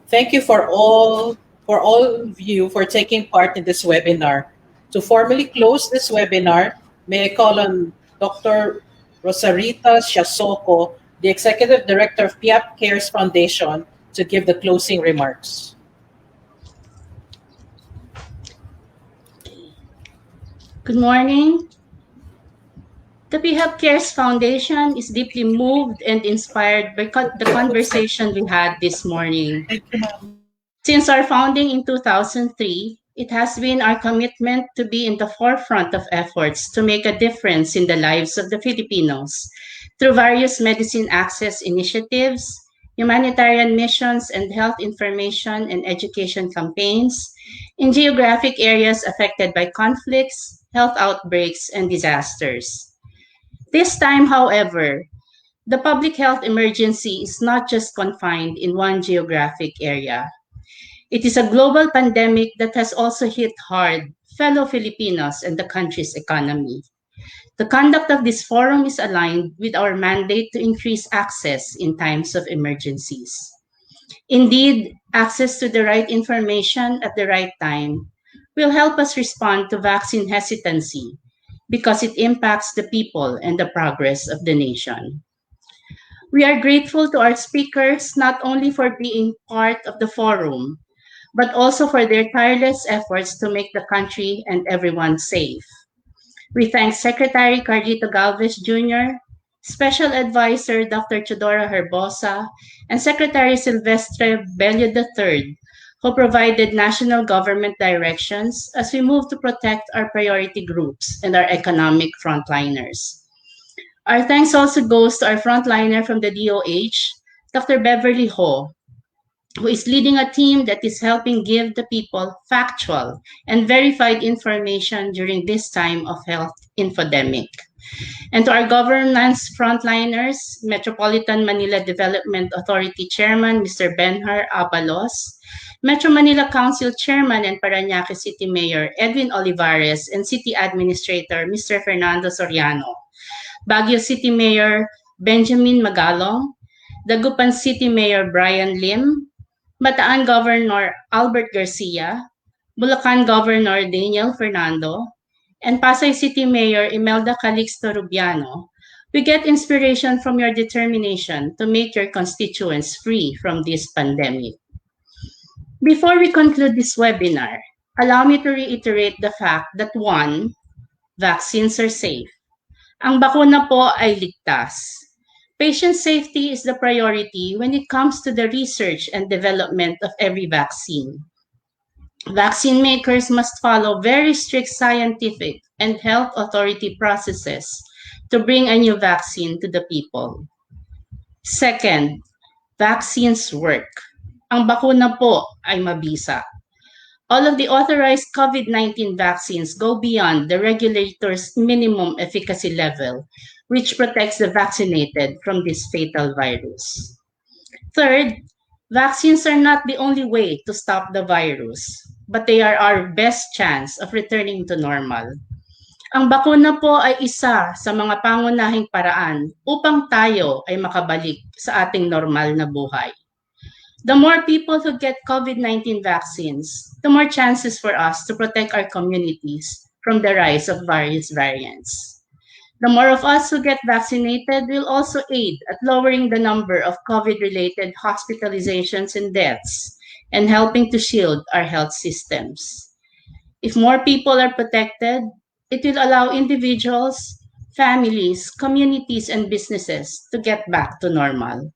Thank you for all of you for taking part in this webinar. To formally close this webinar, may I call on Dr. Rosarita Siasoko, the Executive Director of PIAP Cares Foundation, to give the closing remarks. Good morning. The PIAP Cares Foundation is deeply moved and inspired by the conversation we had this morning. Since our founding in 2003, it has been our commitment to be in the forefront of efforts to make a difference in the lives of the Filipinos through various medicine access initiatives, humanitarian missions, and health information and education campaigns in geographic areas affected by conflicts, health outbreaks, and disasters. This time, however, the public health emergency is not just confined in one geographic area. It is a global pandemic that has also hit hard fellow Filipinos and the country's economy. The conduct of this forum is aligned with our mandate to increase access in times of emergencies. Indeed, access to the right information at the right time will help us respond to vaccine hesitancy because it impacts the people and the progress of the nation. We are grateful to our speakers not only for being part of the forum, but also for their tireless efforts to make the country and everyone safe. We thank Secretary Carlito Galvez Jr., Special Advisor Dr. Chodora Herbosa, and Secretary Silvestre Bello III, who provided national government directions as we move to protect our priority groups and our economic frontliners. Our thanks also goes to our frontliner from the DOH, Dr. Beverly Ho, who is leading a team that is helping give the people factual and verified information during this time of health infodemic. And to our governance frontliners, Metropolitan Manila Development Authority Chairman, Mr. Benhar Abalos, Metro Manila Council Chairman and Parañaque City Mayor Edwin Olivares, and City Administrator Mr. Fernando Soriano, Baguio City Mayor Benjamin Magalong, Dagupan City Mayor Brian Lim, Bataan Governor Albert Garcia, Bulacan Governor Daniel Fernando, and Pasay City Mayor Imelda Calixto Rubiano. We get inspiration from your determination to make your constituents free from this pandemic. Before we conclude this webinar, allow me to reiterate the fact that 1, vaccines are safe. Ang bakuna po ay ligtas. Patient safety is the priority when it comes to the research and development of every vaccine. Vaccine makers must follow very strict scientific and health authority processes to bring a new vaccine to the people. Second, vaccines work. Ang bakuna po ay mabisa. All of the authorized COVID-19 vaccines go beyond the regulator's minimum efficacy level, which protects the vaccinated from this fatal virus. Third, vaccines are not the only way to stop the virus, but they are our best chance of returning to normal. Ang bakuna po ay isa sa mga pangunahing paraan upang tayo ay makabalik sa ating normal na buhay. The more people who get COVID-19 vaccines, the more chances for us to protect our communities from the rise of various variants. The more of us who get vaccinated will also aid at lowering the number of COVID-related hospitalizations and deaths and helping to shield our health systems. If more people are protected, it will allow individuals, families, communities, and businesses to get back to normal.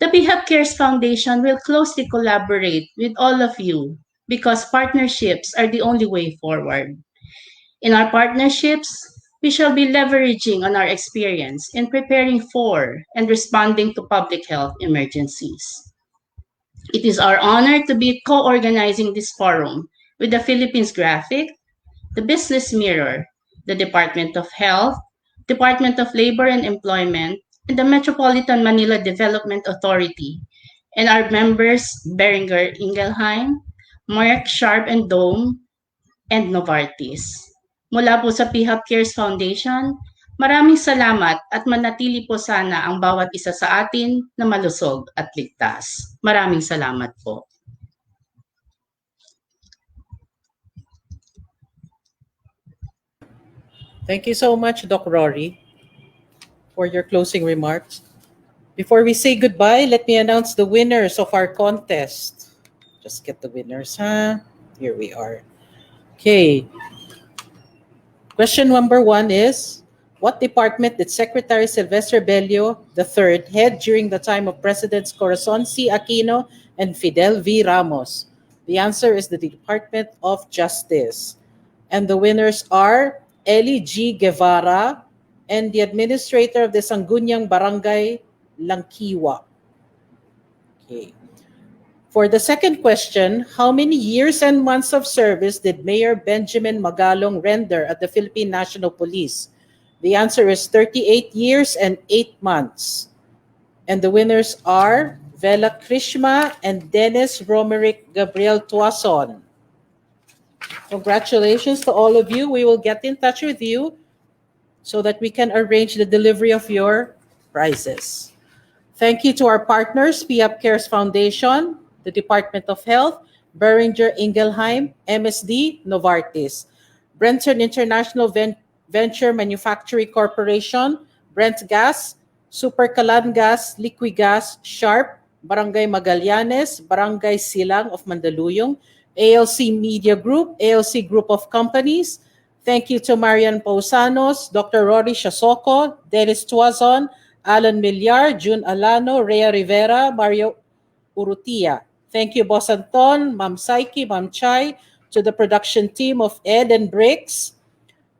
The PHAP Cares Foundation will closely collaborate with all of you because partnerships are the only way forward. In our partnerships, we shall be leveraging on our experience in preparing for and responding to public health emergencies. It is our honor to be co-organizing this forum with the Philippines Graphic, the Business Mirror, the Department of Health, Department of Labor and Employment, and the Metropolitan Manila Development Authority, and our members Beringer Ingelheim, Mark Sharp and Dome, and Novartis. Mula po sa PHAP Cares Foundation, maraming salamat at manatili po sana ang bawat isa sa atin na malusog at ligtas. Maraming salamat po. Thank you so much, Doc Rory, for your closing remarks. Before we say goodbye, let me announce the winners of our contest. Just get the winners, huh? Here we are. Okay. Question number 1 is, what department did Secretary Silvestre Bello III head during the time of Presidents Corazon C. Aquino and Fidel V. Ramos? The answer is the Department of Justice. And the winners are Eli G. Guevara and the administrator of the Sangguniang Barangay, Langkiwa. Okay. For the second question, how many years and months of service did Mayor Benjamin Magalong render at the Philippine National Police? The answer is 38 years and 8 months. And the winners are Vela Krishma and Dennis Romerick Gabriel Tuason. Congratulations to all of you. We will get in touch with you so that we can arrange the delivery of your prizes. Thank you to our partners, PHAP Cares Foundation, the Department of Health, Beringer Ingelheim, MSD, Novartis, Brenton International Venture Manufacturing Corporation, Brent Gas, Super Kalan Gas, Liquigas, Sharp, Barangay Magallanes, Barangay Silang of Mandaluyong, ALC Media Group, ALC Group of Companies, Thank you to Marian Pausanos, Dr. Rory Shasoco, Dennis Tuazon, Alan Millar, June Alano, Rhea Rivera, Mario Urrutia. Thank you, Boss Anton, Ma'am Saiki, Ma'am Chai, to the production team of Ed and Bricks.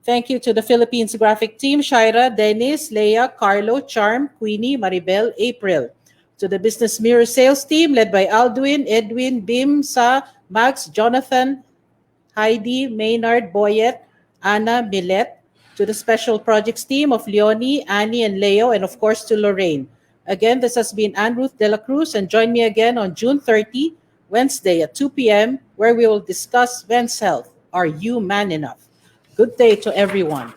Thank you to the Philippines graphic team, Shaira, Dennis, Leia, Carlo, Charm, Queenie, Maribel, April. To the Business Mirror sales team led by Aldwin, Edwin, Bim, Sa, Max, Jonathan, Heidi, Maynard, Boyet, Anna, Millet. To the special projects team of Leonie, Annie, and Leo, and of course to Lorraine. Again, this has been Ann Ruth de la Cruz, and join me again on June 30, Wednesday at 2 p.m., where we will discuss men's health. Are you man enough? Good day to everyone.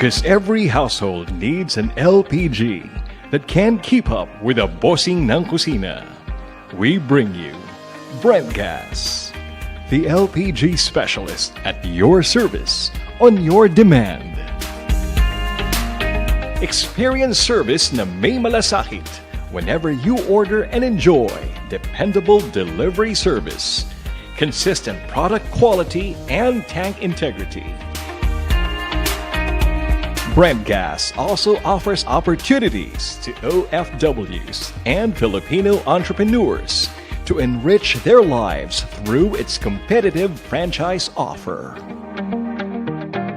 Because every household needs an LPG that can keep up with the bossing ng kusina. We bring you Brent Gas, the LPG specialist at your service on your demand. Experience service na may malasakit whenever you order and enjoy dependable delivery service, consistent product quality, and tank integrity. Brent Gas also offers opportunities to OFWs and Filipino entrepreneurs to enrich their lives through its competitive franchise offer.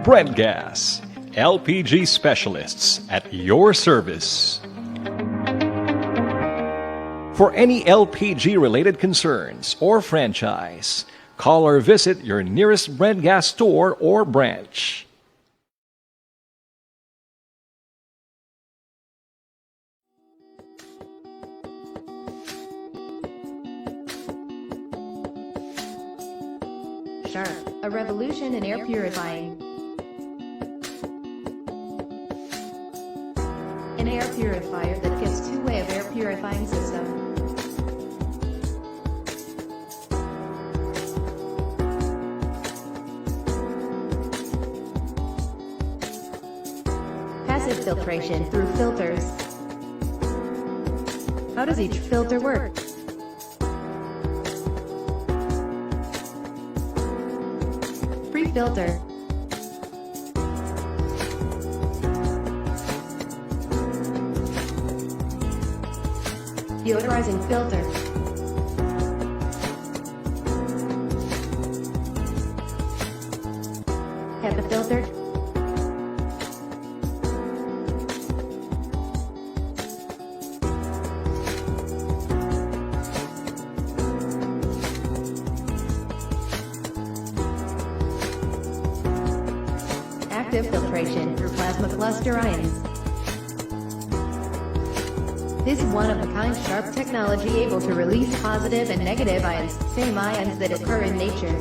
Brent Gas, LPG specialists at your service. For any LPG-related concerns or franchise, call or visit your nearest Brent Gas store or branch. Sharp, a revolution in air purifying. An air purifier that gives two-way of air purifying system. Passive filtration through filters. How does each filter work? Pre-filter. Deodorizing filter. HEPA filter. Active filtration through plasma cluster ions. This one-of-a-kind Sharp technology able to release positive and negative ions, same ions that occur in nature.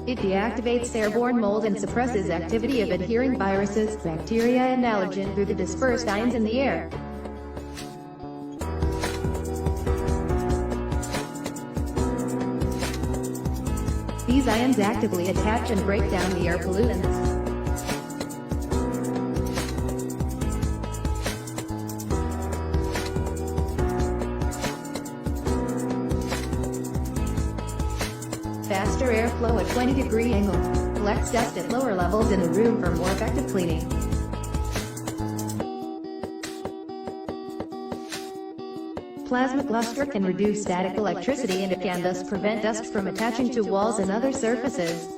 It deactivates airborne mold and suppresses activity of adhering viruses, bacteria and allergen through the dispersed ions in the air. These ions actively attach and break down the air pollutants. Faster airflow at 20-degree angle. Collects dust at lower levels in the room for more effective cleaning. Plasma cluster can reduce static electricity and it can thus prevent dust from attaching to walls and other surfaces.